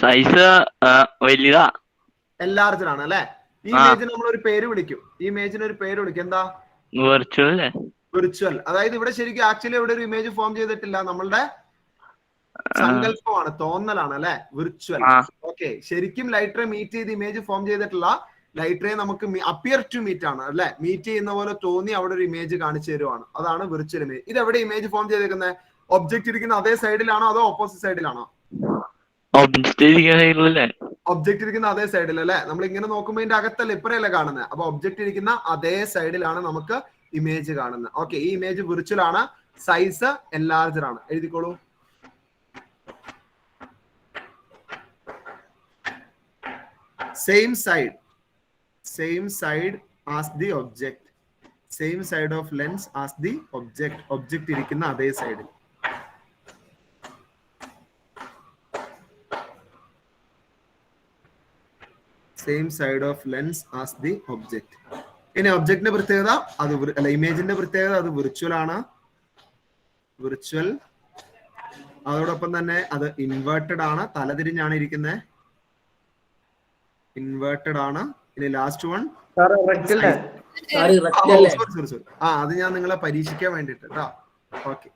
സൈസ് വലിയതാ, എല്ലാർജാണ് അല്ലെ? ഈ ഇമേജിന് നമ്മൾ ഒരു പേര് വിളിക്കും. എന്താ? വിർച്വൽ. അതായത് ഇവിടെ ശരിക്കും ആക്ച്വലി ഇവിടെ ഒരു ഇമേജ് ഫോം ചെയ്തിട്ടില്ല. നമ്മളുടെ സങ്കല്പമാണ്, തോന്നലാണ് അല്ലെ? വിർച്വൽ. ഓക്കെ, ശരിക്കും ലൈറ്റ് റേ മീറ്റ് ചെയ്ത് ഇമേജ് ഫോം ചെയ്തിട്ടുള്ള ലൈറ്റ് റേ നമുക്ക് അപ്പിയർ ടു മീറ്റ് ആണ് അല്ലെ? മീറ്റ് ചെയ്യുന്ന പോലെ തോന്നി അവിടെ ഒരു ഇമേജ് കാണിച്ചു തരുവാണ്. അതാണ് വിർച്വൽ ഇമേജ്. ഇത് എവിടെ ഇമേജ് ഫോം ചെയ്തേക്കുന്നത്? ഒബ്ജക്റ്റ് ഇരിക്കുന്ന അതേ സൈഡിലാണോ അതോ ഓപ്പോസിറ്റ് സൈഡിലാണോ? ഒബ്ജക്റ്റ് ഇരിക്കുന്ന അതേ സൈഡിൽ അല്ലെ? നമ്മൾ ഇങ്ങനെ നോക്കുമ്പോൾ ഇതിന്റെ അകത്തല്ല, ഇപ്പറയല്ലേ കാണുന്നത്. അപ്പൊ ഒബ്ജക്റ്റ് ഇരിക്കുന്ന അതേ സൈഡിലാണ് നമുക്ക് ഇമേജ് കാണുന്നത്. ഓക്കെ, ഈ ഇമേജ് വിർച്വൽ ആണ്. സൈസ് എൻലാർജർ ആണ്. എഴുതിക്കോളൂ. Same side as the object. Same side of lens as the object. Object ഇരിക്കുന്ന അതേ സൈഡിൽ. Same side of lens as the object. ഇനി ഒബ്ജക്റ്റിന്റെ പ്രത്യേകത അത് അല്ല ഇമേജിന്റെ പ്രത്യേകത അത് വിർച്വൽ ആണ്, വിർച്വൽ. അതോടൊപ്പം തന്നെ അത് ഇൻവേർട്ടഡ് ആണ്, തലതിരിഞ്ഞാണ് ഇരിക്കുന്നത്, ഇൻവേർട്ടഡ് ആണ്. ഇനി ലാസ്റ്റ് വൺ സോറി അത് ഞാൻ നിങ്ങളെ പരീക്ഷിക്കാൻ വേണ്ടിട്ട് കേട്ടോ. ഓക്കെ,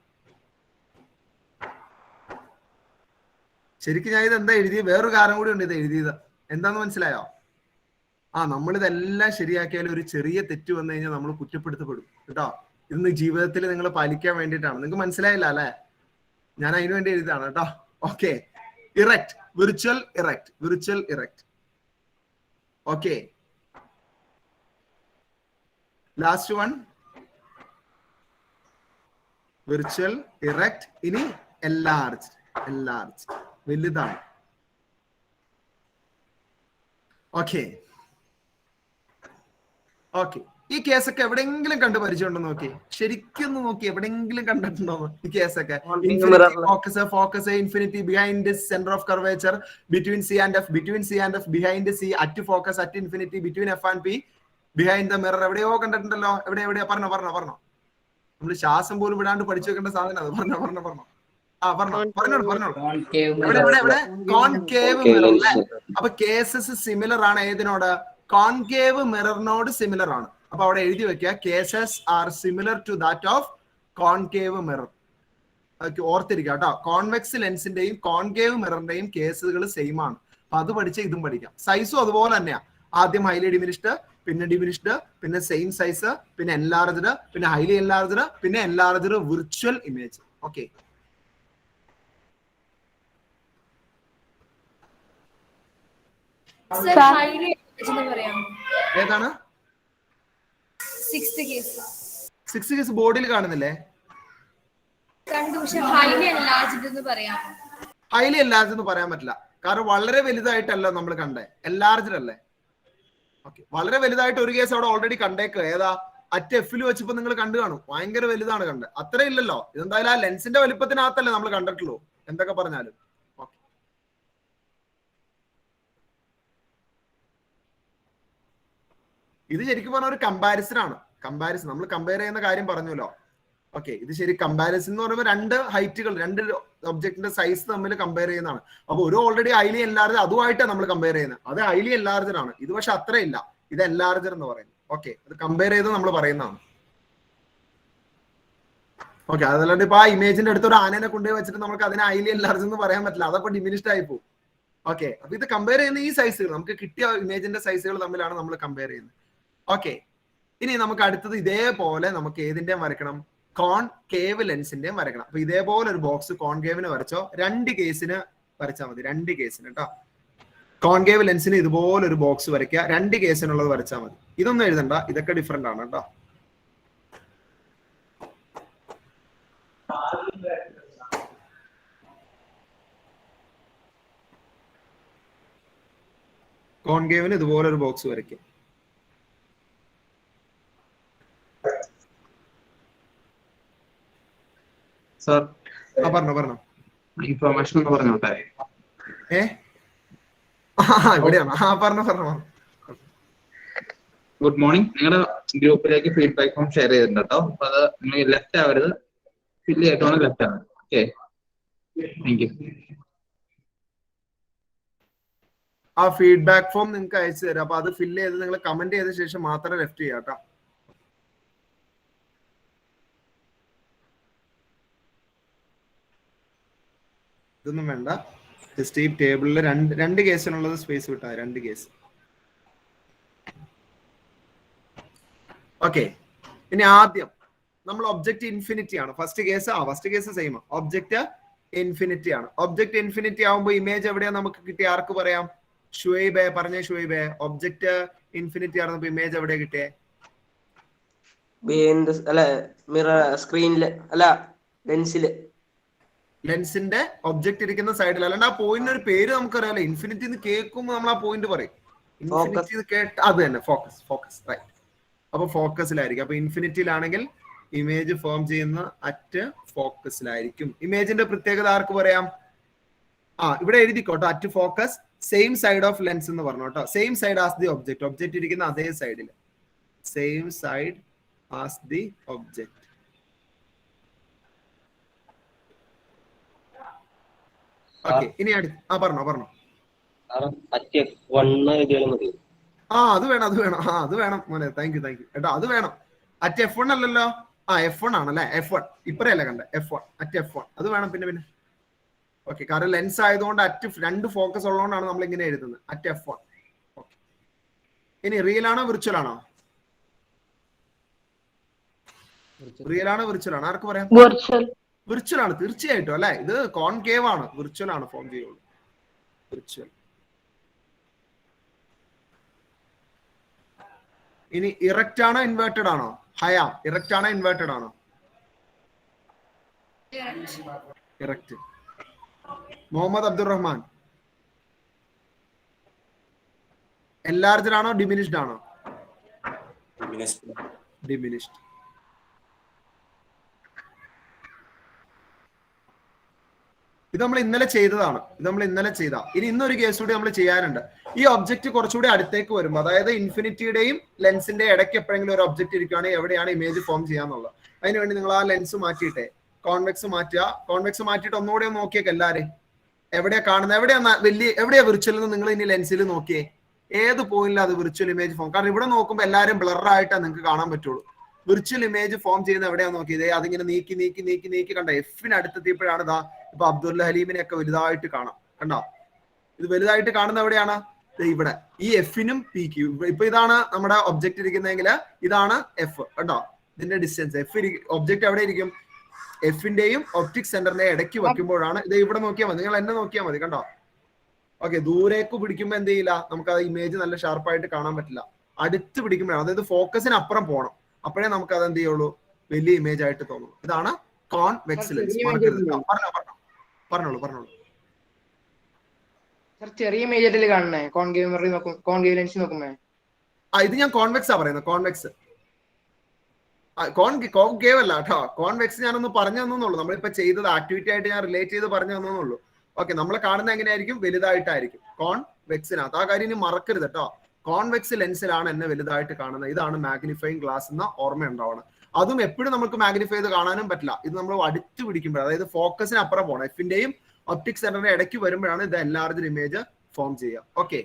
ശരിക്കും ഞാൻ ഇത് എന്താ എഴുതിയത്, വേറൊരു കാരണം കൂടി ഉണ്ട് ഇത് എഴുതിയത്. എന്താന്ന് മനസ്സിലായോ? നമ്മളിതെല്ലാം ശരിയാക്കിയാലും ഒരു ചെറിയ തെറ്റ് വന്നു കഴിഞ്ഞാൽ നമ്മൾ കുറ്റപ്പെടുത്തപ്പെടും കേട്ടോ. ഇന്ന് ജീവിതത്തിൽ നിങ്ങൾ പാലിക്കാൻ വേണ്ടിയിട്ടാണ്. നിങ്ങൾക്ക് മനസ്സിലായില്ല അല്ലെ? ഞാൻ അതിനു വേണ്ടി എഴുതാണ് കേട്ടോ. Okay, erect, virtual erect, virtual erect. Okay, last one virtual erect. ഇനി എൻലാർജ്, എൻലാർജ് വലുതാണ്. ഓക്കെ ഓക്കെ, ഈ കേസൊക്കെ എവിടെയെങ്കിലും കണ്ട് പരിചയമുണ്ടോ നോക്കി, ശരിക്കും നോക്കി എവിടെയെങ്കിലും കണ്ടിട്ടുണ്ടോ ഈ കേസൊക്കെ? Focus, focus, infinity, behind, centre of curvature, between C and F, between C and F, behind C, at focus, at infinity, between F and P, behind the mirror. എവിടെയോ കണ്ടിട്ടുണ്ടല്ലോ? എവിടെയാ? പറഞ്ഞോ. നമ്മൾ ശ്വാസം പോലും വിടാണ്ട് പഠിച്ചു വെക്കേണ്ട സാധനം അത്. പറഞ്ഞോ. പറഞ്ഞോളൂ. എവിടെ? കോൺകേവ് മിറർ അല്ലേ? അപ്പൊ കേസസ് സിമിലർ ആണ് ഏതിനോട്? കോൺകേവ് മിററിനോട് സിമിലർ ആണ്. അപ്പൊ അവിടെ എഴുതി വെക്കുക, cases are similar to that of concave mirror. ഓർത്തിരിക്കുക കേട്ടോ. കോൺവെക്സ് ലെൻസിന്റെയും കോൺകേവ് മിററിന്റെയും കേസുകൾ സെയിം ആണ്. അപ്പൊ അത് പഠിച്ച ഇതും പഠിക്കാം. സൈസും അതുപോലെ തന്നെയാ. ആദ്യം ഹൈലി ഡിമിനിഷ്ഡ്, പിന്നെ ഡിമിനിഷ്ഡ്, പിന്നെ സെയിം സൈസ്, പിന്നെ എൻലാർജ്ഡ്, പിന്നെ ഹൈലി എൻലാർജ്ഡ്, പിന്നെ എൻലാർജ്ഡ് വിർച്വൽ ഇമേജ്. ഓക്കെ, ഏതാണ് സിക്സ് കേസ്? ബോർഡിൽ കാണുന്നില്ലേ? ഹൈലി എൻലാർജ്ഡ് എന്ന് പറയാൻ പറ്റില്ല, കാരണം വളരെ വലുതായിട്ടല്ല നമ്മൾ കണ്ടേ, എൻലാർജ്ഡ് അല്ലേ. ഓക്കെ, വളരെ വലുതായിട്ട് ഒരു കേസ് അവിടെ ഓൾറെഡി കണ്ടേക്ക്. ഏതാ? അറ്റ് എഫിൽ വെച്ചപ്പോ നിങ്ങൾ കണ്ടു കാണും, ഭയങ്കര വലുതാണ് കണ്ടത്. അത്ര ഇല്ലല്ലോ, ഇതെന്തായാലും ആ ലെൻസിന്റെ വലിപ്പത്തിനകത്തല്ലേ നമ്മൾ കണ്ടിട്ടുള്ളൂ, എന്തൊക്കെ പറഞ്ഞാലും. ഇത് ശരിക്കും പറഞ്ഞ ഒരു കമ്പാരിസൺ ആണ്. കമ്പാരിസൺ, നമ്മൾ കമ്പയർ ചെയ്യുന്ന കാര്യം പറഞ്ഞല്ലോ. ഓക്കെ, ഇത് ശരി കമ്പാരിസൺ എന്ന് പറയുമ്പോൾ രണ്ട് ഹൈറ്റുകൾ, രണ്ട് ഒബ്ജക്റ്റിന്റെ സൈസ് തമ്മിൽ കമ്പയർ ചെയ്യുന്നതാണ്. അപ്പൊ ഒരു ഓൾറെഡി ഹൈലി എൻലാർജ് അതുമായിട്ടാണ് നമ്മൾ കമ്പയർ ചെയ്യുന്നത്. അത് ഹൈലി എൻലാർജർ ആണ്, ഇത് പക്ഷെ അത്ര ഇല്ല, ഇത് എൻലാർജർ എന്ന് പറയുന്നത്. ഓക്കെ, അത് കമ്പയർ ചെയ്ത് നമ്മൾ പറയുന്നതാണ്. ഓക്കെ, അതല്ലാണ്ട് ഇപ്പൊ ആ ഇമേജിന്റെ അടുത്ത് ഒരു ആനനെ കൊണ്ടുപോയി വെച്ചിട്ട് നമുക്ക് അതിനെ ഹൈലി എൻലാർജ് എന്ന് പറയാൻ പറ്റില്ല, അതൊക്കെ ഡിമിനിഷ്ഡ് ആയി പോകും. ഓക്കെ, അപ്പൊ ഇത് കമ്പയർ ചെയ്യുന്ന ഈ സൈസുകൾ, നമുക്ക് കിട്ടിയ ഇമേജിന്റെ സൈസുകൾ തമ്മിലാണ് നമ്മൾ കമ്പയർ ചെയ്യുന്നത്. ഓക്കെ, ഇനി നമുക്ക് അടുത്തത് ഇതേപോലെ നമുക്ക് ഏതിന്റെയും വരയ്ക്കണം? കോൺകേവ് ലെൻസിന്റെയും വരയ്ക്കണം. അപ്പൊ ഇതേപോലെ ഒരു ബോക്സ് കോൺകേവിന് വരച്ചോ, രണ്ട് കേസിന് വരച്ചാൽ മതി, രണ്ട് കേസിന് കേട്ടോ. കോൺകേവ് ലെൻസിന് ഇതുപോലെ ഒരു ബോക്സ് വരയ്ക്കുക, രണ്ട് കേസിനുള്ളത് വരച്ചാൽ മതി. ഇതൊന്നും എഴുതണ്ട, ഇതൊക്കെ ഡിഫറെന്റ് ആണ് കേട്ടോ. കോൺകേവിന് ഇതുപോലെ ഒരു ബോക്സ് വരയ്ക്കുക. സർ പറഞ്ഞോ. ഇൻഫർമേഷൻ ഒന്ന് പറഞ്ഞോട്ടെ. ഇവിടെയാണ്. പറഞ്ഞോ. Good morning. നിങ്ങളുടെ ഗ്രൂപ്പിലേക്ക് ഫീഡ്ബാക്ക് ഫോം ഷെയർ ചെയ്തിട്ടുണ്ട് കേട്ടോ. അപ്പൊ അത് നിങ്ങൾ ലെഫ്റ്റ് ആവരുത്, ഫില്ല് ചെയ്തിട്ടാണ് ലെഫ്റ്റ് ആവുന്നത്. Okay, thank U. ആ ഫീഡ്ബാക്ക് ഫോം നിങ്ങൾക്ക് അയച്ചു തരാം. അപ്പൊ അത് ഫില്ല് ചെയ്ത് നിങ്ങൾ കമന്റ് ചെയ്ത ശേഷം മാത്രമേ ലെഫ്റ്റ് ചെയ്യാം കേട്ടോ. ഇതൊന്നും വേണ്ട, ജസ്റ്റ് ഈ ടേബിളിൽ രണ്ട് കേസിനുള്ളത് സ്പേസ് വിട്ടാ, രണ്ട് കേസ്. ഓക്കെ, ഇനി ആദ്യം നമ്മൾ ഒബ്ജക്റ്റ് ഇൻഫിനിറ്റി ആണ്. First case same, object infinity ആണ്. ഒബ്ജക്റ്റ് ഇൻഫിനിറ്റി ആവുമ്പോൾ ഇമേജ് എവിടെയാ നമുക്ക് കിട്ടിയ? ആർക്ക് പറയാം? ഷുഹൈബേ പറഞ്ഞേ. ഷുഹൈബേ, ഒബ്ജക്റ്റ് ഇൻഫിനിറ്റി ആണെന്നപ്പോ ഇമേജ് എവിടെയാ കിട്ടിയേ? സ്ക്രീനില് അല്ല, ലെൻസിന്റെ ഒബ്ജക്റ്റ് ഇരിക്കുന്ന സൈഡിൽ. അല്ലാണ്ട് ആ പോയിന്റ് ഒരു പേര് നമുക്കറിയാലോ, ഇൻഫിനിറ്റി എന്ന് കേൾക്കുമ്പോൾ നമ്മൾ ആ പോയിന്റ് പറയും. ഇൻഫിനിറ്റി കേട്ട് അത് തന്നെ ഫോക്കസ് റൈറ്റ്. അപ്പൊ ഫോക്കസിലായിരിക്കും. അപ്പൊ ഇൻഫിനിറ്റിയിലാണെങ്കിൽ ഇമേജ് ഫോം ചെയ്യുന്ന അറ്റ് ഫോക്കസിലായിരിക്കും. ഇമേജിന്റെ പ്രത്യേകത ആർക്ക് പറയാം? ഇവിടെ എഴുതിക്കോട്ടോ, at focus same side of lens എന്ന് പറഞ്ഞു കേട്ടോ. Same side as the object ഇരിക്കുന്ന അതേ സൈഡിൽ. same side as the object. Okay, ഇനി പറഞ്ഞോ അത് വേണം മോനെ. താങ്ക് യു കേട്ടോ. അത് വേണം. അറ്റ് F1 അല്ലല്ലോ. F1 ആണല്ലേ. F1 ഇപ്പറയല്ലേ കണ്ടേ. F1 അറ്റ് F1 അത് വേണം. പിന്നെ ഓക്കെ, കാരണം ലെൻസ് ആയതുകൊണ്ട് അറ്റ് 2 ഫോക്കസ് ഉള്ളതുകൊണ്ടാണ് നമ്മൾ ഇങ്ങനെ എഴുതുന്നത്. At F1. ഓക്കെ, ഇനി റിയൽ ആണോ വിർച്വൽ ആണോ? റിയൽ ആണോ വിർച്വൽ ആണോ? ആർക്ക് പറയാം? വിർച്വൽ ആണ് തീർച്ചയായിട്ടും അല്ലെ. ഇത് കോൺകേവ് ആണ്, വിർച്വൽ ആണ് ഫോം ചെയ്യുള്ളൂ. വിർച്വൽ. ഇനി ഇറക്റ്റ് ആണോ ഇൻവേർട്ടഡ് ആണോ? ഹയാം, ഇറക്റ്റ് ആണോ ഇൻവേർട്ടഡ് ആണോ? ഇറക്റ്റ്. മുഹമ്മദ് അബ്ദുറഹ്മാൻ, എൻലാർജ്ഡ് ആണോ ഡിമിനിഷ്ഡ് ആണോ? ഡിമിനിഷ്ഡ്. ഇത് നമ്മൾ ഇന്നലെ ചെയ്തതാണ്. ഇനി ഇന്നൊരു കേസ് കൂടി നമ്മൾ ചെയ്യാനുണ്ട്. ഈ ഒബ്ജക്റ്റ് കുറച്ചുകൂടി അടുത്തേക്ക് വരുമ്പോൾ, അതായത് ഇൻഫിനിറ്റിയുടെയും ലെൻസിന്റെ ഇടയ്ക്ക് എപ്പോഴെങ്കിലും ഒരു ഒബ്ജക്റ്റ് ഇരിക്കുകയാണെങ്കിൽ എവിടെയാണ് ഇമേജ് ഫോം ചെയ്യാന്നുള്ളത്. അതിനുവേണ്ടി നിങ്ങൾ ആ ലെൻസ് മാറ്റിയിട്ടെ കോൺവെക്സ് മാറ്റുക. കോൺവെക്സ് മാറ്റിയിട്ട് ഒന്നുകൂടെ നോക്കിയേക്ക് എല്ലാവരും. എവിടെയാ കാണുന്നത്? എവിടെയാ വിർച്വൽ എന്ന് നിങ്ങൾ ഇനി ലെൻസിൽ നോക്കിയേ. ഏത് പോയിന്റിൽ അത് വിർച്വൽ ഇമേജ് ഫോം? കാരണം ഇവിടെ നോക്കുമ്പോൾ എല്ലാവരും ബ്ലറായിട്ടാണ് നിങ്ങൾക്ക് കാണാൻ പറ്റുള്ളൂ. വിർച്വൽ ഇമേജ് ഫോം ചെയ്യുന്ന എവിടെയാന്ന് നോക്കിയത്. അതിങ്ങനെ നീക്കി കണ്ട എഫിന് അടുത്തെത്തിയപ്പോഴാണ് ഇതാ ഇപ്പൊ അബ്ദുൽ ഹലീമിനെ ഒക്കെ വലുതായിട്ട് കാണാം. കണ്ടോ? ഇത് വലുതായിട്ട് കാണുന്ന എവിടെയാണ്? ഇവിടെ ഈ എഫിനും പിക്കും. ഇപ്പൊ ഇതാണ് നമ്മുടെ ഒബ്ജക്റ്റ് ഇരിക്കുന്നതെങ്കിൽ ഇതാണ് എഫ്. കണ്ടോ? ഇതിന്റെ ഡിസ്റ്റൻസ്. ഒബ്ജക്റ്റ് എവിടെ ഇരിക്കും? എഫിന്റെയും ഒപ്റ്റിക് സെന്ററിന്റെ ഇടയ്ക്ക് വെക്കുമ്പോഴാണ്. ഇത് ഇവിടെ നോക്കിയാൽ മതി, നിങ്ങൾ എന്നെ നോക്കിയാൽ മതി. കണ്ടോ? ഓക്കെ, ദൂരേക്ക് പിടിക്കുമ്പോൾ എന്ത് ചെയ്യില്ല, നമുക്ക് അത് ഇമേജ് നല്ല ഷാർപ്പായിട്ട് കാണാൻ പറ്റില്ല. അടുത്ത് പിടിക്കുമ്പോഴാണ്, അതായത് ഫോക്കസിന് അപ്പുറം പോകണം. അപ്പോഴേ നമുക്ക് അത് എന്ത് ചെയ്യുള്ളൂ, വലിയ ഇമേജ് ആയിട്ട് തോന്നുന്നു. ഇതാണ് കോൺവെക്സ് ലെൻസ്. പറഞ്ഞോളൂ. ചെറിയ ഇമേജ് ആയിട്ടല്ലേ കാണണേ കോൺകേവ് ലെൻസ് നോക്കുമ്പോ? ഇത് ഞാൻ കോൺവെക്സാ പറയുന്നത്. കോൺവെക്സ് കോൺകേവ് അല്ല കേട്ടോ. കോൺവെക്സ് ഞാനൊന്ന് പറഞ്ഞു തന്നുള്ളൂ. നമ്മളിപ്പോ ചെയ്തത് ആക്ടിവിറ്റി ആയിട്ട് ഞാൻ റിലേറ്റ് ചെയ്ത് പറഞ്ഞു തന്നുള്ളൂ. ഓക്കെ, നമ്മൾ കാണുന്നത് എങ്ങനെയായിരിക്കും? വലുതായിട്ടായിരിക്കും കോൺവെക്സിനകത്ത്. ആ കാര്യം ഇനി മറക്കരുത് കേട്ടോ. കോൺവെക്സ് ലെൻസിലാണ് എന്നെ വലുതായിട്ട് കാണുന്നത്. ഇതാണ് മാഗ്നിഫൈങ് ഗ്ലാസ് എന്ന ഓർമ്മ ഉണ്ടാവണം. അതും എപ്പോഴും നമുക്ക് മാഗ്നിഫൈ ചെയ്ത് കാണാനും പറ്റില്ല. ഇത് നമ്മൾ അടുത്ത് പിടിക്കുമ്പോൾ, അതായത് ഫോക്കസിന് അപ്പുറം പോകണം. എഫിന്റെയും ഒപ്റ്റിക് സെന്ററിന്റെ ഇടയ്ക്ക് വരുമ്പോഴാണ് ഇത് എൻലാർജ്ഡ് ഇമേജ് ഫോം ചെയ്യുക. ഓക്കെ,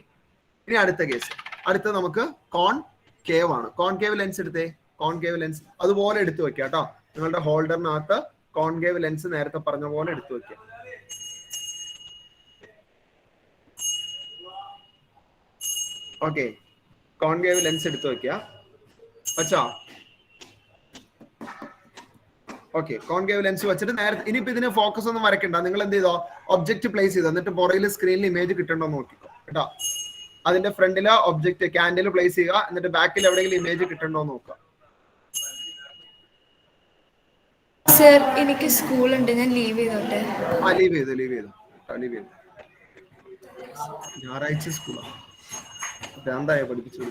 ഇനി അടുത്ത കേസ്. അടുത്ത നമുക്ക് കോൺകേവ് ആണ്. കോൺകേവ് ലെൻസ് എടുത്തേ. കോൺകേവ് ലെൻസ് അതുപോലെ എടുത്തു വെക്കുക കേട്ടോ. നിങ്ങളുടെ ഹോൾഡറിനകത്ത് കോൺകേവ് ലെൻസ് നേരത്തെ പറഞ്ഞ പോലെ എടുത്തു വെക്കുക. ഓക്കെ, കോൺകേവ് ലെൻസ് എടുത്തു വെക്കുക. അച്ഛാ, ഓക്കെ, കോൺകേവ് ലെൻസ് വെച്ചിട്ട് നേരത്തെ ഇനിയിപ്പോ ഇതിന് ഫോക്കസ് ഒന്നും വരയ്ക്കണ്ട. നിങ്ങൾ എന്ത് ചെയ്തോ, ഒബ്ജക്റ്റ് പ്ലേസ് ചെയ്തോ, എന്നിട്ട് പുറയിൽ സ്ക്രീനിൽ ഇമേജ് കിട്ടണ്ടോ നോക്കിക്കോ കേട്ടോ. അതിന്റെ ഫ്രണ്ടില് ഒബ്ജക്റ്റ് ക്യാൻഡിൽ പ്ലേസ് ചെയ്യുക, എന്നിട്ട് ബാക്കിൽ എവിടെയെങ്കിലും ഇമേജ് കിട്ടണ്ടോ നോക്കുക. സർ, എനിക്ക് സ്കൂളുണ്ട്, ഞാൻ ലീവ് ചെയ്തോട്ടെ? ലീവ് ചെയ്തു. ഞായറാഴ്ച സ്കൂളാണ്. എന്തായാ പഠിപ്പിച്ചു?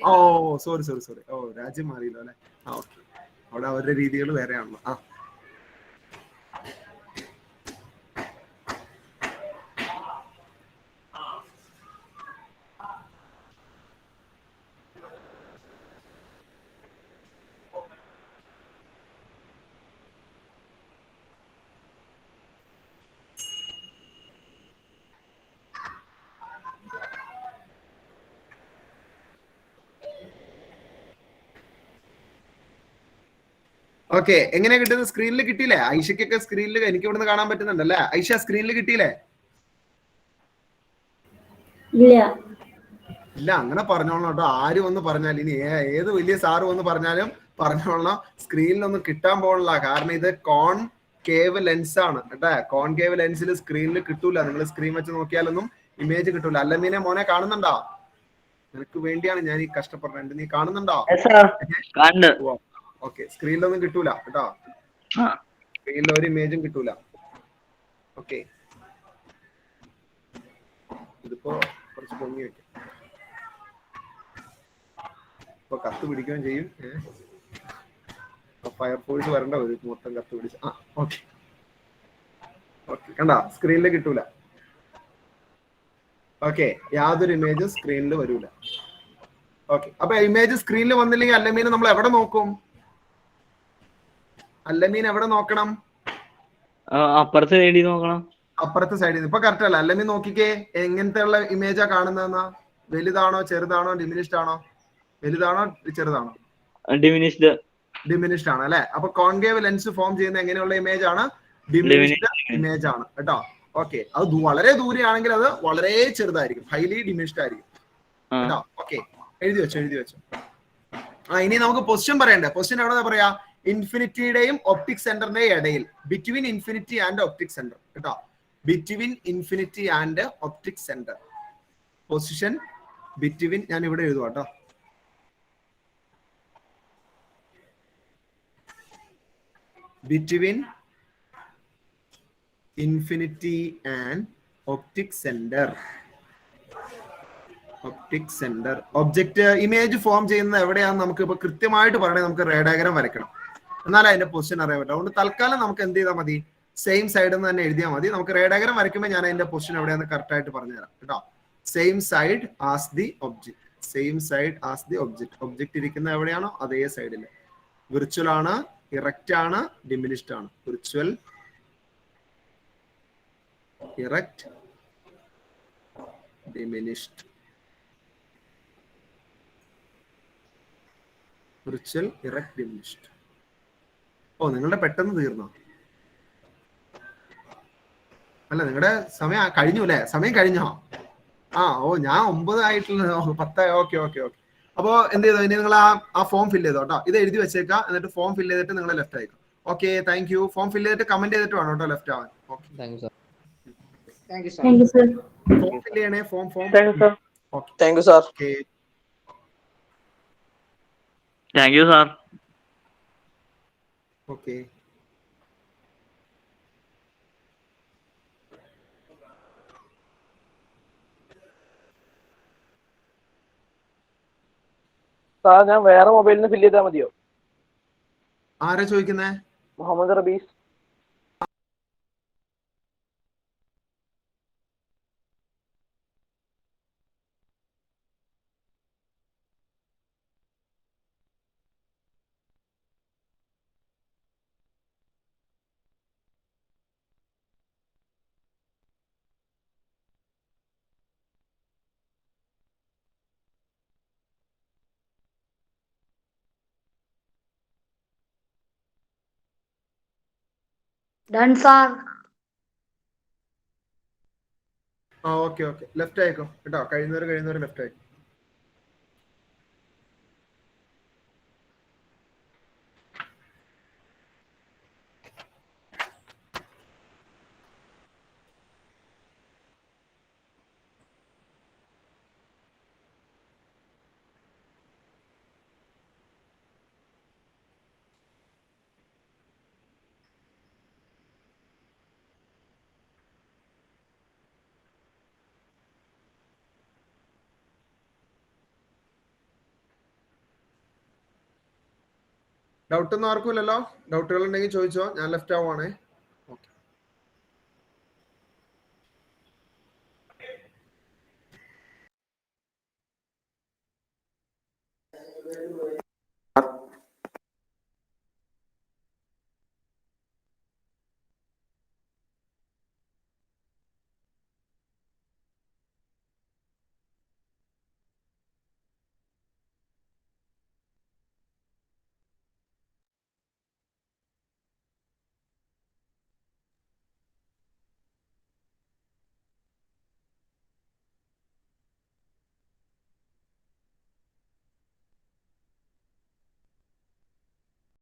ഓ സോറി. ഓ, രാജ്യം മാറിയല്ലോ അല്ലെ. ഓക്കെ, അവിടെ അവരുടെ രീതികൾ വേറെയാണല്ലോ. ഓക്കെ, എങ്ങനെയാ കിട്ടുന്നത്? സ്ക്രീനിൽ കിട്ടിയില്ലേ? ഐഷയ്ക്കൊക്കെ സ്ക്രീനിൽ എനിക്ക് ഇവിടുന്ന് കാണാൻ പറ്റുന്നുണ്ടല്ലേ? ഐഷ, സ്ക്രീനിൽ കിട്ടിയില്ലേ? ഇല്ല, അങ്ങനെ പറഞ്ഞോളണം കേട്ടോ. ആര് വന്ന് പറഞ്ഞാലും, ഇനി ഏത് വലിയ സാറ് വന്ന് പറഞ്ഞാലും പറഞ്ഞോളണം, സ്ക്രീനിലൊന്നും കിട്ടാൻ പോകണില്ല. കാരണം ഇത് കോൺകേവ് ലെൻസ് ആണ് കേട്ടെ. കോൺകേവ് ലെൻസിൽ സ്ക്രീനിൽ കിട്ടൂല. നിങ്ങൾ സ്ക്രീൻ വെച്ച് നോക്കിയാലൊന്നും ഇമേജ് കിട്ടൂല. അല്ല, നീനെ മോനെ കാണുന്നുണ്ടോ? നിനക്ക് വേണ്ടിയാണ് ഞാൻ ഈ കഷ്ടപ്പെടുന്നത്. നീ കാണുന്നുണ്ടോ? ഓക്കെ, സ്ക്രീനിലൊന്നും കിട്ടൂല കേട്ടോ. സ്ക്രീനിൽ ഒരു ഇമേജും കിട്ടൂല. ഓക്കെ, ഇതിപ്പോ കുറച്ച് പൊങ്ങി വെക്കാം. ഇപ്പൊ കത്ത് പിടിക്കുകയും ചെയ്യും. ഫയർഫോഴ്സ് വരണ്ട ഒരു മൊത്തം കത്ത് പിടിച്ച്. ഓക്കെ, കണ്ട സ്ക്രീനിൽ കിട്ടൂല. ഓക്കെ, യാതൊരു ഇമേജും സ്ക്രീനിൽ വരൂല. ഓക്കെ, അപ്പൊ ഇമേജ് സ്ക്രീനിൽ വന്നില്ലെങ്കിൽ അല്ലമീൻ നമ്മൾ എവിടെ നോക്കും? അല്ലമീൻ എവിടെ നോക്കണം? അപ്പുറത്തെ സൈഡിൽ നോക്കണം. അപ്പുറത്തെ സൈഡിൽ നിന്ന്. ഇപ്പൊ കറക്റ്റ് അല്ല? അല്ലമീൻ നോക്കിക്കേ, എങ്ങനത്തെ ഉള്ള ഇമേജാ കാണുന്നതെന്നാ? വലുതാണോ ചെറുതാണോ ഡിമിനിഷ്ഡ് ആണോ? വലുതാണോ ചെറുതാണോ? ഡിമിനിഷ്ഡ്. ഡിമിനിഷ്ഡ് ആണ് അല്ലെ? അപ്പൊ കോൺകേവ് ലെൻസ് ഫോം ചെയ്യുന്ന എങ്ങനെയുള്ള ഇമേജ് ആണ്? ഡിമിനിഷ്ഡ് ഇമേജ് ആണ് കേട്ടോ. ഓക്കെ, അത് വളരെ ദൂരെയാണെങ്കിൽ അത് വളരെ ചെറുതായിരിക്കും, ഹൈലി ഡിമിനിഷ്ഡ് ആയിരിക്കും കേട്ടോ. ഓക്കെ, എഴുതി വെച്ചോ. ഇനി നമുക്ക് പൊസിഷൻ പറയണ്ടേ? പൊസിഷൻ എവിടെ പറയാ? ഇൻഫിനിറ്റിയുടെയും ഒപ്റ്റിക് സെന്ററിന്റെയും ഇടയിൽ, between infinity and optic centre കേട്ടോ. Between infinity and optic centre. Position between, ഞാൻ ഇവിടെ എഴുതുക കേട്ടോ. Between infinity and optic centre. Optic centre. Object image form ചെയ്യുന്നത് എവിടെയാണെന്ന് നമുക്ക് ഇപ്പൊ കൃത്യമായിട്ട് പറയണേ, നമുക്ക് റേ ഡയഗ്രാം വരയ്ക്കണം, എന്നാലും അതിന്റെ പൊസിഷൻ അറിയാൻ പറ്റും. അതുകൊണ്ട് തൽക്കാലം നമുക്ക് എന്ത് ചെയ്താൽ മതി? സെയിം സൈഡ് എന്ന് തന്നെ എഴുതിയാൽ മതി. നമുക്ക് റേ ഡയഗ്രാം വരയ്ക്കുമ്പോൾ ഞാൻ അതിന്റെ പൊസിഷൻ എവിടെയാണെന്ന് കറക്റ്റ് ആയിട്ട് പറഞ്ഞുതരാം കേട്ടോ. Same side as the object. Same side as the object. Object ഇരിക്കുന്ന എവിടെയാണോ അതേ സൈഡിൽ. വിർച്വൽ ആണ്, ഇറക്റ്റ് ആണ്, ഡിമിനിഷ്ഡ് ആണ്. Virtual, erect, diminished. Virtual, erect, diminished. ഓ, നിങ്ങളുടെ പെട്ടെന്ന് തീർന്നോ? അല്ല, നിങ്ങളുടെ സമയം കഴിഞ്ഞു അല്ലേ? സമയം കഴിഞ്ഞോ? ഓ, ഞാൻ 9 ആയിട്ടുള്ള 10. ഓക്കെ. അപ്പോ എന്ത് ചെയ്തോ? ഇനി നിങ്ങൾ ആ ഫോം ഫില്ല് ചെയ്തോ കേട്ടോ. ഇത് എഴുതി വെച്ചേക്കാം, എന്നിട്ട് ഫോം ഫില്ല് ചെയ്തിട്ട് നിങ്ങൾ ലെഫ്റ്റ് അയക്കും. Okay, thank you. Form fill ചെയ്തിട്ട് കമന്റ് ചെയ്തിട്ട് വേണം കേട്ടോ ലെഫ്റ്റ് ആവാൻ. Okay, thank you sir. Form fill ചെയ്യണേ. Form. Thank you sir. Okay, thank you sir. Okay. Sir ഞാൻ വേറെ മൊബൈലിന് ഫില്ല് ചെയ്താൽ മതിയോ? ആരാ ചോദിക്കുന്നേ? മുഹമ്മദ് റബീസ്. ഓക്കെ. ലെഫ്റ്റ് അയക്കും കേട്ടോ. കഴിയുന്നവർ ലെഫ്റ്റ് അയക്കും. ഡൗട്ടൊന്നും ആർക്കും ഇല്ലല്ലോ? ഡൗട്ടുകൾ ഉണ്ടെങ്കിൽ ചോദിച്ചോ, ഞാൻ ലെഫ്റ്റ് ആവുവാണേ. ഓക്കെ.